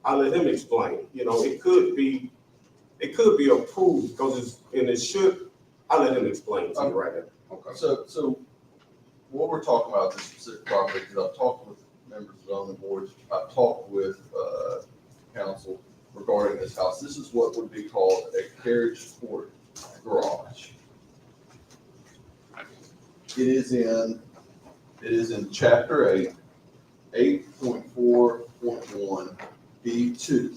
I let him explain. You know, it could be approved because it should. I let him explain to you right now. Okay. So what we're talking about this specific property, because I've talked with members of the board, I've talked with council regarding this house. This is what would be called a carriage court garage. It is in chapter 8.4.1 B2.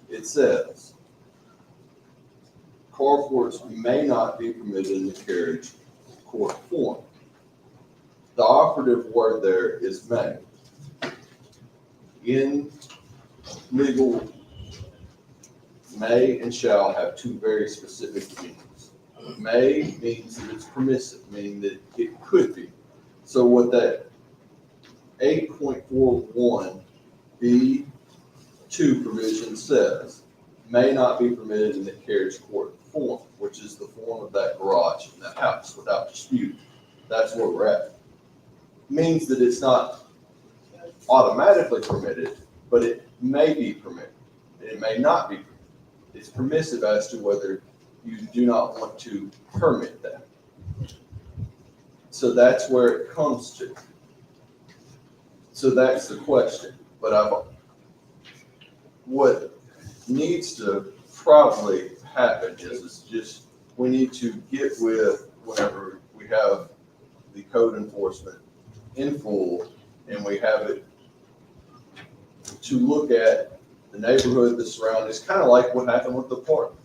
It says, carports may not be permitted in the carriage court form. The operative word there is may. In legal, may and shall have two very specific meanings. May means that it's permissive, meaning that it could be. So what that 8.41 B2 provision says, may not be permitted in the carriage court form, which is the form of that garage in that house without dispute. That's where we're at. Means that it's not automatically permitted, but it may be permitted. It may not be permitted. It's permissive as to whether you do not want to permit that. So that's where it comes to. So that's the question. But what needs to probably happen is just, we need to get with whenever we have the code enforcement in full, and we have it to look at the neighborhood, the surroundings, kind of like what happened with the apartments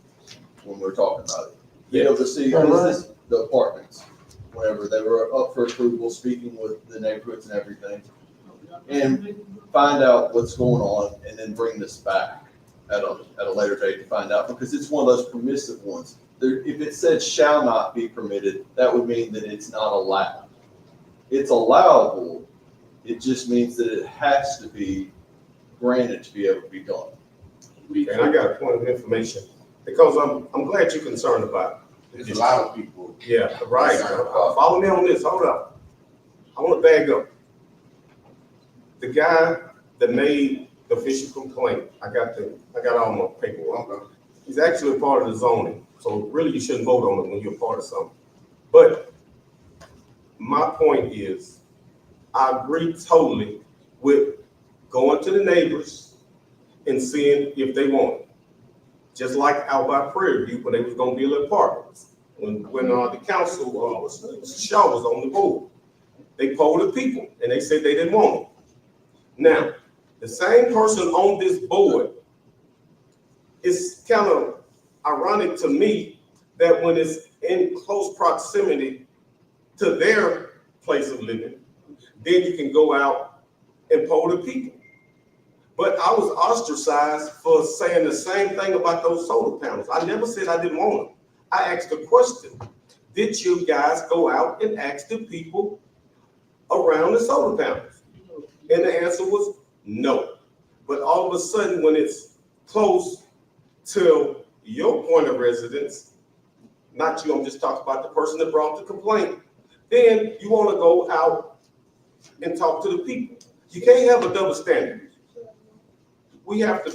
when we were talking about it. You know, to see the apartments, whenever they were up for approval, speaking with the neighborhoods and everything, and find out what's going on, and then bring this back at a later date to find out, because it's one of those permissive ones. If it said shall not be permitted, that would mean that it's not allowed. It's allowable, it just means that it has to be granted to be able to be done. And I got a point of information, because I'm glad you're concerned about it. There's a lot of people. Yeah, right. Follow me on this, hold up. I want to bag up. The guy that made the official complaint, I got all my paperwork. He's actually a part of the zoning, so really you shouldn't vote on it when you're a part of something. But my point is, I agree totally with going to the neighbors and seeing if they want it. Just like out by Prairie View when they was gonna build apartments. When the council, Shaw was on the board, they polled the people and they said they didn't want it. Now, the same person on this board, it's kind of ironic to me that when it's in close proximity to their place of living, then you can go out and poll the people. But I was ostracized for saying the same thing about those solar panels. I never said I didn't want them. I asked a question. Did you guys go out and ask the people around the solar panels? And the answer was no. But all of a sudden, when it's close to your point of residence, not you, I'm just talking about the person that brought the complaint, then you want to go out and talk to the people. You can't have a double standard. We have to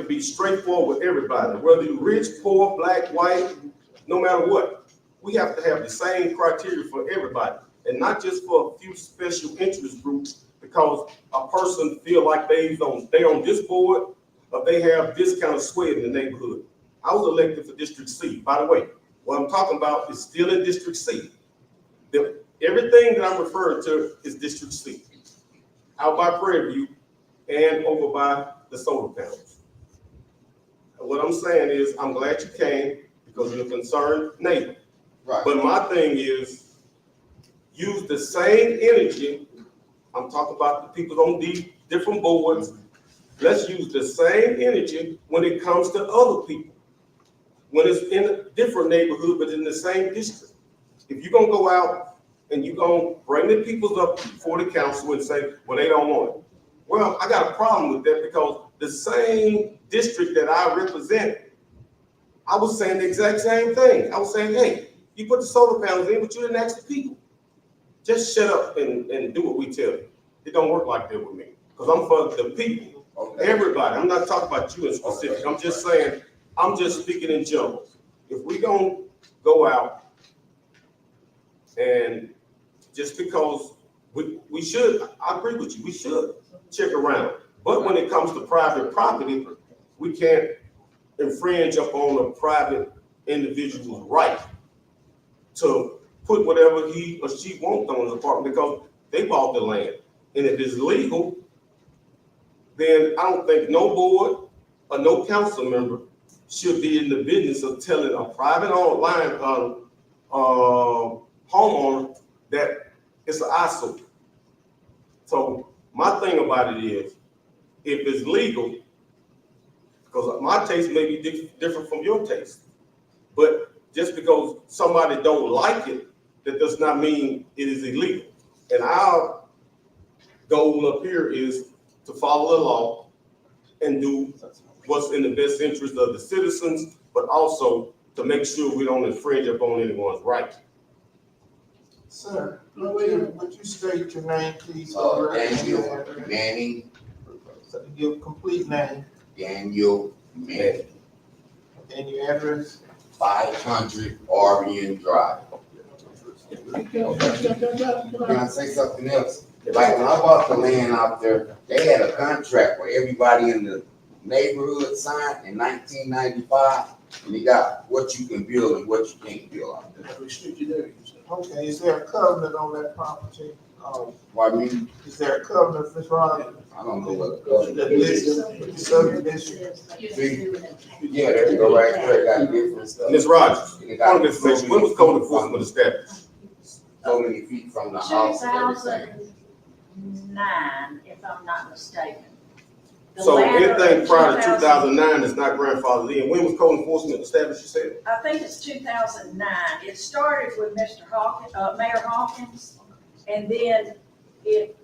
be straightforward with everybody, whether you're rich, poor, black, white, no matter what. We have to have the same criteria for everybody, and not just for a few special interest groups because a person feel like they on this board or they have this kind of sway in the neighborhood. I was elected for District C. By the way, what I'm talking about is still in District C. Everything that I'm referring to is District C. Out by Prairie View and over by the solar panels. And what I'm saying is, I'm glad you came because you're a concerned neighbor. Right. But my thing is, use the same energy. I'm talking about the people on these different boards. Let's use the same energy when it comes to other people. When it's in a different neighborhood, but in the same district. If you're gonna go out and you're gonna bring the peoples up before the council and say, well, they don't want it. Well, I got a problem with that because the same district that I represent, I was saying the exact same thing. I was saying, hey, you put the solar panels in, but you didn't ask the people. Just shut up and do what we tell you. It don't work like that with me. Because I'm for the people, everybody. I'm not talking about you in specific. I'm just saying, I'm just speaking in general. If we gonna go out and just because we should, I agree with you, we should check around. But when it comes to private property, we can't infringe upon a private individual's right to put whatever he or she wants on his apartment because they bought the land. And if it's legal, then I don't think no board or no council member should be in the business of telling a private online homeowner that it's an eyesore. So my thing about it is, if it's legal, because my taste may be different from your taste, but just because somebody don't like it, that does not mean it is illegal. And our goal up here is to follow the law and do what's in the best interest of the citizens, but also to make sure we don't infringe upon anyone's right. Sir, would you state your name, please? Daniel Manning. So your complete name Daniel Manning, and your address? 500 Orion Drive. Can I say something else? Like when I bought the land out there, they had a contract where everybody in the neighborhood signed in 1995, and they got what you can build and what you can't build out there. Okay, is there a covenant on that property? Pardon me? Is there a covenant, Ms. Rod? I don't know what the covenant That is. lists the subdivision? See? Yeah, there you go, right there, got different stuff. Ms. Rogers, And it got point of information, when was code enforcement established? so many feet from the house and everything. 2009, if I'm not mistaken. The So latter anything of prior to 2009 is not grandfathered in. When was code enforcement established, you said? I think it's 2009. It started with Mayor Hawkins, and then it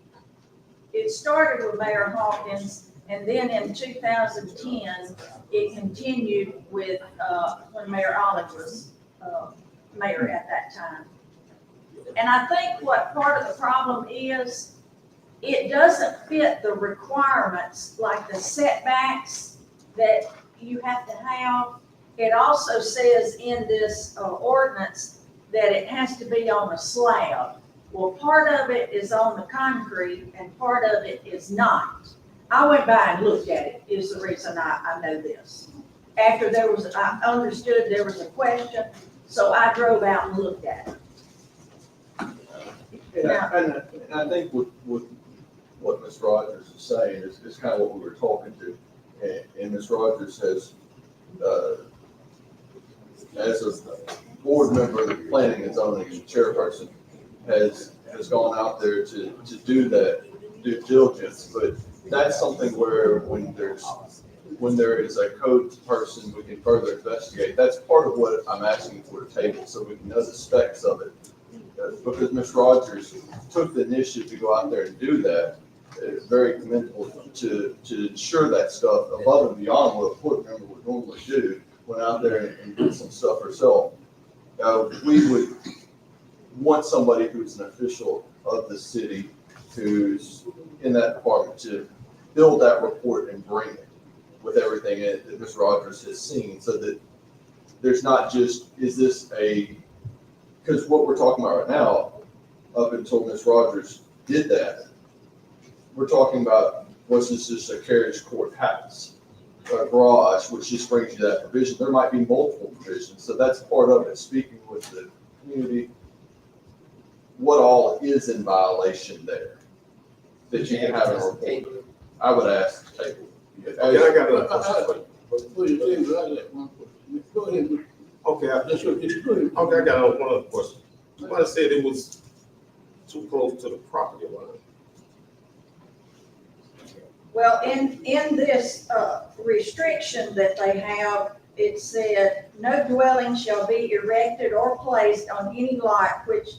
started with Mayor Hawkins, and then in 2010, it continued with, when Mayor Olive was, mayor at that time. And I think what part of the problem is, it doesn't fit the requirements, like the setbacks that you have to have. It also says in this ordinance that it has to be on a slab. Well, part of it is on the concrete and part of it is not. I went by and looked at it, is the reason I know this. After I understood there was a question, so I drove out and looked at it. And I think what Ms. Rogers is saying is kind of what we were talking to. And Ms. Rogers has, as a board member of the planning and zoning chairperson, has gone out there to do that due diligence. But that's something where when there is a code person, we can further investigate. That's part of what I'm asking for the table, so we can know the specs of it. because Ms. Rogers took the initiative to go out there and do that. Very commendable to ensure that stuff above and beyond what a board member would normally do, went out there and did some stuff herself. We would want somebody who's an official of the city, who's in that department, to build that report and bring it with everything in it that Ms. Rogers has seen, so that there's not just, is this a, because what we're talking about right now, up until Ms. Rogers did that, we're talking about, was this just a carriage court house, a garage, which just brings you that provision. There might be multiple provisions, so that's part of it, speaking with the community, what all is in violation there that you can have in a report. I would ask the table. Okay, I got another question for you. Please, I got one question. Go ahead. Okay, That's your, go ahead. okay, I got one other question. Somebody said it was too close to the property line. Well, in this restriction that they have, it said, no dwelling shall be erected or placed on any lot which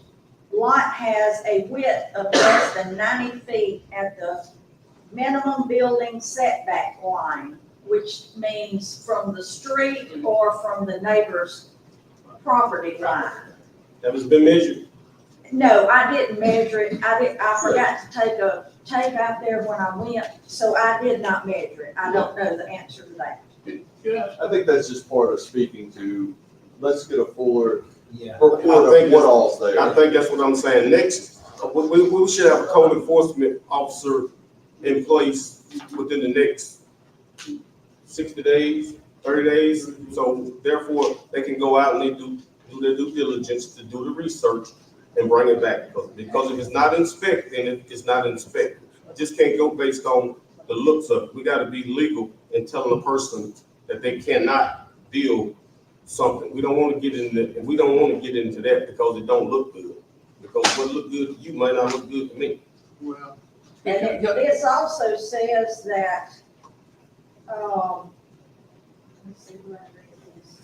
lot has a width of less than 90 feet at the minimum building setback line, which means from the street or from the neighbor's property line. That has been measured. No, I didn't measure it. I forgot to take a tape out there when I went, so I did not measure it. I don't know the answer to that. Yeah. I think that's just part of speaking to, let's get a fuller Yeah. report of what all's there. I think that's what I'm saying. Next, we should have a code enforcement officer in place within the next 60 days, 30 days. So therefore, they can go out and they do their due diligence to do the research and bring it back. Because if it's not inspected, then it's not inspected. I just can't go based on the looks of it. We gotta be legal in telling a person that they cannot build something. We don't wanna get into that because it don't look good. Because what look good to you might not look good to me. Well. And this also says that, let's see where I read this.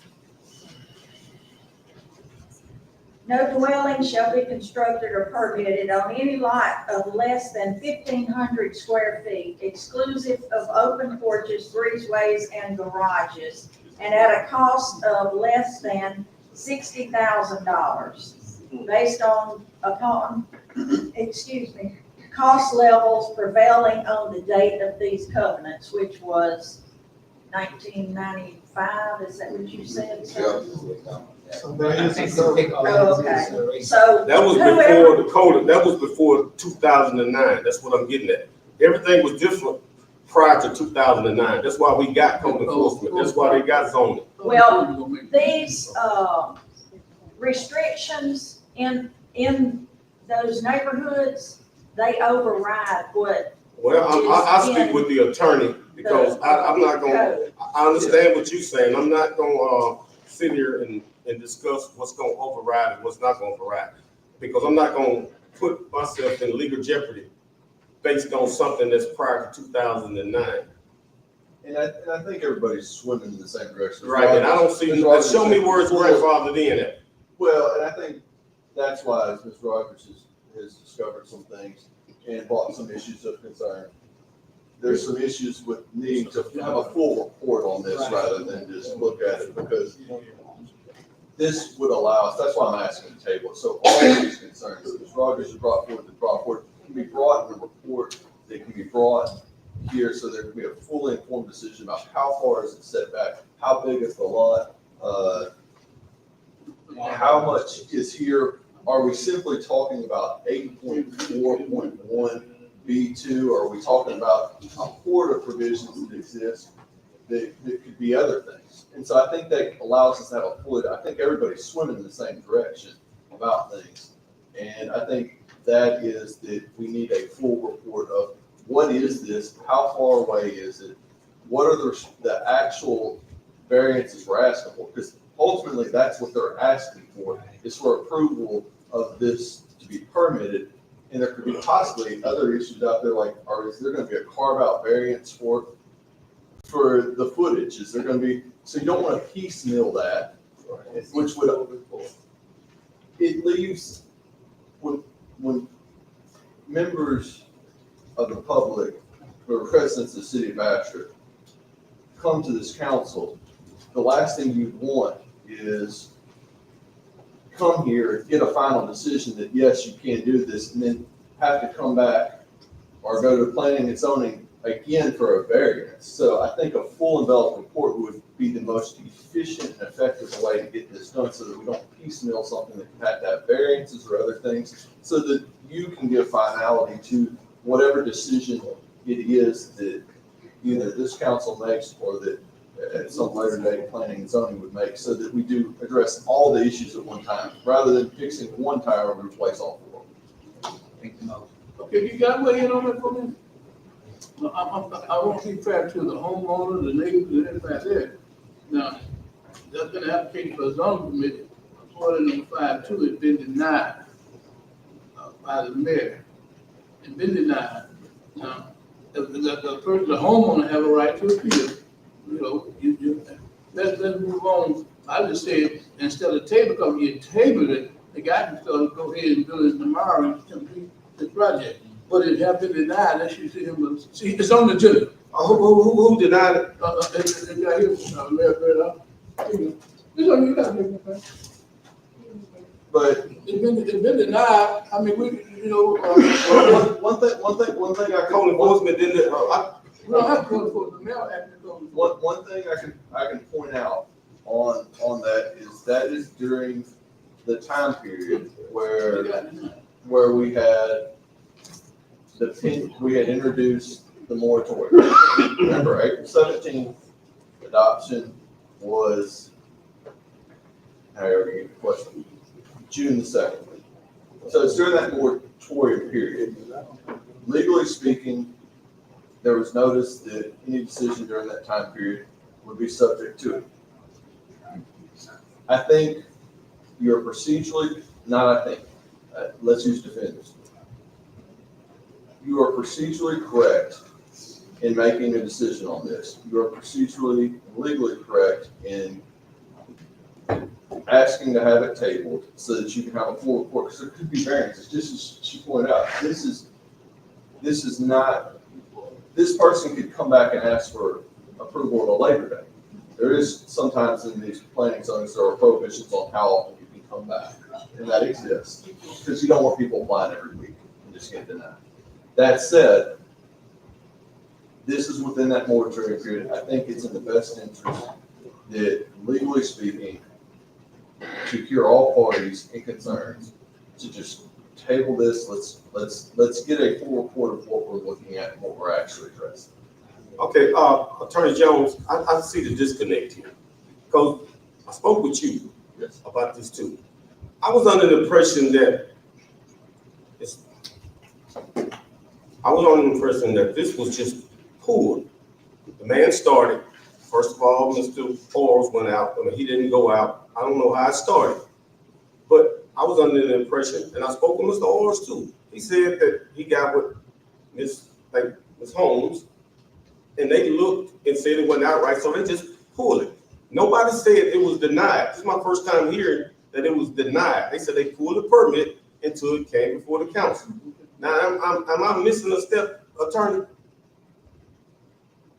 No dwelling shall be constructed or permitted on any lot of less than 1,500 square feet, exclusive of open porches, breezeways, and garages, and at a cost of less than $60,000, based upon, cost levels prevailing on the date of these covenants, which was 1995. Is that what you said? sir? So there is a So take all Oh, that into okay. consideration. So That was whoever, before the code, that was before 2009. That's what I'm getting at. Everything was different prior to 2009. That's why we got code enforcement. That's why they got zoning. Well, these restrictions in those neighborhoods, they override what Well, I speak with the attorney because I'm not gonna, code. I understand what you're saying. I'm not gonna sit here and discuss what's gonna override and what's not gonna override. Because I'm not gonna put myself in legal jeopardy based on something that's prior to 2009. And I think everybody's swimming in the same direction. Right, and I don't see, show me where it's grandfathered in at. Well, and I think that's why Ms. Rogers has discovered some things and brought some issues of concern. There's some issues with needing to have a full report on this rather than just look at it, because this would allow us, that's why I'm asking the table. So all of these concerns that Ms. Rogers has brought forward can be brought in a report that can be brought here, so there can be a fully informed decision about how far is it set back, how big is the lot, how much is here. Are we simply talking about 8.4.1 B2? Or are we talking about a horde of provisions that exist that could be other things? And so I think that allows us to have a full, I think everybody's swimming in the same direction about things. And I think that is that we need a full report of what is this, how far away is it, what are the actual variances we're asking for? Because ultimately that's what they're asking for, is for approval of this to be permitted. And there could be possibly other issues out there, like, is there going to be a carve-out variance for the footage? Is there going to be, so you don't want to piecemeal that, which would, it leaves when members of the public, or residents of the city of Bastrop, come to this council, the last thing you'd want is come here, get a final decision that, yes, you can do this, and then have to come back or go to planning and zoning again for a variance. So I think a full enveloped report would be the most efficient and effective way to get this done, so that we don't piecemeal something that can have to have variances or other things, so that you can give finality to whatever decision it is that either this council makes or that at some later date planning and zoning would make, so that we do address all the issues at one time, rather than fixing one tire and replace all four. Okay, you got way in on that for me? I want to keep track to the homeowner, the neighbors, and everybody there. Now, that's been an application for a zoning permit, according to 5.2, it's been denied by the mayor. It's been denied. Now, the person, the homeowner have a right to appeal. You know, let's move on. I just said, instead of table, because you tabled it, the guy can still go ahead and do it tomorrow and complete the project. But it has been denied, unless you see him, see, it's on the agenda. Who denied it? The guy here, Mayor, it's on you, got it. But it's been denied. I mean, we, one thing I Code enforcement didn't, we don't have to go for the mail act. One thing I can point out on that is during the time period where we had introduced the moratorium. Remember, April 17th, adoption was, however you get the question, June the 2nd. So it's during that moratorium period. Legally speaking, there was notice that any decision during that time period would be subject to it. I think you're procedurally, let's use defendants. You are procedurally correct in making a decision on this. You are procedurally and legally correct in asking to have it tabled so that you can have a full report, because there could be variances. Just as she pointed out, this is not, this person could come back and ask for approval at a later date. There is sometimes in these planning zones, there are prohibitions on how often you can come back, and that exists, because you don't want people applying every week and just get denied. That said, this is within that moratorium period. I think it's in the best interest that, legally speaking, to cure all parties and concerns, to just table this. Let's get a full report of what we're looking at and what we're actually addressing. Okay, Attorney Jones, I see the disconnect here, because I spoke with you about this too. I was under the impression that this was just pulled. The man started. First of all, Mr. Orles went out. I mean, he didn't go out. I don't know how it started, but I was under the impression, and I spoke to Mr. Orles too. He said that he got with Ms. Holmes, and they looked and said it went out right, so they just pulled it. Nobody said it was denied. This is my first time hearing that it was denied. They said they pulled the permit until it came before the council. Now, am I missing a step, Attorney?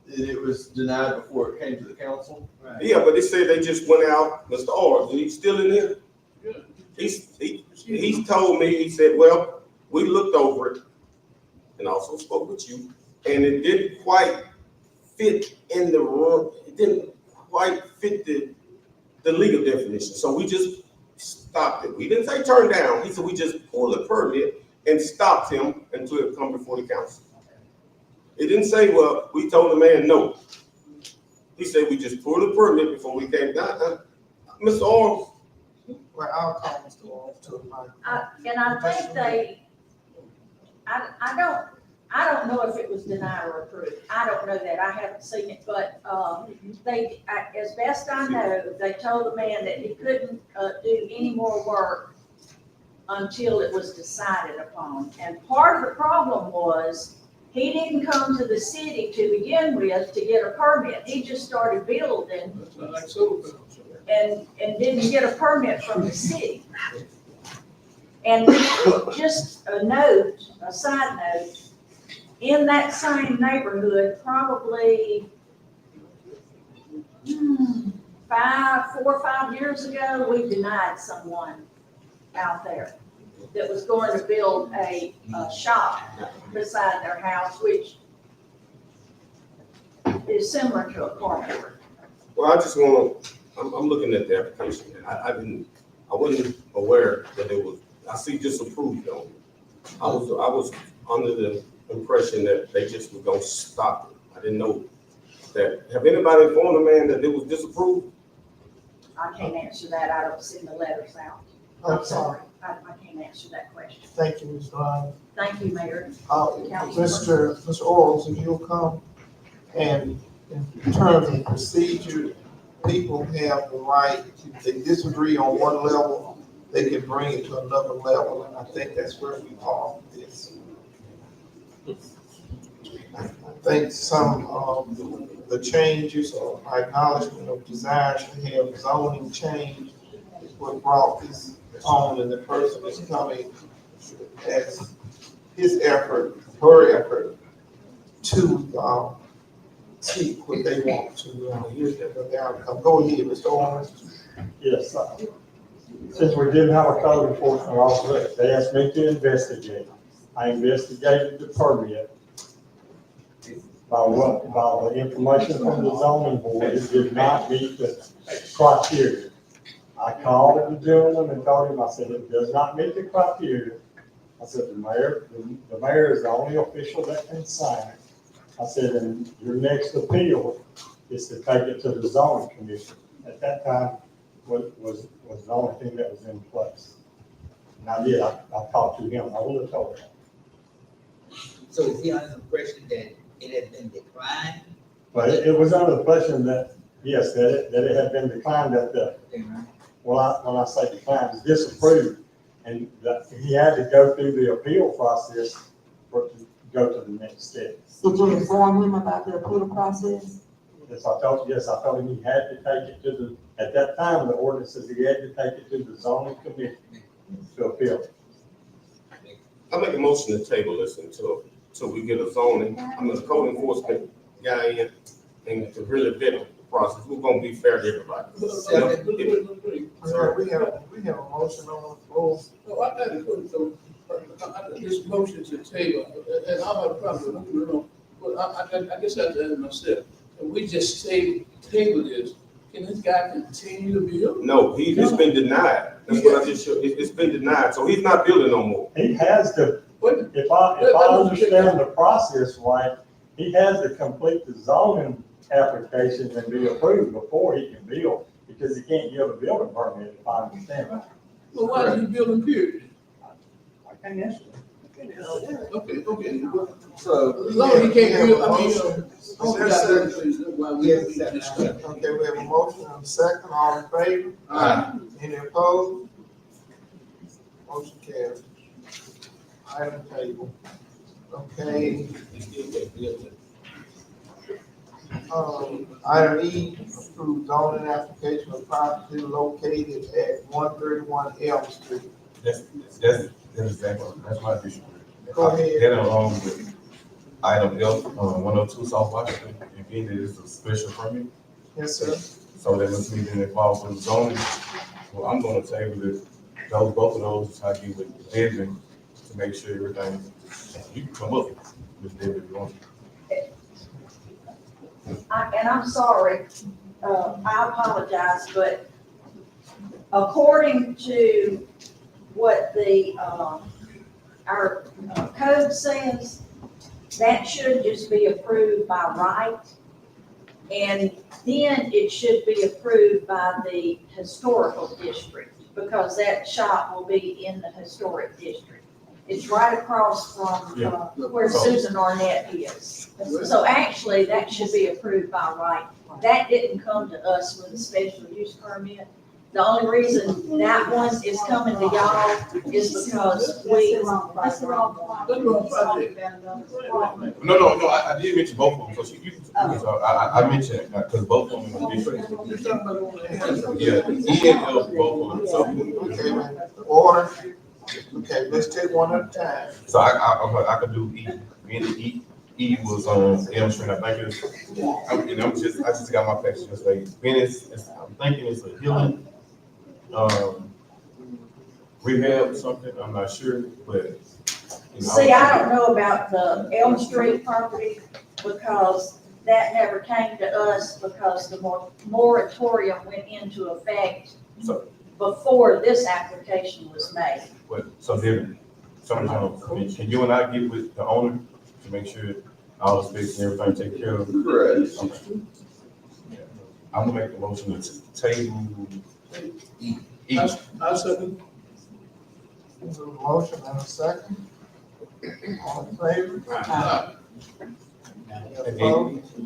It was denied before it came to the council? Right. Yeah, but they said they just went out. Mr. Orles, he's still in here? Yeah. He's told me, he said, well, we looked over it and also spoke with you, and it didn't quite fit in the room. It didn't quite fit the legal definition. So we just stopped it. We didn't say turn down. He said we just pulled the permit and stopped him until it come before the council. It didn't say, well, we told the man no. He said we just pulled the permit before we came down. Mr. Orles. Well, I'll call Mr. Orles to And I think I don't know if it was denied or approved. I don't know that. I haven't seen it, but as best I know, they told the man that he couldn't do any more work until it was decided upon. And part of the problem was he didn't come to the city to begin with to get a permit. He just started building and didn't get a permit from the city. And just a note, a side note, in that same neighborhood, probably 4 or 5 years ago, we denied someone out there that was going to build a shop beside their house, which is similar to a carport. Well, I just wanna, I'm looking at the application, and I wasn't aware that it was, I see disapproved on it. I was under the impression that they just were gonna stop it. I didn't know that. Have anybody informed the man that it was disapproved? I can't answer that, I don't send the letters out. I'm Okay. sorry, I can't answer that question. Thank you, Ms. Ryan. Thank you, Mayor. Mr. Orles, if you'll come, and in terms of procedure, people have the right, if they disagree on one level, they can bring it to another level, and I think that's where we are with this. I think some of the changes or acknowledgement of desire to have zoning change is what brought this on, and the person is coming as his effort, her effort to see what they want to, the outcome. Go ahead, Mr. Owens. Yes, since we didn't have a code enforcement officer, they asked me to investigate. I investigated the permit. By the information from the zoning board, it did not meet the criteria. I called the gentleman and told him, I said, it does not meet the criteria. I said, the mayor is the only official that can sign it. I said, and your next appeal is to take it to the zoning commission. At that time, was the only thing that was in place. And I did, I talked to him, I would have told him. So is he under the impression that it had been declined? But it was under the impression that, yes, that it had been declined at the, when I say declined, it's disapproved. And that he had to go through the appeal process for it to go to the next step. Did you inform him about the approval process? Yes, I told him he had to take it to the, at that time, the ordinance says he had to take it to the zoning commission to appeal. I make a motion to table this until we get a zoning, a code enforcement guy in, and to really vet the process. We're gonna be fair to everybody. We have a motion on the floor. So I got to put, so, this motion to table, and I have a problem, you know, but I guess I have to ask myself, if we just table this, can this guy continue to build? No, it's been denied. That's what I just showed. It's been denied, so he's not building no more. He has to, if I understand the process right, he has to complete the zoning application and be approved before he can build, because he can't give a building permit, if I understand right. Well, why is he building period? I can't answer that. Okay. So, As long as he can't build, I mean, Is there a second? why we discuss. Okay, we have a motion and a second, all in favor? Aye. Any opposed? Motion carries. Item table. Okay, item E, approved zoning application of property located at 131 Elm Street. That's exactly, that's my issue. Go ahead. That along with item F, 102 South Washington, again, it is a special permit. Yes, sir. So that must mean it falls with zoning. Well, I'm gonna table it, both of those, I give with Devin to make sure everything, you can come up with Devin if you want. And I'm sorry, I apologize, but according to what our code says, that should just be approved by right. And then it should be approved by the historical district, because that shop will be in the historic district. It's right across from where Susan Arnett is. So actually, that should be approved by right. That didn't come to us with a special use permit. The only reason that one is coming to y'all is because That's the wrong project. No, I did mention both of them, so I mentioned, because both of them are different. You're talking about the one that has- Yeah, E and F, both of them, so. Okay, order. Okay, let's take one at a time. So I could do E. E was on Elm Street, I think it's, I just got my picture just like, Venice, I'm thinking it's a healing, rehab or something, I'm not sure, but. See, I don't know about the Elm Street property because that never came to us because the moratorium went into effect So- before this application was made. But, so then, can you and I get with the owner to make sure all the space and everything taken care of? Correct. Okay. I'm gonna make the motion to table E. I second. There's a motion and a second. All in favor? Opposed?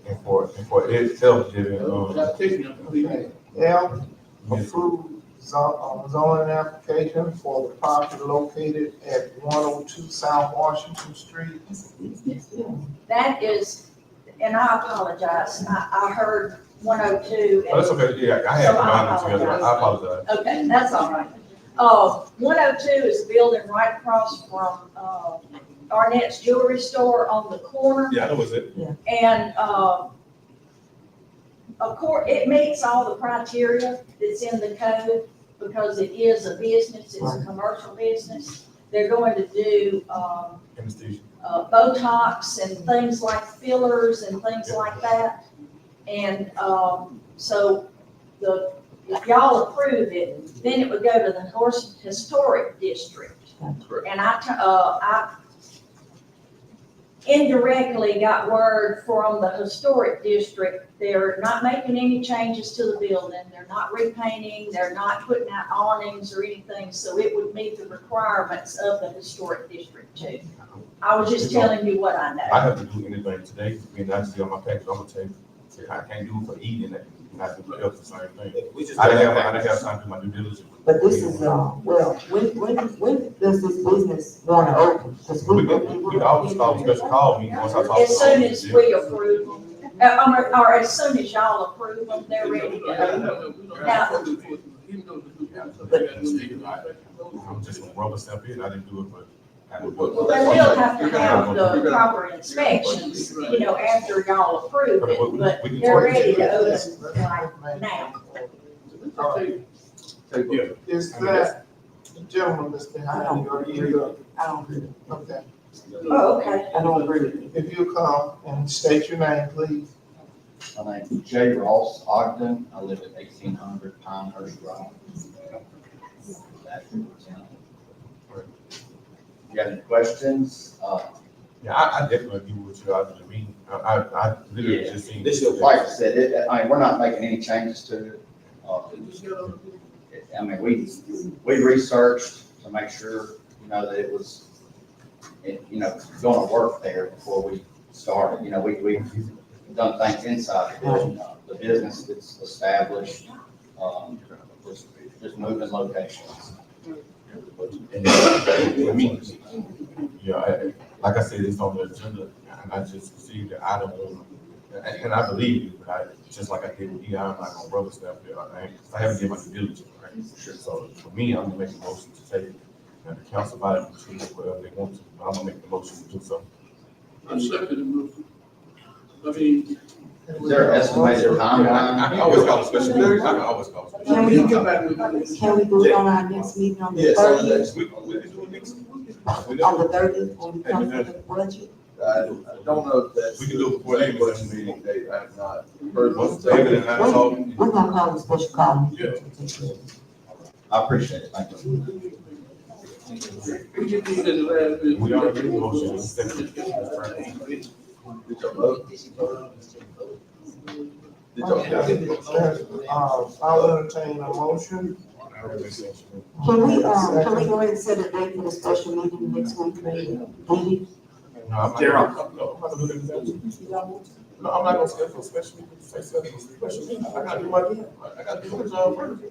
And for it, health, giving, Okay. L, approve zoning application for the property located at 102 South Washington Street. That is, and I apologize, I heard 102. oh, that's okay, yeah, I had So mine together, I apologize. Okay, that's all right. 102 is a building right across from, Arnett's Jewelry Store on the corner. Yeah, that was it. And, of course, it meets all the criteria that's in the code because it is a business, it's a commercial business. They're going to do, Anesthesia. Botox and things like fillers and things like that. And, so if y'all approve it, then it would go to the historic district. Correct. And I indirectly got word from the historic district, they're not making any changes to the building, they're not repainting, they're not putting out awnings or anything, so it would meet the requirements of the historic district too. I was just telling you what I know. I have to do anything today, and I just get on my package, I'm gonna take, I can't do it for eating it, and I do for health, the same thing. I didn't have time to do my due diligence. But this is, well, when does this business want to open? 'Cause We can always call a special call meeting once I talk. As soon as we approve them, or as soon as y'all approve them, they're ready to go. Now, I'm just gonna rubber stamp it, I didn't do it, but. well, they will have to have the proper inspections, you know, after y'all approve it, but they're ready to open like now. Yeah. Is that the gentleman that's behind you, or you? I don't agree. Okay. Oh, okay. I don't agree. If you come and state your name, please. My name's J. Ross Ogden. I live at 1800 Pinehurst Drive. You got any questions? Yeah, I definitely agree with you, I mean, I literally Yeah. just seen. This is, like I said, I mean, we're not making any changes to it. I mean, we researched to make sure, you know, that it was, you know, gonna work there before we started. You know, we've done things inside the building. The business that's established, just moving locations. And for me, yeah, like I said, it's on the agenda, and I just received the item on, and I believe you, but I, just like I did with you, I'm not gonna rubber stamp it, I haven't given my due diligence, right? So for me, I'm gonna make a motion to take, and the council body can choose whatever they want to, but I'm gonna make the motion to do something. I second the motion. I mean. Is there an estimated timeline? I can always call a special meeting, I can always call a special Can meeting. we do it on our next meeting on the Yes, on the 30th? next We can do it next week. On the 30th, when we come to the budget? I don't know if that's. We can do it before the the budget meeting date. I have not heard Once what's David and I talk. We're gonna call a special call. Yeah. I appreciate it. Thank you. We already did the motion, it's second. Did y'all vote? Did y'all? I'll entertain a motion. Can we go ahead and set a date for the special meeting next week, maybe? Maybe? No, I'm not gonna look at that. No, I'm not gonna schedule a special meeting, say schedule a special meeting, I gotta do my job first.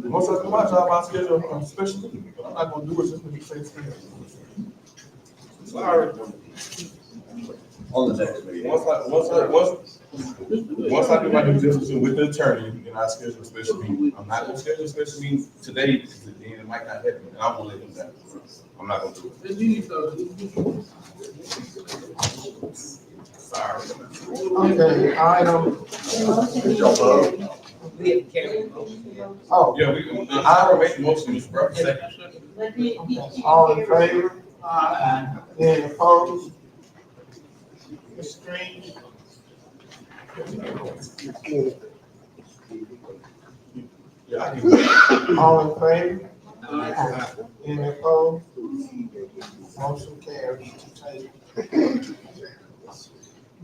Once I do my job, I'll schedule a special meeting, I'm not gonna do it just because you say schedule. Sorry. On the next meeting. Once Once I do my due diligence with the attorney, then I schedule a special meeting. I'm not gonna schedule a special meeting today, because then it might not happen, and I won't let him down. I'm not gonna do it. Sorry. Okay, item, oh, Yeah, I already made the motion, Mr. Brown, second. all in favor? Any opposed? Mr. Green? Yeah, I can. All in favor? Any opposed? Motion carries to table.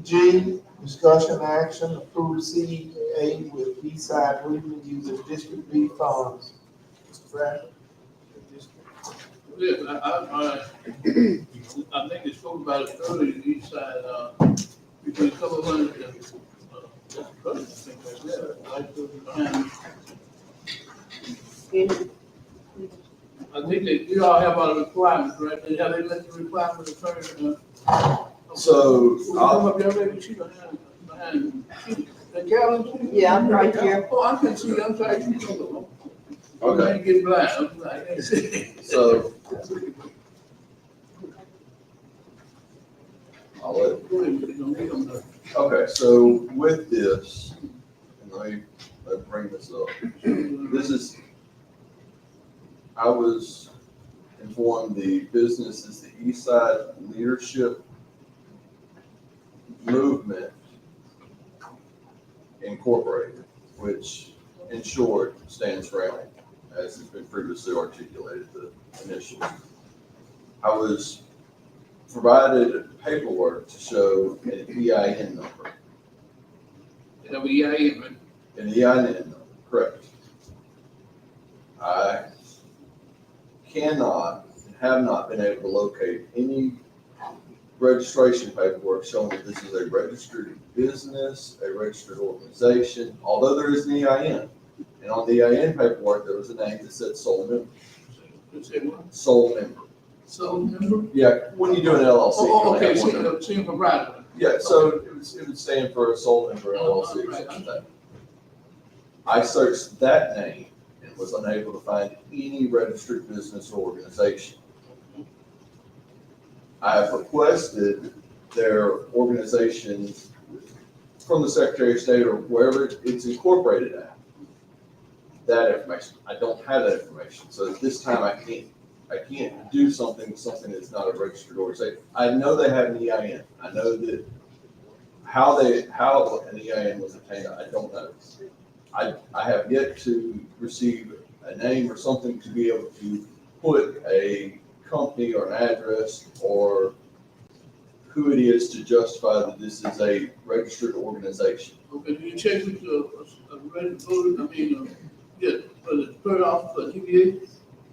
G, discussion action, approve CA with B-side movement using District B funds. Mr. Bradford? Yeah, I think it's spoke about it earlier, the east side, between a couple of hundred and, I think that you all have all the requirements, right? Have they met the requirements of turning? So, Come up there, maybe she behind, the gallery? Yeah, I'm right here. Oh, I can see, I'm sorry. Okay. I ain't get blind, I can't see. so. I'll let, Go ahead, we're gonna get them there. okay, so with this, and let me bring this up. This is, I was informed the business is the East Side Leadership Movement Incorporated, which in short stands for AMP, as has been previously articulated, the initials. I was provided paperwork to show an EIN number. EIN, An EIN number, correct. I cannot, have not been able to locate any registration paperwork showing that this is a registered business, a registered organization, although there is an EIN. And on the EIN paperwork, there was a name that said sole member. Sole member. So, remember? Yeah, when you do an LLC. Oh, okay, you have one. same provider. Yeah, so it would stand for a sole member LLC or something like that. I searched that name and was unable to find any registered business or organization. I have requested their organization from the Secretary of State or wherever it's incorporated at. That information, I don't have that information, so at this time I can't do something that's not a registered organization. I know they have an EIN. I know that how an EIN was obtained, I don't know. I have yet to receive a name or something to be able to put a company or an address or who it is to justify that this is a registered organization. Okay, do you check with a registered, per off for DBA?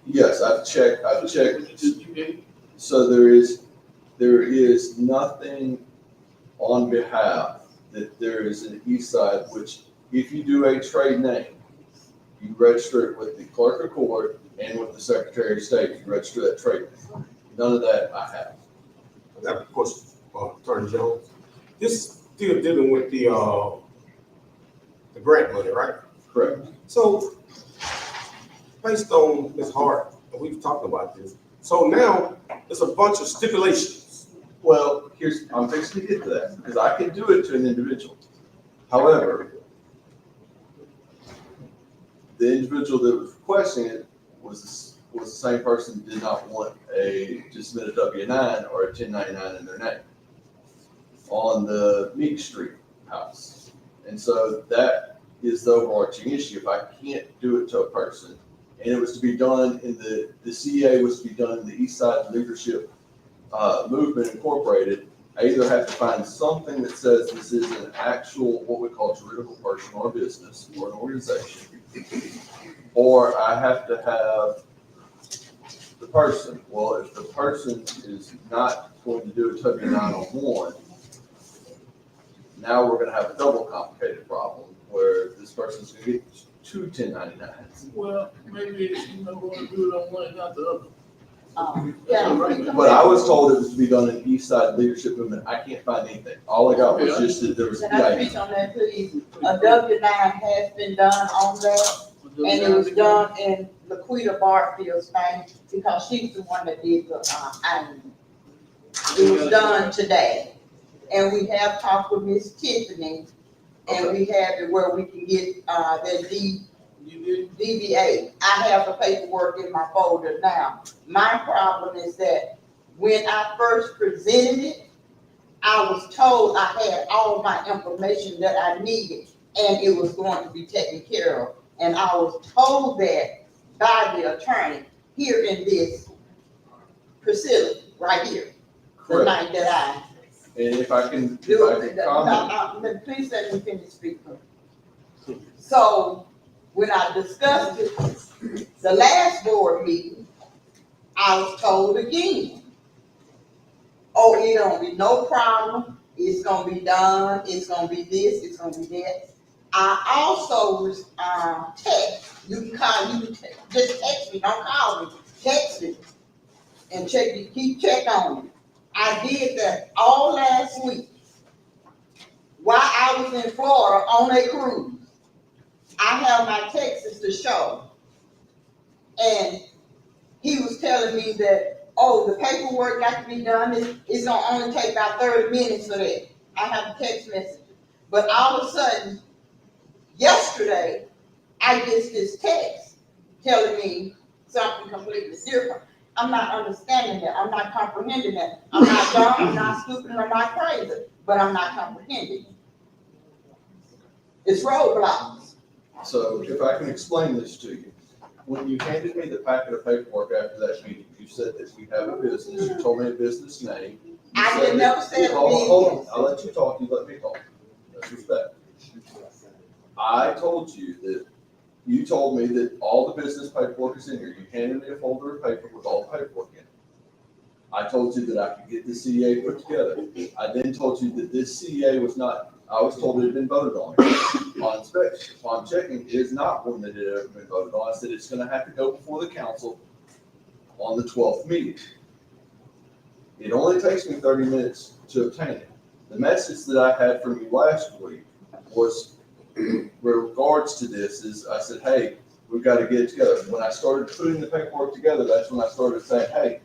Yes, I've checked. So there is nothing on behalf that there is an East Side, which if you do a trade name, you register it with the clerk of court and with the Secretary of State, you register that trade name. None of that I have. I got a question, Attorney Jones. This still dealing with the grant money, right? Correct. So, based on Ms. Hart, and we've talked about this, so now there's a bunch of stipulations. Well, I'm fixing to get to that, because I can do it to an individual. However, the individual that was requesting it was the same person who did not want to submit a W-9 or a 1099 in their name on the Meek Street house. And so that is the overarching issue. If I can't do it to a person, and it was to be done in the CA was to be done in the East Side Leadership Movement Incorporated, I either have to find something that says this is an actual, what we call juridical person or business or an organization, or I have to have the person. Well, if the person is not going to do a W-9 on one, now we're going to have a double complicated problem where this person's going to get two 1099s. Well, maybe you want to do it on one, not the other. But I was told it was to be done in East Side Leadership Movement. I can't find anything. All I got was just that there was. Can I speak on that, please? A W-9 has been done on that, and it was done in Laquita Barfield's name, because she's the one that did the, ironing. It was done today, and we have talked with Miss Tiffany, and we have it where we can get, the DBA. I have the paperwork in my folder now. My problem is that when I first presented it, I was told I had all my information that I needed, and it was going to be taken care of. And I was told that by the attorney here in this facility, right here, the night that I. And if I can comment. No, please let me finish speaking. So, when I discussed it, the last board meeting, I was told again, oh, it don't be no problem, it's gonna be done, it's gonna be this, it's gonna be that. I also was, text, you can call, just text me, don't call me, text me, and keep check on me. I did that all last week, while I was in Florida on a cruise. I have my texts to show. And he was telling me that, oh, the paperwork got to be done, it's gonna only take about 30 minutes for that. I have a text message. But all of a sudden, yesterday, I get this text telling me something completely different. I'm not understanding that, I'm not comprehending that. I'm not dumb, I'm not stupid, and I'm not crazy, but I'm not comprehending it. It's roadblocks. So if I can explain this to you, when you handed me the packet of paperwork after that meeting, you said that we have a business, you told me a business name. I didn't never say it. Hold on, I'll let you talk, you let me talk. That's respect. I told you that, you told me that all the business paperwork is in here. You handed me a folder of paper with all the paperwork in it. I told you that I could get the CEA put together. I then told you that this CEA was not, I was told it had been voted on. On inspection, upon checking, it is not one that had ever been voted on. I said it's gonna have to go before the council on the 12th meeting. It only takes me 30 minutes to obtain it. The message that I had from you last week was, regards to this, is I said, hey, we've got to get it together. When I started putting the paperwork together, that's when I started saying, hey,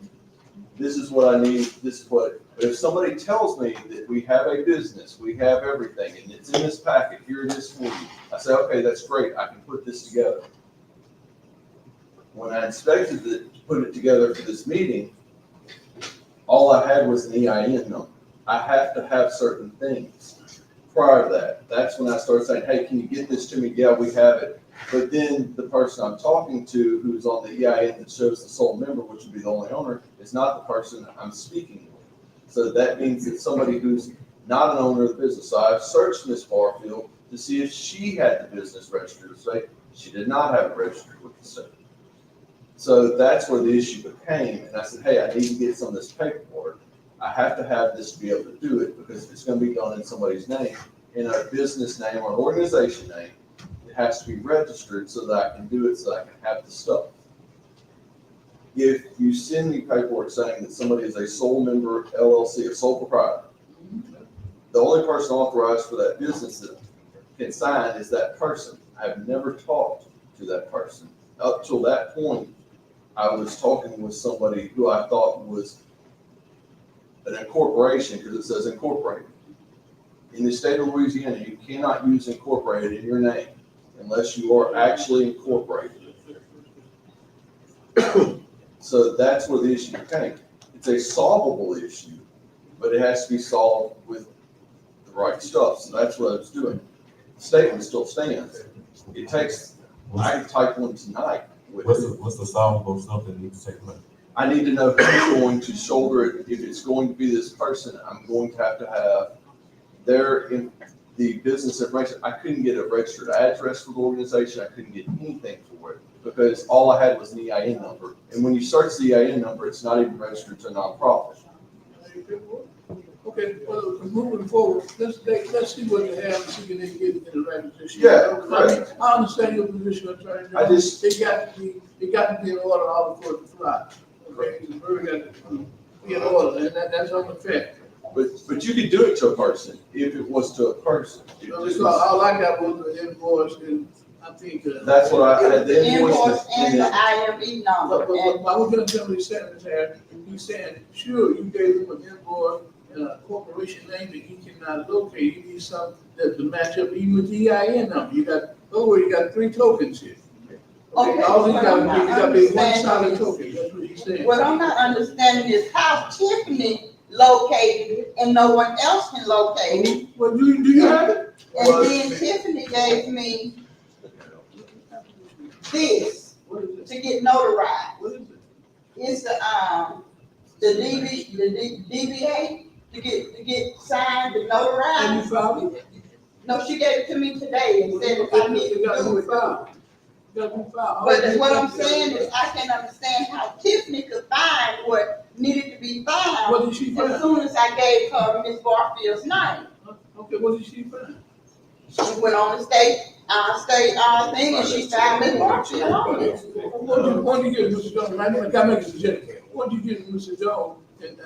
this is what I need, this is what, but if somebody tells me that we have a business, we have everything, and it's in this packet, here it is for you, I say, okay, that's great, I can put this together. When I inspected it, to put it together for this meeting, all I had was an EIN number. I have to have certain things. Prior to that, that's when I started saying, hey, can you get this to me? Yeah, we have it. But then the person I'm talking to, who's on the EIN that shows the sole member, which would be the only owner, is not the person I'm speaking with. So that means that somebody who's not an owner of the business. So I've searched Ms. Barfield to see if she had the business registered with the state. She did not have it registered with the state. So that's where the issue became. And I said, hey, I need to get some of this paperwork. I have to have this to be able to do it, because if it's going to be done in somebody's name, in a business name or an organization name, it has to be registered so that I can do it, so that I can have the stuff. If you send me paperwork saying that somebody is a sole member, LLC, a sole proprietor, the only person authorized for that business that can sign is that person. I have never talked to that person. Up till that point, I was talking with somebody who I thought was an incorporation, because it says incorporated. In the state of Louisiana, you cannot use incorporated in your name unless you are actually incorporated. So that's where the issue came. It's a solvable issue, but it has to be solved with the right stuff. So that's what I was doing. The statement still stands. It takes, I can type one tonight. What's the solvable stuff that needs to take place? I need to know who's going to shoulder it. If it's going to be this person, I'm going to have the business information. I couldn't get a registered address for the organization. I couldn't get anything for it, because all I had was an EIN number. And when you search the EIN number, it's not even registered to a nonprofit. Okay, well, moving forward, let's see what you have, and see if they can get it in the right position. Yeah, I mean, I understand your position, Attorney. I just- It got to be in order for it to fly. In order, and that's unfair. But you could do it to a person if it was to a person. So all I got was the invoice, and I think. That's what I had, the The invoice invoice. and the IME number. But I was gonna tell you, Senator Harris, he's saying, sure, you gave him an invoice and a corporation name that he cannot locate. You need something that to match up even with the EIN number. You got 3 tokens here. Okay, All you what gotta I'm do, not you gotta be one understanding solid is- token, that's what he's saying. What I'm not understanding is how Tiffany located it and no one else can locate it. Well, do you have it? And then Tiffany gave me this What is it? to get notarized. What is it? It's the DBA to get signed and And notarized. you filed it? No, she gave it to me today and said if I need to You gotta do be it. filed. You gotta be filed. But what I'm saying is I can understand how Tiffany could find what needed to be found What did she as find? soon as I gave her Miss Barfield's name. Okay, what did she find? She went on the state thing and she found Miss Barfield on it. What do you get, Mr. Jones? I gotta make a suggestion. What do you get, Mr. Jones? And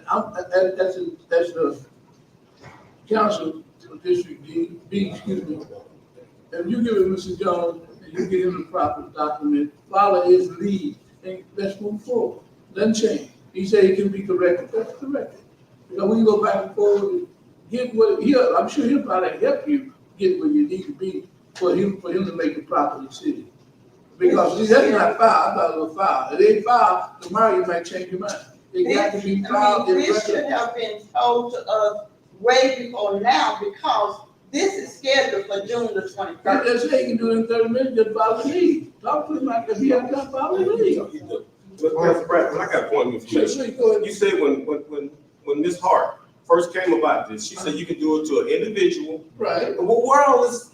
that's the council of District B, excuse me. If you give it Mr. Jones, and you get him the proper document, follow his lead, and let's move forward. Doesn't change. He said it can be corrected, that's corrected. Because we can go back and forth and get what, I'm sure he'll probably help you get where you need to be for him to make a proper decision. Because see, that's not filed, I thought it was filed. If it ain't filed, tomorrow you might change your mind. It got to be filed. in This record. should have been told to us way before now because this is scheduled for June the 21st. Just say you can do it in 30 minutes, just follow the lead. Talk to him like if he has not followed the lead. But Mr. Bradford, I got a point of information. You said when Ms. Hart first came about this, she said you can do it to an individual. Right. Well, where all this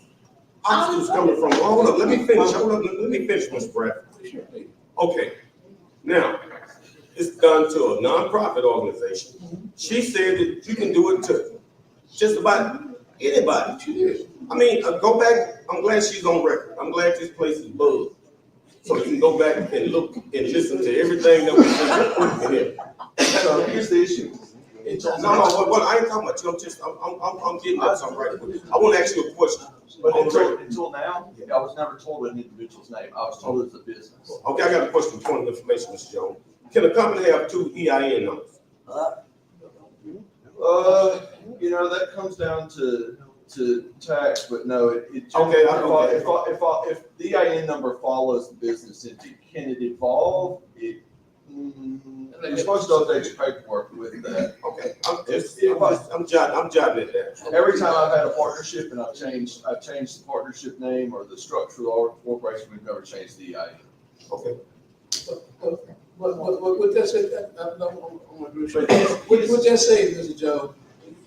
obstacles coming from? Hold up, let me finish, Mr. Bradford. Okay, now, it's done to a nonprofit organization. She said that you can do it to just about anybody. I mean, go back, I'm glad she's on record. I'm glad this place is bugged. So you can go back and look and listen to everything that we said here. So here's the issue. No, what I ain't talking about you, I'm getting at something right quick. I want to ask you a question. But until now, I was never told an individual's name. I was told it's a business. Okay, I got a question, point of information, Mr. Jones. Can a company have 2 EIN numbers? That comes down to tax, but no, it. Okay, If the EIN number follows the business entity, can it evolve? You're supposed to update your paperwork with that. Okay, I'm jotting it down. Every time I've had a partnership and I've changed the partnership name or the structure of the corporation, we've never changed the EIN. Okay. What that said, I'm gonna agree with you. What that say, Mr. Jones,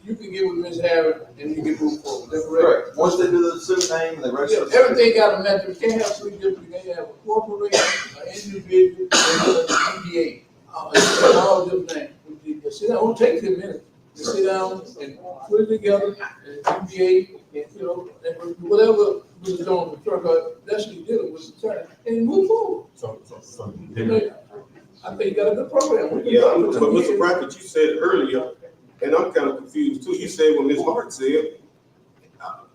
you can get with Ms. Harris and you can move forward. That's Correct. Once they do the suit name and the register. Everything got a method. You can't have 3 different, you can't have a corporation, an individual, and a DBA. All different names. Just sit down, it won't take 10 minutes. Just sit down and put it together, and DBA, and whatever was on the truck, that's what you did with the turn, and move forward. I think you got a good program. Yeah, but Mr. Bradford, you said earlier, and I'm kind of confused too. You said when Ms. Hart said,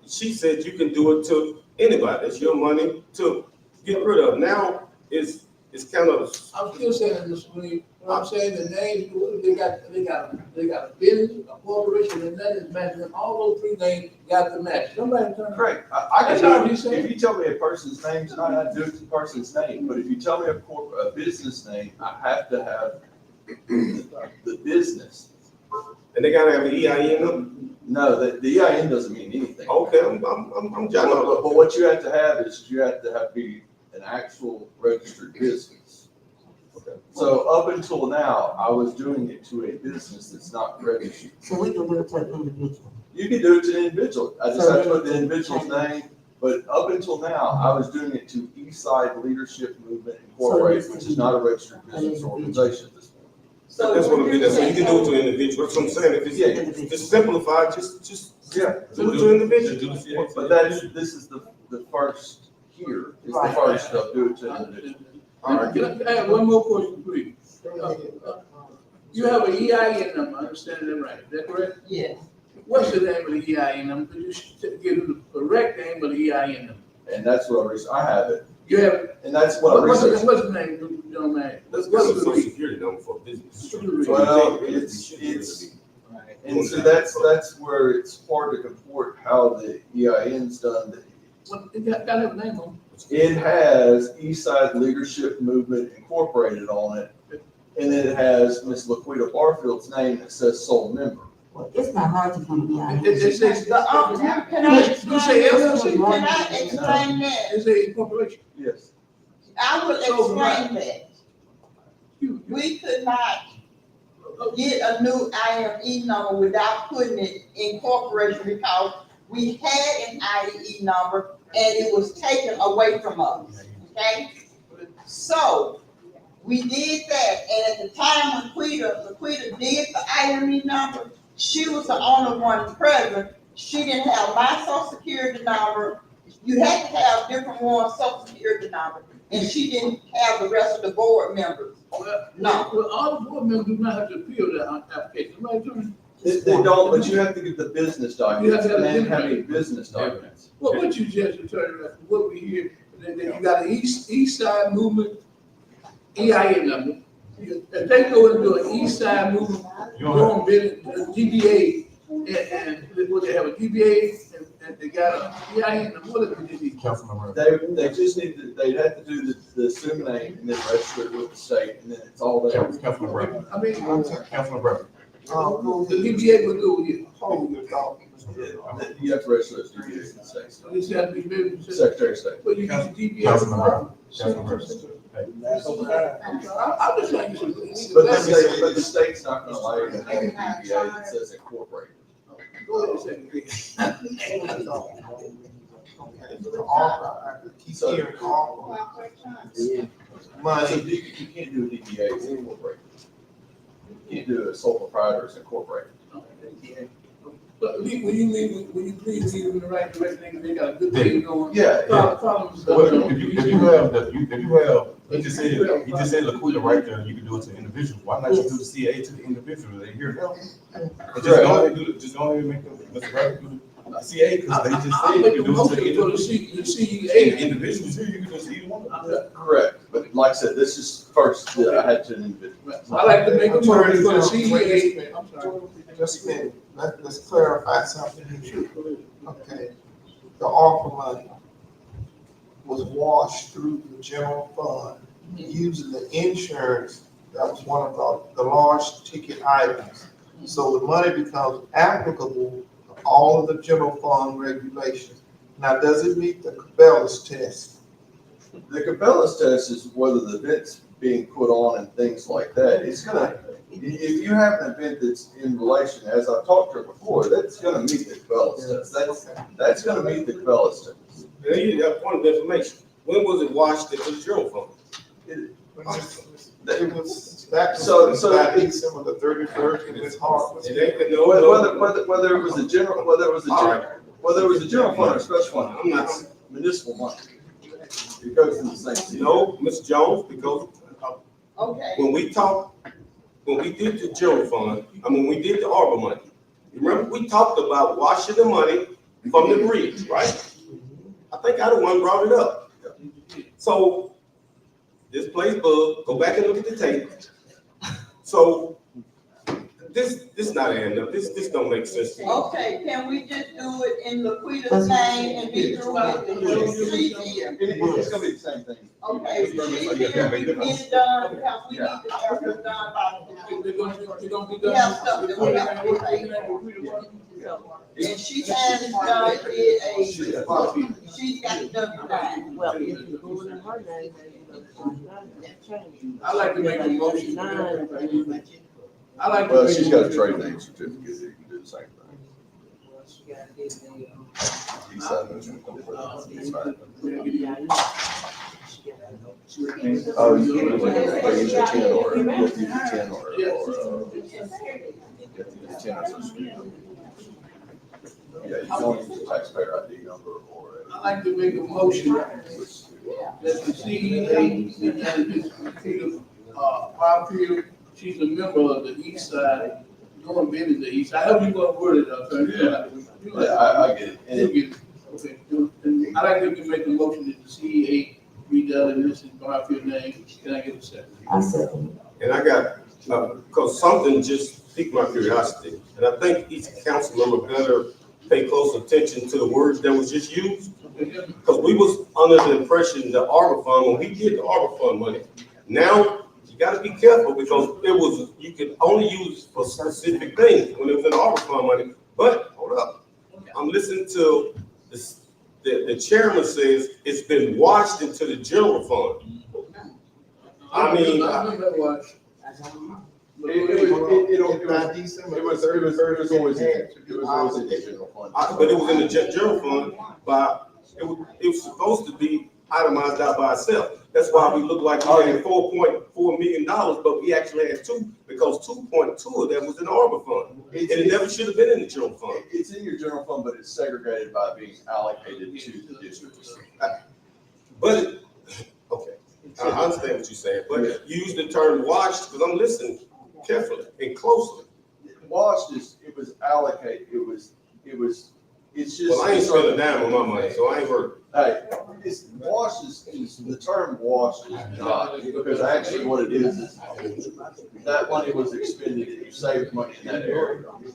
she said you can do it to anybody. It's your money to get rid of. Now it's kind of. I'm still saying, Mr. Lee, what I'm saying, the names, they got a business, a corporation, and that is matching. All those 3 names got to match. Somebody turn. Correct. I can do it. If you tell me a person's name tonight, I do it to the person's name. But if you tell me a business name, I have to have the business. And they gotta have an EIN number? No, the EIN doesn't mean anything. Okay, I'm jotting But what you have to have is you have to be an actual registered business. Okay. So up until now, I was doing it to a business that's not registered. So we can do it to an individual. You can do it to an individual. I just have to put the individual's name. But up until now, I was doing it to Eastside Leadership Movement Incorporated, which is not a registered business organization at this point. So that's what I'm getting at. So you can do it to an individual. That's what I'm saying. If it's simplified, just do it to an individual. But this is the first here. It's the first of do it to an individual. All right, can I have one more question, please? You have an EIN number, I understand that right, is that correct? Yes. What's the name of the EIN number? Could you give the correct name of the EIN number? And that's what I have it, You have it? and that's what I researched. What's the name, young man? Let's What's get the some reason? security number for business. Well, it's, and so that's where it's hard to comport how the EIN's done. Well, it got to have a name on It has Eastside Leadership Movement Incorporated on it, and then it has Miss LaQuita Barfield's name that says sole member. Well, it's not hard to do the it. It says, Can I explain? You say LLC? Can I explain that? It's a corporation. Yes. I will explain that. We could not get a new IME number without putting it in corporation because we had an IE number and it was taken away from us, okay? So, we did that, and at the time when LaQuita did the IME number, she was the only one present. She didn't have my social security number. You had to have different ones' social security number, and she didn't have the rest of the board members. No. Well, all the board members do not have to appeal that application. Right, Attorney? They don't, but you have to get the business documents, You have and to have then the have a business documents. What you just, Attorney, what we hear, that you got an East Side Movement EIN number. If they go and do an East Side Movement, going DBA, and what they have a DBA, and they got a EIN number, what do they need? They just need to, they have to do the assumed name and then register it with the state, and then it's all there. Councilman Brown. I mean, Councilman Brown. the DBA will do it. Hold your thought. You have to register it with the state. So this has to be maybe. Secretary of State. But you got the DBA. Councilman Brown. Councilman Brown. I'm just saying, But the state's not gonna allow you to have a DBA that says incorporated. go ahead and say it. Keep hearing all So money. you can't do a DBA as incorporated. You can't do a sole proprietor as incorporated. But when you please lead them in the right direction, they got a good thing going. Yeah, yeah. Problems. Well, if you have, he just said LaQuita right there, you can do it to individuals. Why not just do the CA to the individual? They hear now. Just go ahead and do it, just go ahead and make them, Mr. Bradley, do the CA, because they just said you can do it to the individual. CEA. Individuals here, you can do it to either one. Correct, but like I said, this is first, I had to an individual. I like to make a motion for the CEA. I'm sorry. Just a minute, let's clarify something here. Okay, the ARPA money was washed through the general fund using the insurance. That was one of the large ticket items. So the money becomes applicable to all of the general fund regulations. Now, does it meet the Cabela's test? The Cabela's test is whether the event's being put on and things like that. It's gonna, if you have an event that's in relation, as I've talked to her before, that's gonna meet the Cabela's test. That's gonna meet the Cabela's test. Then you got a point of information. When was it washed into the general fund? It was back back December the 31st, and it's hard. Whether it was a general, whether it was a general fund or special fund, I'm not municipal money. It goes in the same. No, Ms. Jones, because Okay. when we did the general fund, we did the ARPA money. Remember, we talked about washing the money from the bridge, right? I think I the one brought it up. So, this plays bug, go back and look at the tape. So, this not adding up, this don't make sense to me. Okay, can we just do it in LaQuita's name and be through with it? She's here. It's gonna be the same thing. Okay, she's here, we can get it done, because we need to have it done by the. They're gonna be We have stuff that we have to pay. And she has done it she's got it done fine. Well, if you go in her name, I like to make a motion. I like to. Well, make she's a got a motion. trade name certificate, you can do the same thing. Oh, you can use a 10 or, you can use a 10 or, you can use a 10 or something. Yeah, you don't use a taxpayer ID number or. I like to make a motion that the CEA and this Garfield, she's a member of the East Side, doing business the East Side. I hope you want to word it up, sir. I get it. And You get it. Okay, and I'd like to make a motion that the CEA be done in Mrs. Garfield's name. Can I get a second? I second. And I got, because something just piqued my curiosity, and I think each council member better pay close attention to the words that was just used. Because we was under the impression the ARPA fund, when we get the ARPA fund money, now you gotta be careful because it was, you could only use for specific things when it was in ARPA fund money. But, hold up, I'm listening to this, the chairman says it's been washed into the general fund. I mean, it was always in the general fund. But it was in the general fund, but it was supposed to be itemized out by itself. That's why we look like we had $4.4 million, but we actually had two, because 2.2 of that was in the ARPA fund. And it never should have been in the general fund. It's in your general fund, but it's segregated by being allocated to the districts. But, okay, I understand what you're saying, but you use the term washed, because I'm listening carefully and closely. Washed is, it was allocated, it's just. Well, I ain't spending a dime on my money, so I ain't worried. Hey, it's washed is the term washed is not, because actually what it is that money was expended and you saved money in that area. You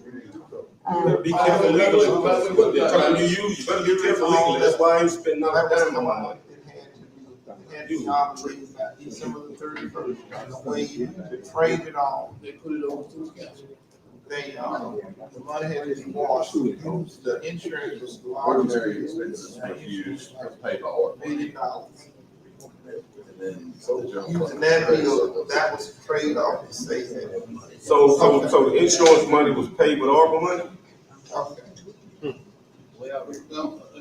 better be careful legally, the term you use, you better be careful legally, that's why I ain't spending not a dime on my money. It had to be operated by December the 31st, and the way they traded on, They put it over to the council. they, the money had to be washed, the insurance was Ordinary expenses were used, paid by order. $80. And then So the general using fund. that bill, that was trade off to say that. So the insurance money was paid with ARPA money? Okay.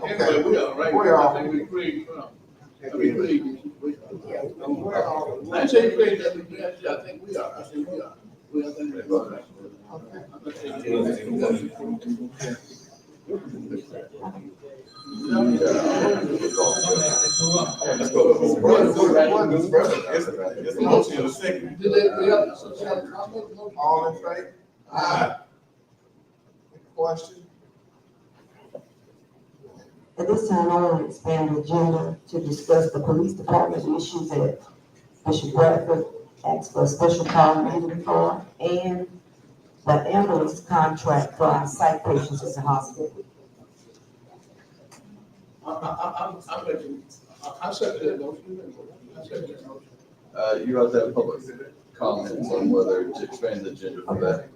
Anyway, we are right. We are. I think we created from. I mean, I say create that, I think we are, I think we are. I think we are. Let's go. It's a motion in a second. All in favor? Aye. Question? At this time, I want to expand the agenda to discuss the police department issues that Bishop Bradford asked for a special call meeting for, and the ambulance contract for our site patients at the hospital. I second that motion. I second that motion. You have to have public comments on whether to expand the agenda for that.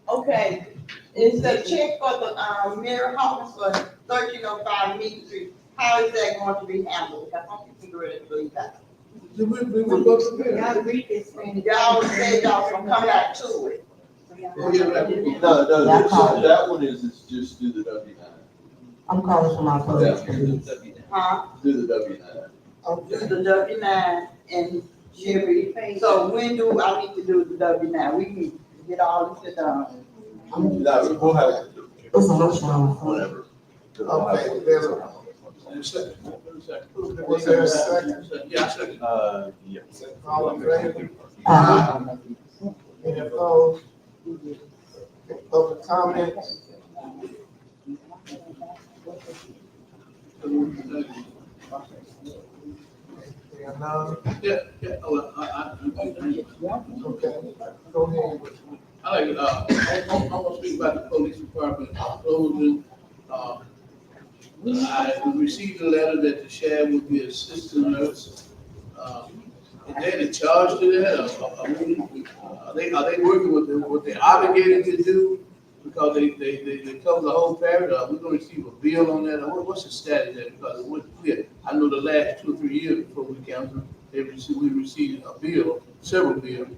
Okay, is the check for the, Mary Hawkins for 1305 Mead Street, how is that going to be handled? I want you to really believe that. We will go to bed. Y'all said y'all gonna come back to it. No, that one is, it's just do the W-9. I'm calling for my police. Huh? Do the W-9. Do the W-9 and Jimmy, so when do I need to do the W-9? We can get all this done. No, we'll have, It's a motion on the floor. whatever. Okay, there's a, was there a second? Yeah, I second. Yeah. All in favor? Uh, Any opposed? Public comments? There are none? Yeah, oh, Okay, go ahead. I like, I'm gonna speak about the police department closing. I received a letter that the sheriff would be assistant nurse. Is there any charge to that? Are they working with what they're obligated to do? Because they cover the whole parish, we're gonna receive a bill on that, or what's the status of that? Because it wasn't clear. I know the last 2 or 3 years before we council, we received a bill, several bills.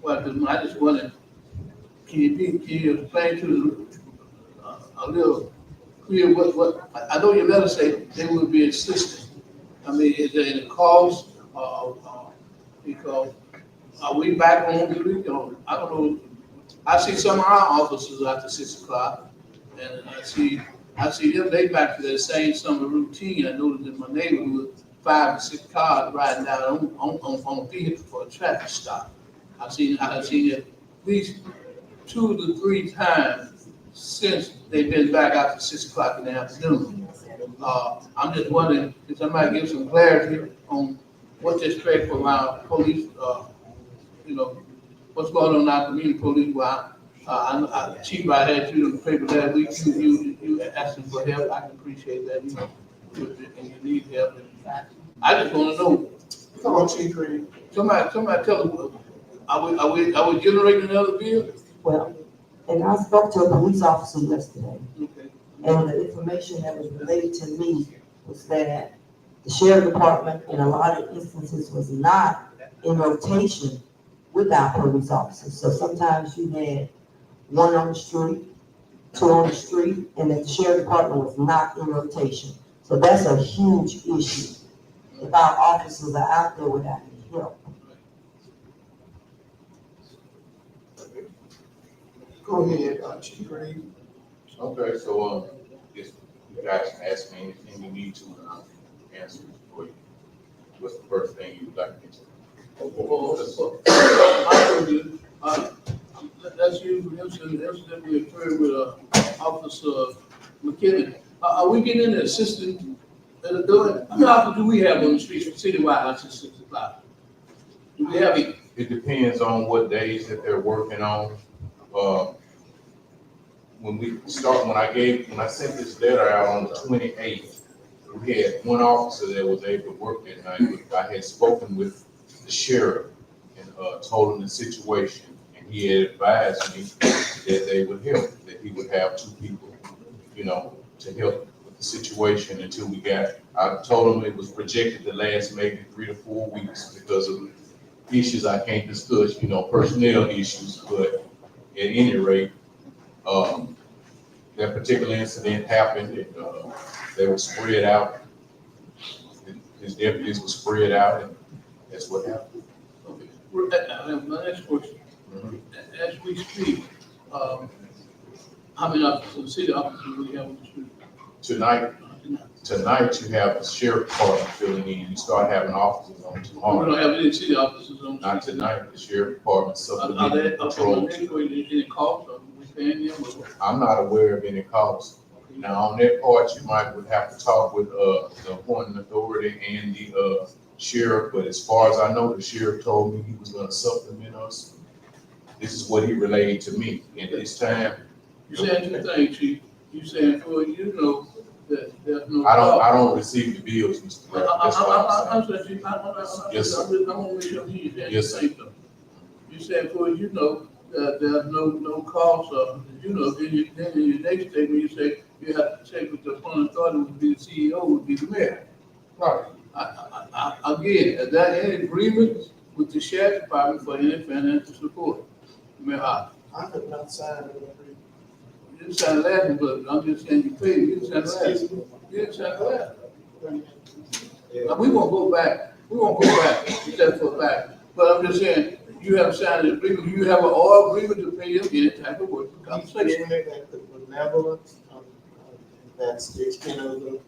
Well, I just wondered, can you explain to a little clear what, I know your letter say they will be assisting. I mean, is there any cost, because are we back on duty? I don't know. I see some of our officers after 6 o'clock, and I see them, they back to their same summer routine. I noticed in my neighborhood, 5 to 6 cars riding down on a vehicle for a traffic stop. I've seen it at least 2 to 3 times since they've been back out to 6 o'clock in the afternoon. I'm just wondering, if somebody give some clarity on what to expect from our police, you know, what's going on in our community police, Chief, I had you in the paper that week, you asking for help, I can appreciate that, you know, and you need help. I just wanna know, Come on, Chief Reed. somebody tell us, are we generating another bill? Well, and I spoke to a police officer yesterday, Okay. and the information that was relayed to me was that the sheriff department in a lot of instances was not in rotation with our police officers. So sometimes you had 1 on the street, 2 on the street, and that the sheriff department was not in rotation. So that's a huge issue. If our officers are out there without any help. Go ahead, Chief Reed. Okay, so, if you guys can ask me anything you need to, and I'll answer it for you. What's the first thing you would like me to? That's usually incident we occurred with Officer McKinney. Are we getting an assistant that are doing? How many officers do we have on the streets citywide after 6 o'clock? Do we have it? It depends on what days that they're working on. When I sent this letter out on the 28th, we had 1 officer that was able to work that night. I had spoken with the sheriff and told him the situation, and he had advised me that they would help, that he would have 2 people, you know, to help with the situation until we got. I told him it was projected to last maybe 3 to 4 weeks because of issues I can't discuss, you know, personnel issues. But at any rate, that particular incident happened, and they were spread out. His deputies were spread out, and that's what happened. Okay. My next question. As we speak, how many officers, city officers do we have on the street? Tonight you have the sheriff department filling in. You start having officers on We tomorrow. don't have any city officers on the street. Not tonight, the sheriff department Are supplementing they, patrol. any cost, or we paying them? I'm not aware of any costs. Now, on that part, you might would have to talk with the appointing authority and the sheriff, but as far as I know, the sheriff told me he was gonna supplement us. This is what he relayed to me. And this time, You saying 2 things, Chief. You saying, for you know, that there's no. I don't receive the bills, Mr. President. That's what I'm saying. I'm saying, Chief, Yes, sir. I'm gonna make sure you saying the Yes, sir. same thing. You saying, for you know, that there's no cost, you know, then in your next statement, you say, you have to check with the appointing authority, would be the CEO, would be the mayor. Right. Again, is there any agreement with the sheriff department for any financial support? Mayor Hart? I have not signed an agreement. You didn't sign last, but I'm just saying you paid, you didn't sign last. You didn't sign last. Now, we won't go back, except for a fact, but I'm just saying, you have signed an agreement, you have an oral agreement to pay him any type of work compensation. That the benevolence, that's the extent of the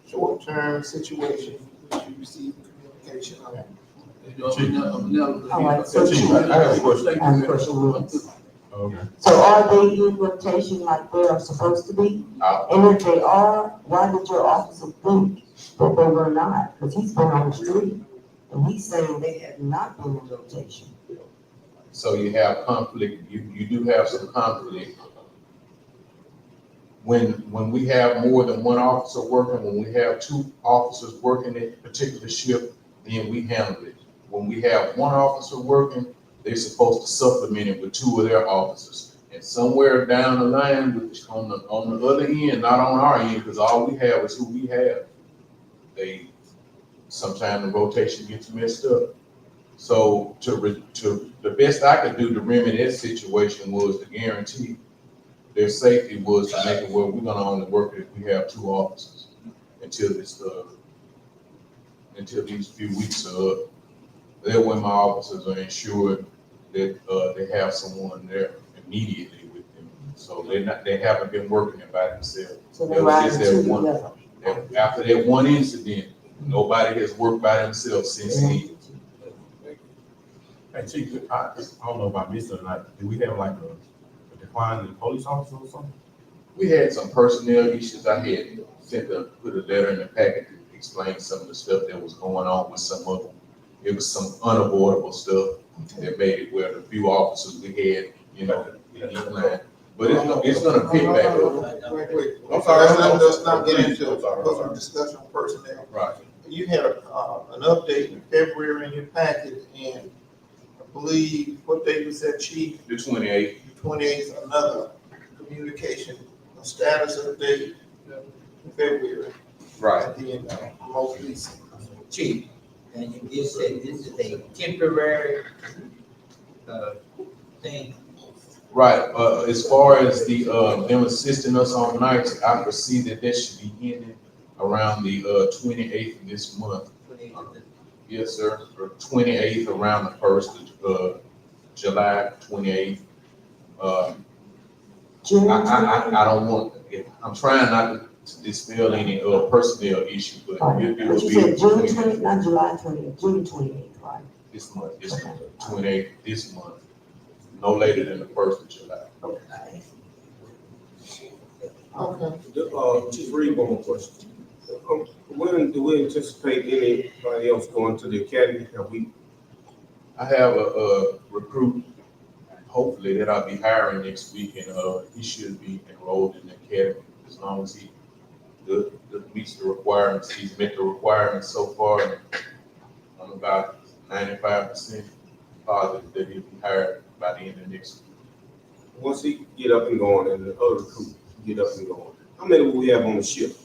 short-term situation which you receive communication on. All right, so Chief, I have a question. I have a question. Okay. So are they in rotation like they are supposed to be? And if they are, why did your officer think that they were not? Because he's been on the street, and he's saying they have not been in rotation. So you have conflict, you do have some conflict. When we have more than 1 officer working, when we have 2 officers working a particular shift, then we handle it. When we have 1 officer working, they're supposed to supplement it with 2 of their officers. And somewhere down the line, which on the other end, not on our end, because all we have is who we have, sometimes the rotation gets messed up. So to the best I could do to remedy that situation was to guarantee their safety, was to make it where we're gonna only work if we have 2 officers until these few weeks are up. That way my officers are ensured that they have someone there immediately with them. So they haven't been working it by themselves. So they're riding 2 together. After that 1 incident, Nobody has worked by themselves since then. Hey, Chief, I don't know if I missed it or not. Do we have like a decline in police officers or something? We had some personnel issues. I had put a letter in the packet to explain some of the stuff that was going on with some of them. It was some unavoidable stuff that made it where the few officers we had, declined. But it's gonna pick back up. Wait. I'm sorry. Let's not get into I'm sorry. those discussion of personnel. Right. You had an update in February in your packet, and I believe, what date was that, Chief? The 28th. The 28th, another communication, a status update in February. Right. At the end, most recent. Chief, and you just said this is a temporary, thing. Right, as far as them assisting us on nights, I foresee that should be ending around the 28th of this month. Yes, sir, or 28th, around the 1st of July, 28th. I don't want, I'm trying not to dispel any personnel issue, but it will But you be said June 20th, not July 20th, June 28th, right? this month, 28th, this month, no later than the 1st of July. Okay. Chief Reed, one more question. When do we anticipate anybody else going to the academy? I have a recruit, hopefully, that I'll be hiring next week, and he should be enrolled in the academy as long as he meets the requirements. He's met the requirements so far, and I'm about 95% positive that he'll be hired by the end of next week. Once he get up and going and the other recruit get up and going, how many will we have on the ship?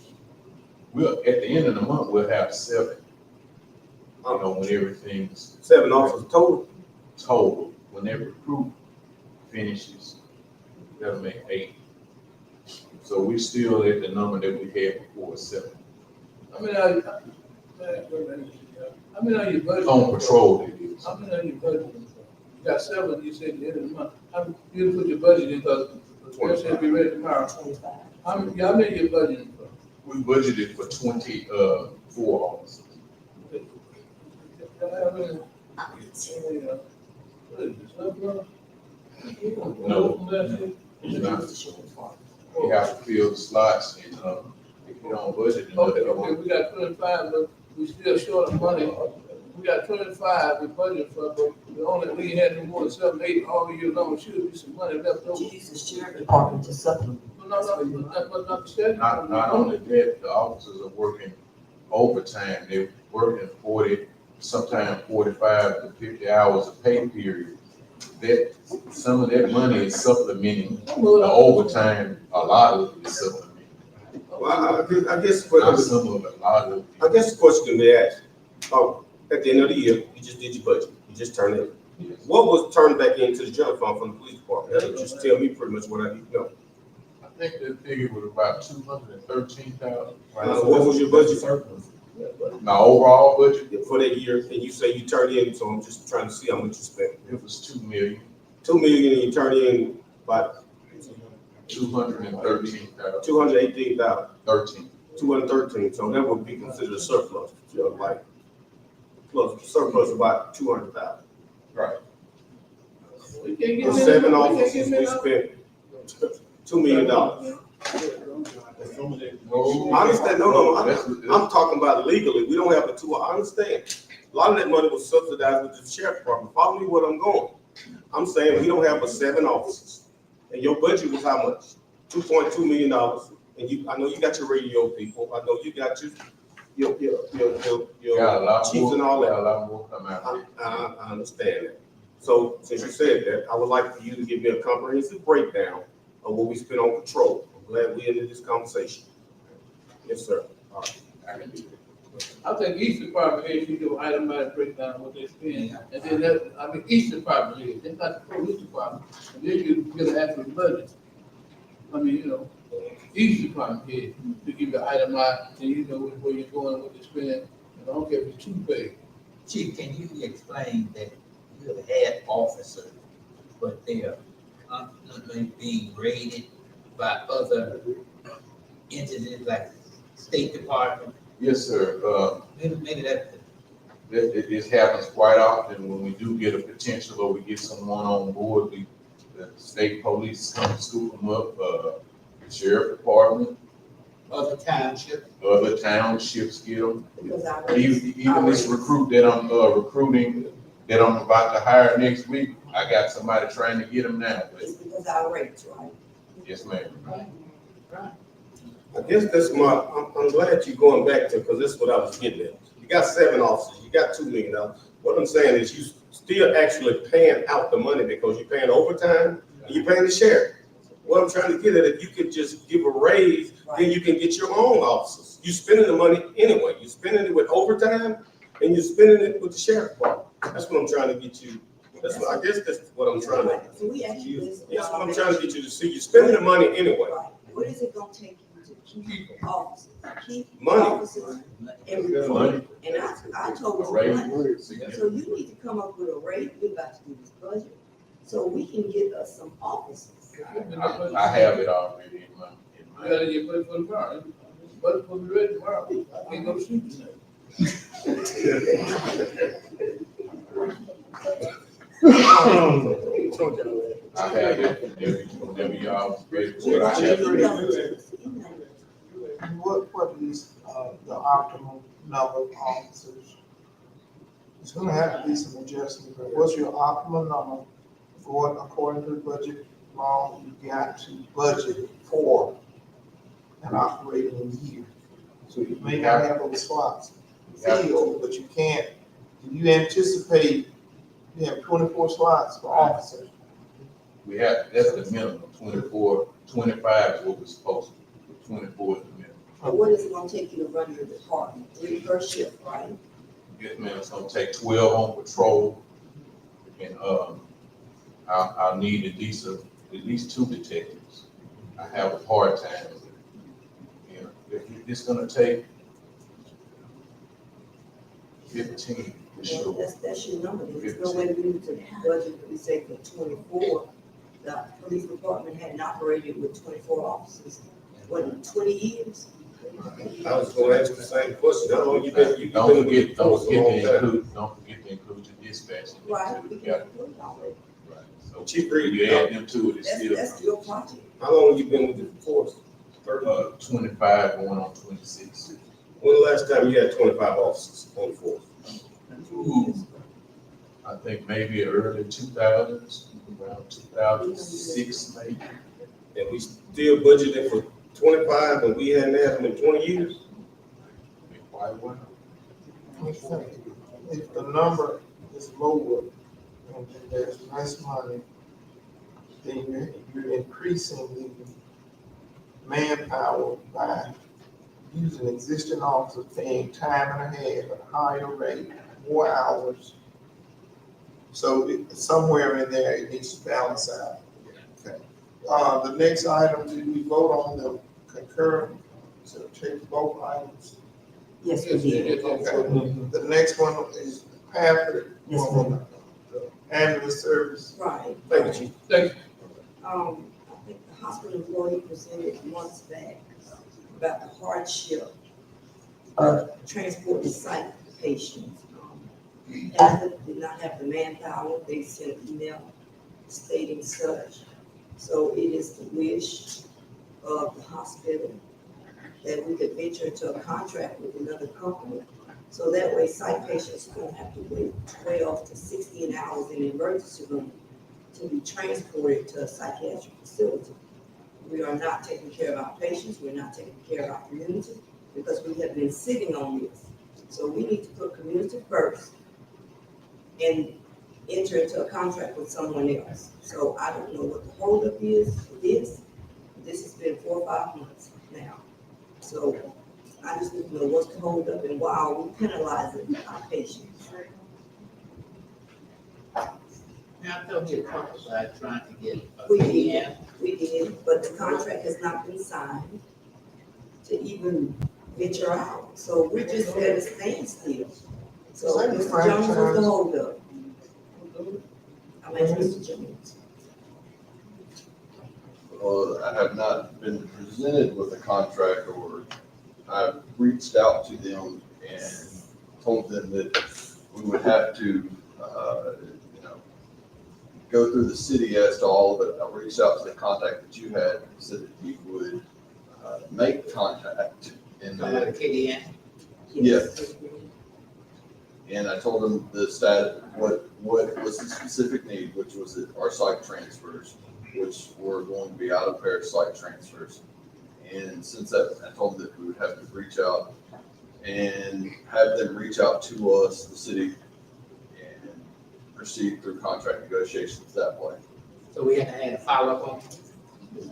At the end of the month, we'll have 7. When everything's 7 officers total? Total. When every recruit finishes, that'll make 8. So we're still at the number that we had before, 7. I mean, are you budgeting? On patrol, it is. How many are you budgeting? You got 7, you said at the end of the month. You put your budget in, because the should be ready tomorrow. How many are you budgeting for? We budgeted for 24 officers. No, it's not. You have to fill the slots, and if you don't budget enough, Okay, we got 25, but we still short of money. We got 25 we budgeted for, but we had no more than 7, 8 all year long. Should be some money left over. Jesus, sheriff department to supplement. Not the schedule. Not only that, the officers are working overtime. They're working 40, sometimes 45 to 50 hours a pay period. That some of that money is supplementing the overtime. A lot of it is supplementing. Well, I guess, Not some of it, a lot of it. I guess the question can be asked. At the end of the year, you just did your budget. You just turned it. Yes. What was turned back into the general fund from the police department? That'll just tell me pretty much what I need to know. I think that figure was about 213,000. What was your budget? My overall budget, For that year, and you say you turned in, so I'm just trying to see how much you spent. it was 2 million, 2 million, and you turned in about 213,000, 218,000, 13. 213. So that would be considered a surplus, like plus surplus about 200,000. Right. We can't get For many- 7 we can't officers, get we many- spent $2 million. No, I understand. No. That's- I'm talking about legally. We don't have the 2. I understand. A lot of that money was subsidized with the sheriff department. Follow me where I'm going. I'm saying we don't have but 7 officers, and your budget was how much? $2.2 million. And I know you got your radio people. I know you got your got a lot chiefs more, and all got that. a lot more come out. I understand that. So since you said that, I would like for you to give me a comprehensive breakdown of what we spent on patrol. I'm glad we ended this conversation. Yes, sir. All right. I can do that. I think each department head should do an itemized breakdown of what they spend, and then each department head, it's not the police department, and then you get an actual budget. Each department head, to give you an itemized, and you know where you're going, what you spend, and I don't care if it's 2 pay. Chief, can you explain that you have had officers, but they are constantly being raided by other entities like State Department Yes, sir. Maybe that, It happens quite often when we do get a potential or we get someone on board, the state police come scoop them up, the sheriff department, other township. other townships get them. Because Even this recruit that I'm recruiting, that I'm about to hire next week, I got somebody trying to get them now. But it's because our rates, right? yes, ma'am. I guess that's I'm glad you're going back to, because this is what I was getting at. You got 7 officers, you got $2 million. What I'm saying is you still actually paying out the money because you're paying overtime and you're paying the sheriff. What I'm trying to get at, if you could just give a raise, then you can get your own officers. You're spending the money anyway. You're spending it with overtime and you're spending it with the sheriff department. That's what I'm trying to get you. That's what, I guess that's what I'm trying to. So we actually. That's what I'm trying to get you to see. You're spending the money anyway. Right. What is it gonna take you to keep officers? Keep Money. officers and recruit. And I told A you, raise. money. So you need to come up with a rate. We're about to do this budget. So we can get us some officers. I have it already in my. You gotta get ready for tomorrow. But we'll be ready tomorrow. I can't go to sleep tonight. I have it, whenever y'all ready for it, I have it. What is, the optimal number of officers? It's gonna have to be some adjustment, but what's your optimal number going according to the budget law? You got to budget for an operating year. So you may not have those slots filled, but you can't, you anticipate, you have 24 slots for officers. We have, that's the minimum, 24, 25 is what we're supposed to do, 24 is the minimum. And what is it gonna take you to run your department? 3 per shift, right? Yes, ma'am, it's gonna take 12 on patrol, and, I'll need at least 2 detectives. I have a part-time, you know, it's gonna take 15, for sure. That's your number. There's no way we need to budget, we say for 24. The police department hadn't operated with 24 officers, what, in 20 years? I was gonna ask the same question. How long you been, you've Don't been with forget, the don't force a forget long to time? include, don't forget to include your dispatch. Right, we can include all that. Right, so Chief Reed, you add them to it, it's still. That's your project. How long you been with the force? 25 going on 26. When the last time you had 25 officers on the force? Ooh, I think maybe early 2000s, around 2006 maybe. And we still budgeted for 25 and we hadn't had them in 20 years? Why wouldn't If the number is lower and there's less money, then you're increasing the manpower by using existing officers, paying time and a half at a higher rate, more hours. So somewhere in there, it needs to balance out. Okay. The next item, did we vote on the concurrent, so take both items? Yes, we did. Okay. The next one is Patrick. Yes, ma'am. Ambulance service. Right. Thank you, Chief. Thank I think the hospital employee presented months back about the hardship of transporting psych patients. After did not have the manpower, they sent an email stating such. So it is the wish of the hospital that we could venture into a contract with another company. So that way psych patients don't have to wait way off to 60 hours in the emergency room to be transported to a psychiatric facility. We are not taking care of our patients, we're not taking care of our community, because we have been sitting on this. So we need to put community first and enter into a contract with someone else. So I don't know what the holdup is for this. This has been 4 or 5 months now. So I just need to know what's the holdup and why are we penalizing our patients? Now, I thought you prophesied trying to get a We PM. did, but the contract has not been signed to even venture out. So we're just at a standstill. So Mr. Jones was the holdup. I'm asking Mr. Jones. I have not been presented with a contract or I reached out to them and told them that we would have to, you know, go through the city as to all of it. I reached out to the contact that you had, said that he would make contact. And KDN? yes. And I told them the stat, what was the specific need, which was that our site transfers, which were going to be out of parish site transfers. And since that, I told them that we would have to reach out and have them reach out to us, the city, and proceed through contract negotiations that way. So we had a follow-up on?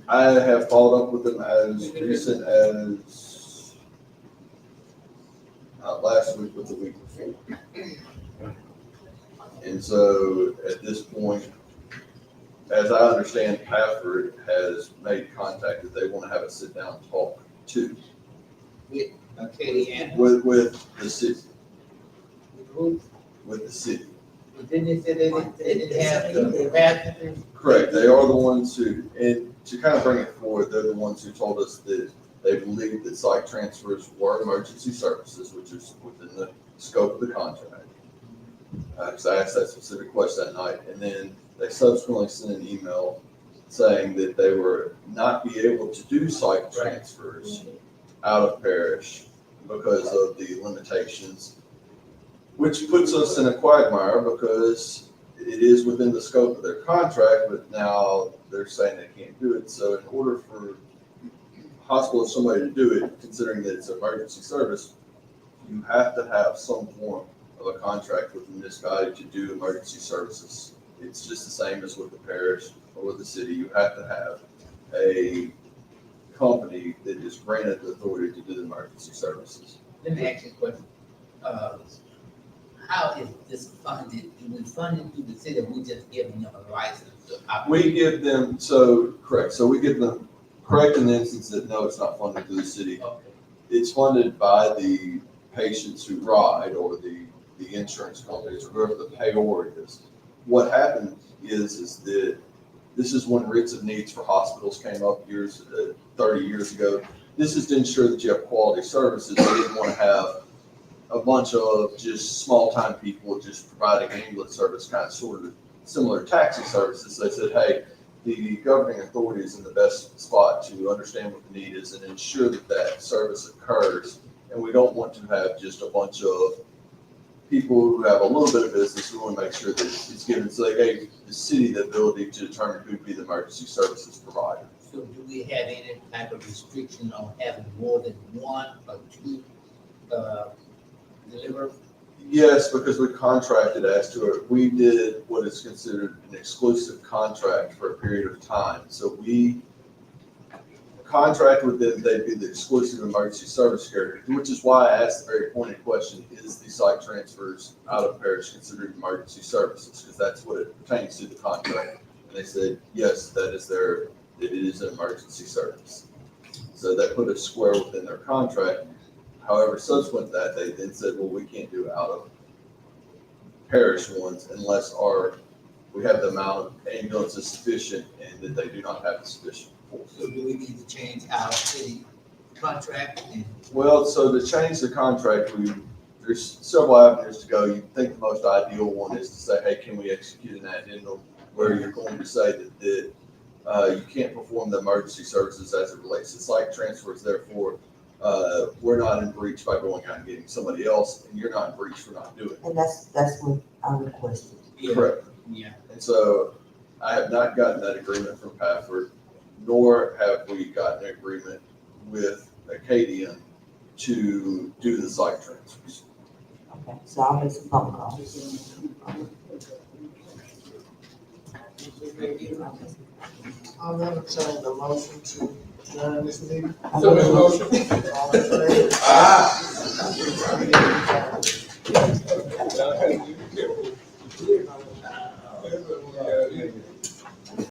I have followed up with them as recent as last week with the week before. And so at this point, as I understand, Pafford has made contact that they want to have a sit down talk too. With KDN? With the city. With who? With the city. But then they said they didn't have the capacity. Correct. They are the ones who, and to kind of bring it forward, they're the ones who told us that they believe that site transfers were emergency services, which is within the scope of the contract. Because I asked that specific question that night, and then they subsequently sent an email saying that they were not be able to do site transfers out of parish because of the limitations, which puts us in a quagmire because it is within the scope of their contract, but now they're saying they can't do it. So in order for hospital or somebody to do it, considering that it's an emergency service, you have to have some form of a contract with the municipality to do emergency services. It's just the same as with the parish or with the city. You have to have a company that is granted the authority to do the emergency services. Let me ask you a question. How is this funded? Is it funded through the city, or we just giving them a license to operate? We give them, so, correct, so we give them, correct in the instance that no, it's not funded through the city. Okay. It's funded by the patients who ride or the insurance companies or whoever the payor is. What happened is that this is when writs of needs for hospitals came up 30 years ago. This is to ensure that you have quality services. They didn't want to have a bunch of just small time people just providing ambulance service, kind of sort of similar taxi services. They said, hey, the governing authority is in the best spot to understand what the need is and ensure that that service occurs. And we don't want to have just a bunch of people who have a little bit of business. We want to make sure that it's given, so they gave the city the ability to determine who would be the emergency services provider. So do we have any type of restriction on having more than one or two deliver? Yes, because we contracted as to it. We did what is considered an exclusive contract for a period of time. So we contract with them, they'd be the exclusive emergency service carrier, which is why I asked the very pointed question, is the site transfers out of parish considered emergency services? Because that's what it pertains to the contract. And they said, yes, that it is an emergency service. So that put us square within their contract. However, subsequent to that, they then said, well, we can't do out of parish ones unless we have the amount of ambulances sufficient and that they do not have the sufficient force. So do we need to change our city contract? Well, so to change the contract, there's several avenues to go. You think the most ideal one is to say, hey, can we execute an addendum where you're going to say that you can't perform the emergency services as it relates to site transfers, therefore we're not in breach by going out and getting somebody else, and you're not in breach for not doing it. And that's what I requested. Yeah. Correct. Yeah. And so I have not gotten that agreement from Pafford, nor have we gotten an agreement with Acadian to do the site transfers. Okay, so I'll make some phone calls. I'll entertain the motion to adjourn this meeting. So the motion. All in favor?